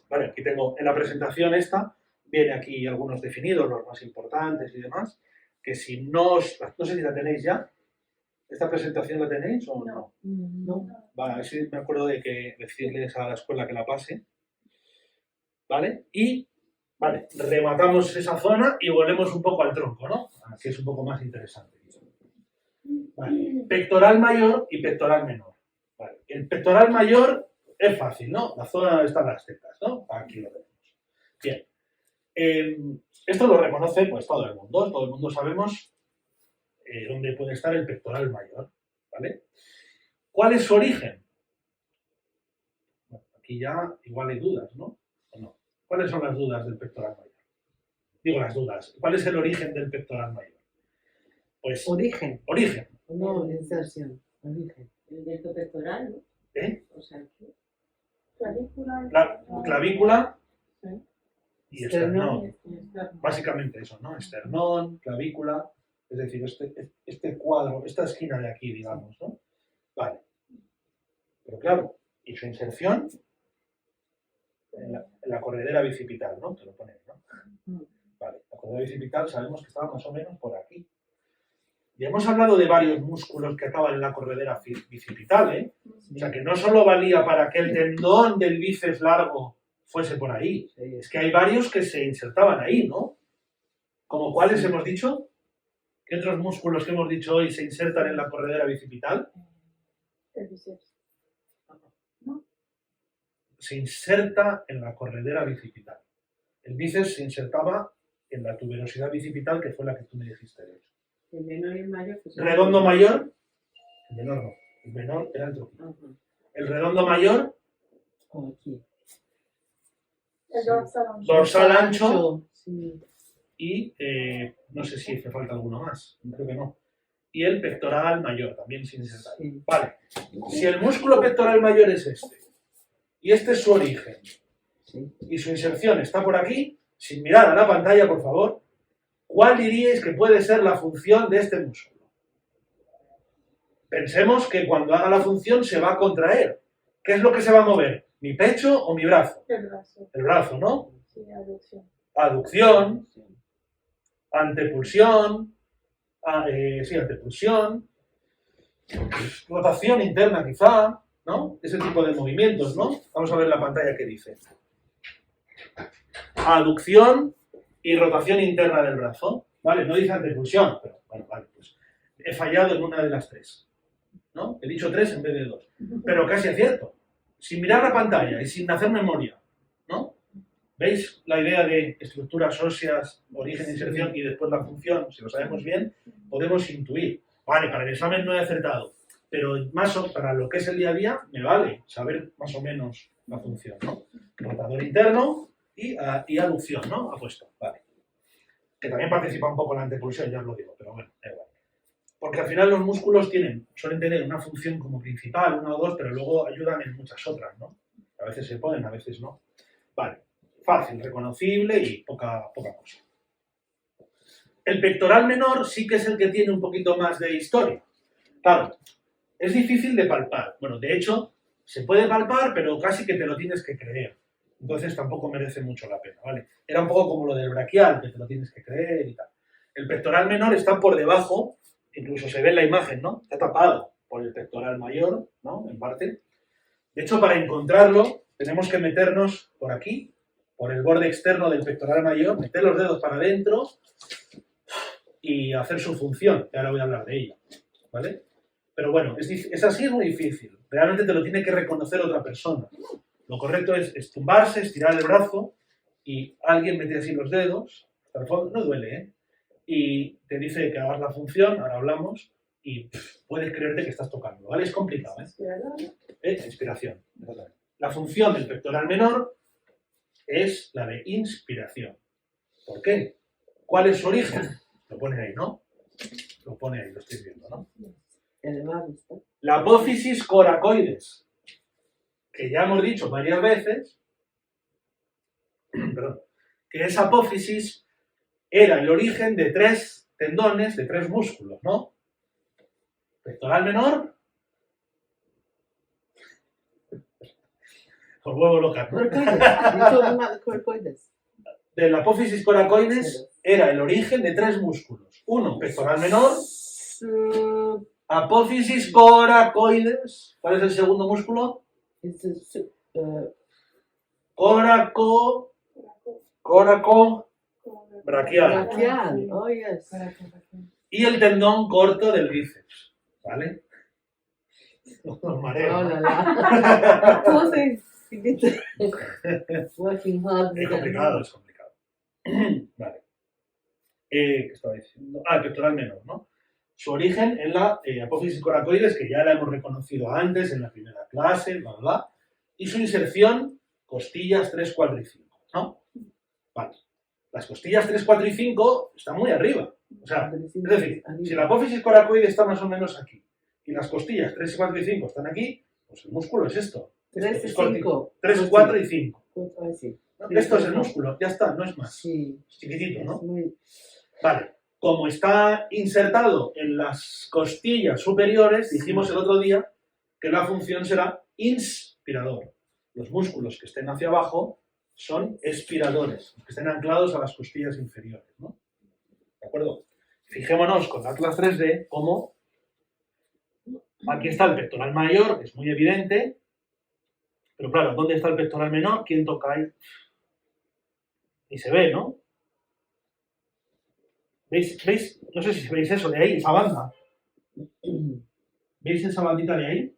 S1: Vale, aquí tengo en la presentación esta, viene aquí algunos definidos, los más importantes y demás, que si no sé si la tenéis ya. ¿Esta presentación la tenéis o no? No. Vale, a ver si me acuerdo de que decirles a la escuela que la pase. ¿Vale? Y, vale, rematamos esa zona y volvemos un poco al tronco, ¿no? Aquí es un poco más interesante. Vale. Pectoral mayor y pectoral menor. Vale. El pectoral mayor es fácil, ¿no? La zona donde están las tetas, ¿no? Aquí lo tenemos. Bien. Esto lo reconoce pues todo el mundo sabemos dónde puede estar el pectoral mayor, ¿vale? ¿Cuál es su origen? Bueno, aquí ya igual hay dudas, ¿no? ¿O no? ¿Cuáles son las dudas del pectoral mayor? Digo las dudas. ¿Cuál es el origen del pectoral mayor? Pues
S4: Origen.
S1: Origen.
S4: No, inserción. Origen.
S3: El del pectoral, ¿no?
S1: ¿Eh?
S3: O sea, ¿qué?
S1: Clavícula
S4: Sí.
S1: y esternón.
S4: Esternón.
S1: Básicamente eso, ¿no? Esternón, clavícula, es decir, este cuadro, esta esquina de aquí, digamos, ¿no? Vale. Pero claro, y su inserción en la corredera bicipital, ¿no? Te lo pones, ¿no? Vale, la corredera bicipital sabemos que estaba más o menos por aquí. Y hemos hablado de varios músculos que acaban en la corredera bicipital, ¿eh? O sea, que no solo valía para que el tendón del bíceps largo fuese por ahí. Es que hay varios que se insertaban ahí, ¿no? ¿Como cuáles hemos dicho? ¿Qué otros músculos que hemos dicho hoy se insertan en la corredera bicipital?
S6: El bíceps.
S1: se inserta en la corredera bicipital. El bíceps se insertaba en la tuberosidad bicipital, que fue la que tú me dijiste.
S4: El menor y el mayor. Pues,
S1: Redondo mayor, el menor no, el menor era el troquito.
S4: Ajá.
S1: El redondo mayor,
S4: Aquí.
S6: El dorsal ancho.
S1: dorsal ancho
S4: Sí.
S1: y no sé si hace falta alguno más, creo que no. Y el pectoral mayor, también sin insertar.
S4: Sí.
S1: Vale, si el músculo pectoral mayor es este, y este es su origen,
S4: Sí.
S1: y su inserción está por aquí, sin mirar a la pantalla, por favor, ¿cuál diríais que puede ser la función de este músculo? Pensemos que cuando haga la función se va a contraer. ¿Qué es lo que se va a mover? ¿Mi pecho o mi brazo?
S6: El brazo.
S1: El brazo, ¿no?
S6: Sí, aducción.
S1: Aducción, antepulsión, antepulsión, rotación interna quizá, ¿no? Ese tipo de movimientos, ¿no? Vamos a ver la pantalla que dice. Aducción y rotación interna del brazo, ¿vale? No dice antepulsión, pero bueno, vale, pues he fallado en una de las tres, ¿no? He dicho 3 en vez de 2, pero casi acierto. Sin mirar la pantalla y sin hacer memoria, ¿no? ¿Veis la idea de estructuras óseas, origen, inserción y después la función? Si lo sabemos bien, podemos intuir. Vale, para el examen no he acertado, pero para lo que es el día a día me vale saber más o menos la función, ¿no? Rotador interno y aducción, ¿no? Apuesto, vale. Que también participa un poco en la antepulsión, ya os lo digo, pero bueno, da igual. Porque al final los músculos suelen tener una función como principal, una o dos, pero luego ayudan en muchas otras, ¿no? A veces se ponen, a veces no. Vale, fácil, reconocible y poca cosa. El pectoral menor sí que es el que tiene un poquito más de historia. Claro, es difícil de palpar. Bueno, de hecho, se puede palpar, pero casi que te lo tienes que creer. Entonces tampoco merece mucho la pena, ¿vale? Era un poco como lo del braquial, que te lo tienes que creer y tal. El pectoral menor está por debajo, incluso se ve en la imagen, ¿no? Está tapado por el pectoral mayor, ¿no? En parte. De hecho, para encontrarlo, tenemos que meternos por aquí, por el borde externo del pectoral mayor, meter los dedos para adentro y hacer su función, que ahora voy a hablar de ella, ¿vale? Pero bueno, es así, es muy difícil. Realmente te lo tiene que reconocer otra persona. Lo correcto es tumbarse, estirar el brazo y alguien mete así los dedos, hasta el fondo, no duele, ¿eh? Y te dice que hagas la función, ahora hablamos, y puedes creerte que estás tocando, ¿vale? Es complicado, ¿eh? Inspiración. La función del pectoral menor es la de inspiración. ¿Por qué? ¿Cuál es su origen? Lo pone ahí, ¿no? Lo pone ahí, lo estoy viendo, ¿no? La apófisis coracoides, que ya hemos dicho varias veces, perdón, que esa apófisis era el origen de 3 tendones, de 3 músculos, ¿no? Pectoral menor, os vuelvo loca, ¿no? De la apófisis coracoides era el origen de 3 músculos. Uno, pectoral menor, apófisis coracoides. ¿Cuál es el segundo músculo? Coraco braquial.
S4: Oh, yes.
S1: Y el tendón corto del bíceps, ¿vale? Os mareo,
S4: Oh,
S1: ¿no?
S4: la, la. Entonces, working hard.
S1: Es complicado, es complicado. Vale. ¿Qué estaba diciendo? El pectoral menor, ¿no? Su origen en la apófisis coracoides, que ya la hemos reconocido antes en la primera clase, bla, bla, bla. Y su inserción, costillas 3, 4 y 5, ¿no? Vale. Las costillas 3, 4 y 5 están muy arriba. O sea, es decir, si la apófisis coracoide está más o menos aquí y las costillas 3, 4 y 5 están aquí, pues el músculo es esto.
S4: 3 y
S1: Es cortito.
S4: 5.
S1: 3, 4 y 5.
S4: Sí.
S1: ¿No? Esto es el músculo, ya está, no es más.
S4: Sí.
S1: Es chiquitito, ¿no?
S4: Es muy...
S1: Vale. Como está insertado en las costillas superiores, dijimos el otro día que la función será inspirador. Los músculos que estén hacia abajo son expiradores, los que estén anclados a las costillas inferiores, ¿no? ¿De acuerdo? Fijémonos con Atlas 3D cómo aquí está el pectoral mayor, que es muy evidente, pero claro, ¿dónde está el pectoral menor? ¿Quién toca ahí? Y se ve, ¿no? ¿Veis? No sé si veis eso de ahí, esa banda. ¿Veis esa bandita de ahí?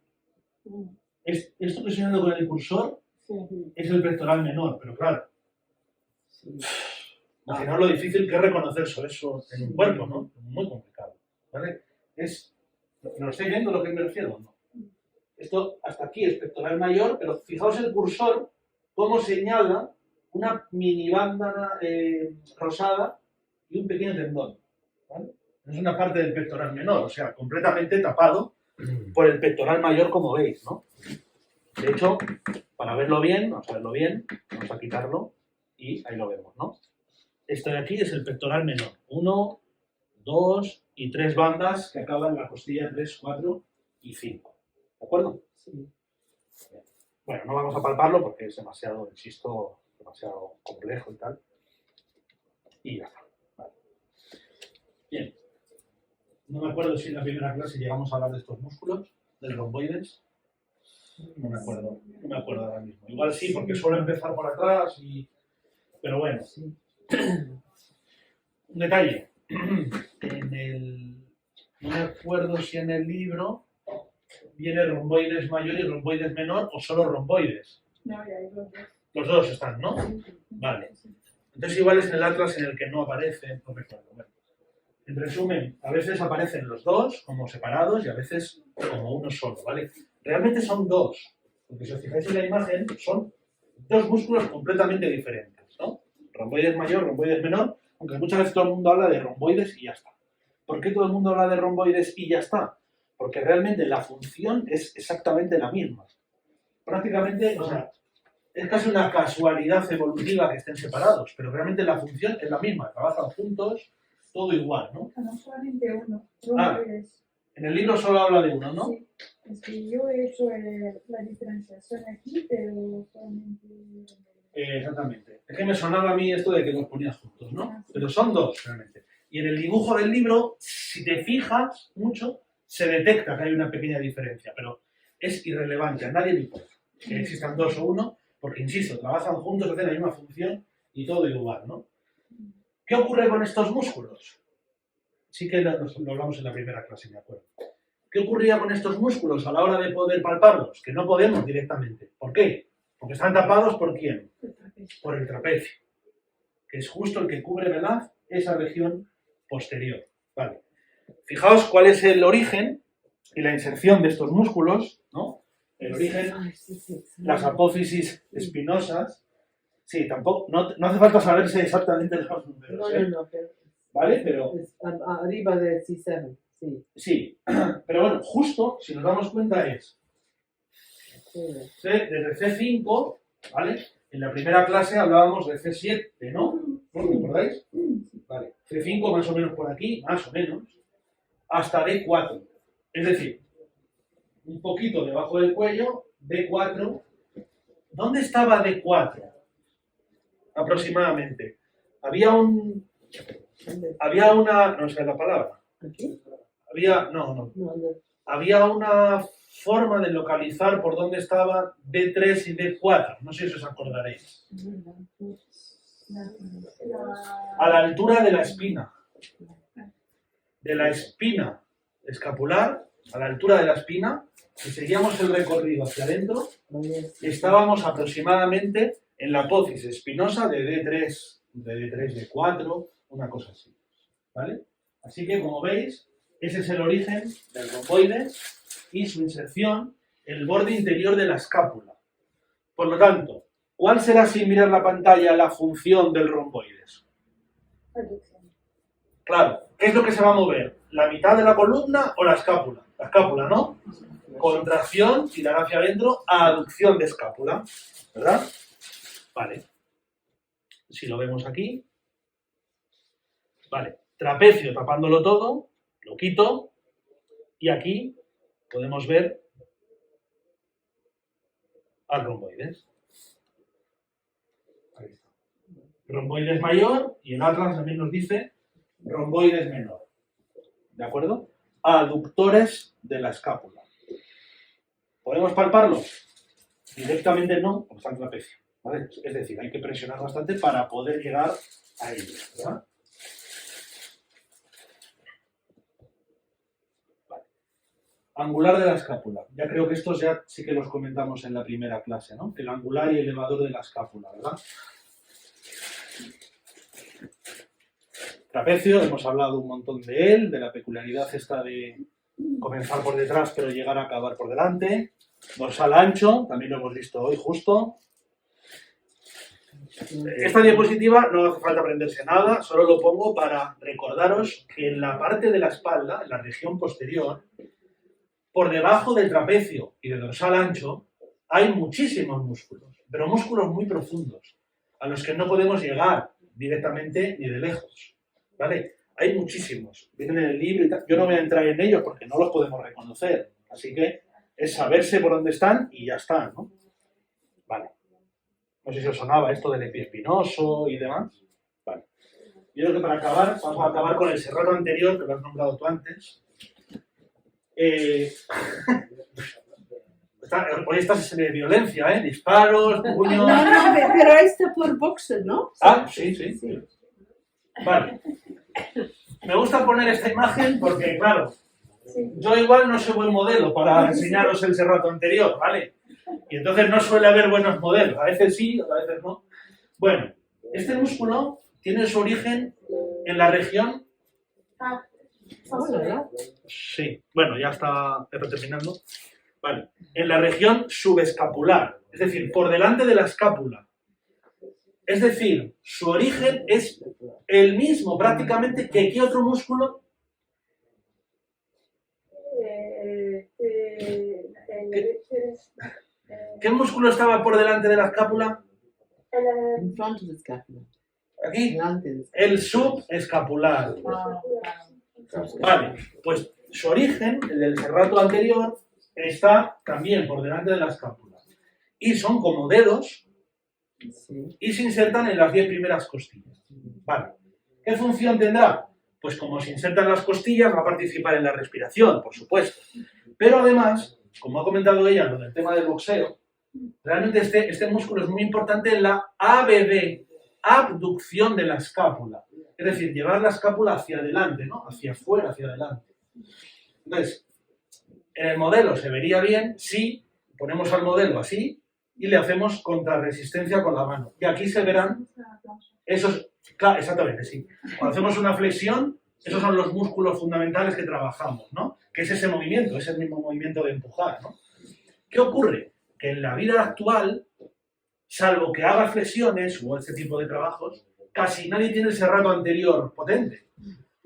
S1: Esto que estoy haciendo con el cursor es el pectoral menor, pero claro, imaginaos lo difícil que es reconocer eso en un cuerpo, ¿no? Muy complicado, ¿vale? ¿No estáis viendo a lo que me refiero? ¿No? Esto hasta aquí es pectoral mayor, pero fijaos el cursor, cómo señala una mini banda rosada y un pequeño tendón, ¿vale? Es una parte del pectoral menor, o sea, completamente tapado por el pectoral mayor, como veis, ¿no? De hecho, para verlo bien, vamos a verlo bien, vamos a quitarlo y ahí lo vemos, ¿no? Esto de aquí es el pectoral menor. 1, 2 y 3 bandas que acaban en la costilla 3, 4 y 5. ¿De acuerdo?
S4: Sí.
S1: Bien. Bueno, no vamos a palparlo porque es demasiado, insisto, demasiado complejo y tal. Y ya está. Vale. Bien. No me acuerdo si en la primera clase llegamos a hablar de estos músculos, del romboides. No me acuerdo ahora mismo. Igual sí, porque suelo empezar por atrás y... Pero bueno. Un detalle. No me acuerdo si en el libro viene romboides mayor y romboides menor o solo romboides.
S6: No, ya hay los dos.
S1: Los dos están, ¿no? Vale. Entonces igual es en el atlas en el que no aparece, no recuerdo. Bueno. En resumen, a veces aparecen los dos como separados y a veces como uno solo, ¿vale? Realmente son dos, porque si os fijáis en la imagen, son dos músculos completamente diferentes, ¿no? Romboides mayor, romboides menor, aunque muchas veces todo el mundo habla de romboides y ya está. ¿Por qué todo el mundo habla de romboides y ya está? Porque realmente la función es exactamente la misma. Prácticamente, o sea, es casi una casualidad evolutiva que estén separados, pero realmente la función es la misma, trabajan juntos, todo igual, ¿no?
S6: No solamente uno.
S1: Ah. En el libro solo habla de uno, ¿no?
S6: Sí, es que yo he hecho la diferenciación aquí, pero solamente...
S1: Exactamente. Es que me sonaba a mí esto de que los ponías juntos, ¿no? Pero son dos, realmente. Y en el dibujo del libro, si te fijas mucho, se detecta que hay una pequeña diferencia, pero es irrelevante, a nadie le importa que existan dos o uno, porque, insisto, trabajan juntos, hacen la misma función y todo igual, ¿no? ¿Qué ocurre con estos músculos? Sí que lo hablamos en la primera clase, me acuerdo. ¿Qué ocurría con estos músculos a la hora de poder palparlos? Que no podemos directamente. ¿Por qué? Porque están tapados ¿por quién? Por el trapecio, que es justo el que cubre, ¿verdad?, esa región posterior. Vale. Fijaos cuál es el origen y la inserción de estos músculos, ¿no? El origen, las apófisis espinosas. Sí, tampoco, no hace falta saberse exactamente los números, ¿eh?
S4: No, pero
S1: ¿Vale? Pero...
S4: arriba de C7, sí.
S1: Sí, pero bueno, justo, si nos damos cuenta es... Desde C5, ¿vale? En la primera clase hablábamos de C7, ¿no? ¿No lo recordáis? Vale. C5 más o menos por aquí, más o menos, hasta D4. Es decir, un poquito debajo del cuello, D4. ¿Dónde estaba D4? Aproximadamente. Había una... No sé la palabra.
S4: ¿Aquí?
S1: No. Había una forma de localizar por dónde estaba D3 y D4. No sé si os acordaréis. A la altura de la espina. De la espina escapular, a la altura de la espina, si seguíamos el recorrido hacia adentro, estábamos aproximadamente en la apófisis espinosa de D3, D4, una cosa así. ¿Vale? Así que, como veis, ese es el origen del romboides y su inserción, el borde interior de la escápula. Por lo tanto, ¿cuál será, sin mirar la pantalla, la función del romboides? Claro, ¿qué es lo que se va a mover? ¿La mitad de la columna o la escápula? La escápula, ¿no? Contracción, tirar hacia adentro, aducción de escápula, ¿verdad? Vale. Si lo vemos aquí. Vale, trapecio tapándolo todo, lo quito, y aquí podemos ver al romboides. Ahí está. Romboides mayor, y el atlas también nos dice romboides menor. ¿De acuerdo? Aductores de la escápula. ¿Podemos palparlo? Directamente no, porque está en trapecio, ¿vale? Es decir, hay que presionar bastante para poder llegar a ellos, ¿verdad? Vale. Angular de la escápula. Ya creo que estos ya sí que los comentamos en la primera clase, ¿no? El angular y elevador de la escápula, ¿verdad? Trapecio, hemos hablado un montón de él, de la peculiaridad esta de comenzar por detrás pero llegar a acabar por delante. Dorsal ancho, también lo hemos visto hoy justo. Esta diapositiva no hace falta aprenderse nada, solo lo pongo para recordaros que en la parte de la espalda, en la región posterior, por debajo del trapecio y del dorsal ancho, hay muchísimos músculos, pero músculos muy profundos, a los que no podemos llegar directamente ni de lejos, ¿vale? Hay muchísimos, vienen en el libro y tal. Yo no voy a entrar en ellos porque no los podemos reconocer, así que es saberse por dónde están y ya está, ¿no? Vale. No sé si os sonaba esto del epiespinoso y demás. Vale. Yo creo que para acabar, vamos a acabar con el serrato anterior, que lo has nombrado tú antes. Hoy estás de violencia, ¿eh? Disparos, puños...
S2: No, pero ahí está por boxer, ¿no?
S1: Ah, sí. Vale. Me gusta poner esta imagen porque, claro, yo igual no soy buen modelo para enseñaros el serrato anterior, ¿vale? Y entonces no suele haber buenos modelos. A veces sí, a veces no. Bueno, este músculo tiene su origen en la región... Sí, bueno, ya está terminando. Vale, en la región subescapular, es decir, por delante de la escápula. Es decir, su origen es el mismo prácticamente que ¿qué otro músculo? ¿Qué músculo estaba por delante de la escápula?
S4: In front of the scapula.
S1: Aquí,
S4: Delante de
S1: el subescapular. Vale, pues su origen, el del serrato anterior, está también por delante de la escápula. Y son como dedos y se insertan en las 10 primeras costillas. Vale. ¿Qué función tendrá? Pues como se insertan en las costillas, va a participar en la respiración, por supuesto. Pero además, como ha comentado ella lo del tema del boxeo, realmente este músculo es muy importante en la ABD, abducción de la escápula. Es decir, llevar la escápula hacia adelante, ¿no? Hacia afuera, hacia adelante. Entonces, en el modelo se vería bien si ponemos al modelo así y le hacemos contrarresistencia con la mano. Y aquí se verán esos... Claro, exactamente, sí. Cuando hacemos una flexión, esos son los músculos fundamentales que trabajamos, ¿no? Que es ese movimiento, es el mismo movimiento de empujar, ¿no? ¿Qué ocurre? Que en la vida actual, salvo que haga flexiones o este tipo de trabajos, casi nadie tiene el serrato anterior potente.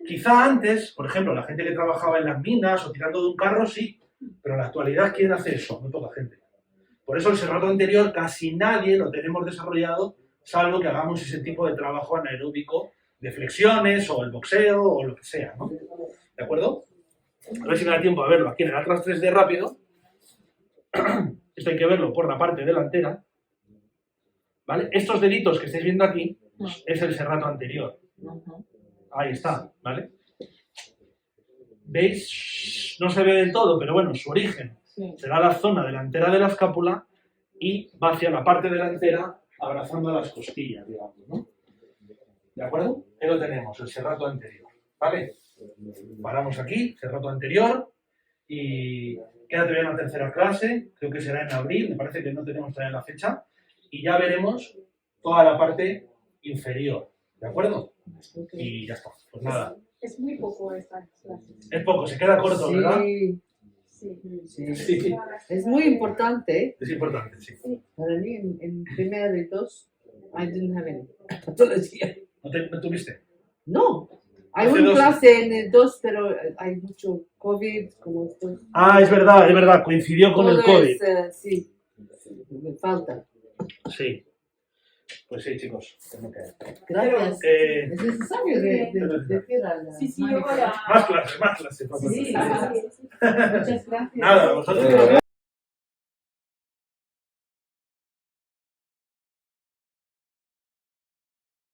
S1: Quizá antes, por ejemplo, la gente que trabajaba en las minas o tirando de un carro, sí, pero en la actualidad, ¿quién hace eso? Muy poca gente. Por eso el serrato anterior casi nadie lo tenemos desarrollado, salvo que hagamos ese tipo de trabajo anaeróbico de flexiones o el boxeo o lo que sea, ¿no? ¿De acuerdo? A ver si me da tiempo a verlo aquí en el Atlas 3D rápido. Esto hay que verlo por la parte delantera. ¿Vale? Estos deditos que estáis viendo aquí es el serrato anterior. Ahí está, ¿vale? ¿Veis? No se ve del todo, pero bueno, su origen será la zona delantera de la escápula y va hacia la parte delantera abrazando a las costillas, digamos, ¿no? ¿De acuerdo? Ahí lo tenemos, el serrato anterior, ¿vale? Paramos aquí, serrato anterior, y queda todavía una tercera clase, creo que será en abril, me parece que no tenemos todavía la fecha, y ya veremos toda la parte inferior, ¿de acuerdo? Y ya está, pues nada.
S6: Es muy poco estas clases.
S1: Es poco, se queda corto, ¿verdad?
S4: Sí. Es muy importante.
S1: Es importante, sí.
S4: Para mí, en primera de dos, I didn't have any patología.
S1: ¿No tuviste?
S4: No. Hay
S1: Hace
S4: una
S1: dos.
S4: clase en el 2, pero hay mucho COVID, como esto.
S1: Ah, es verdad, coincidió con el COVID.
S4: Sí, me falta.
S1: Sí. Pues sí, chicos. Tengo que...
S4: Gracias. Es necesario decir a la...
S6: Sí, yo voy a...
S1: Más clases.
S4: Sí.
S6: Muchas gracias.
S1: Nada, vosotros.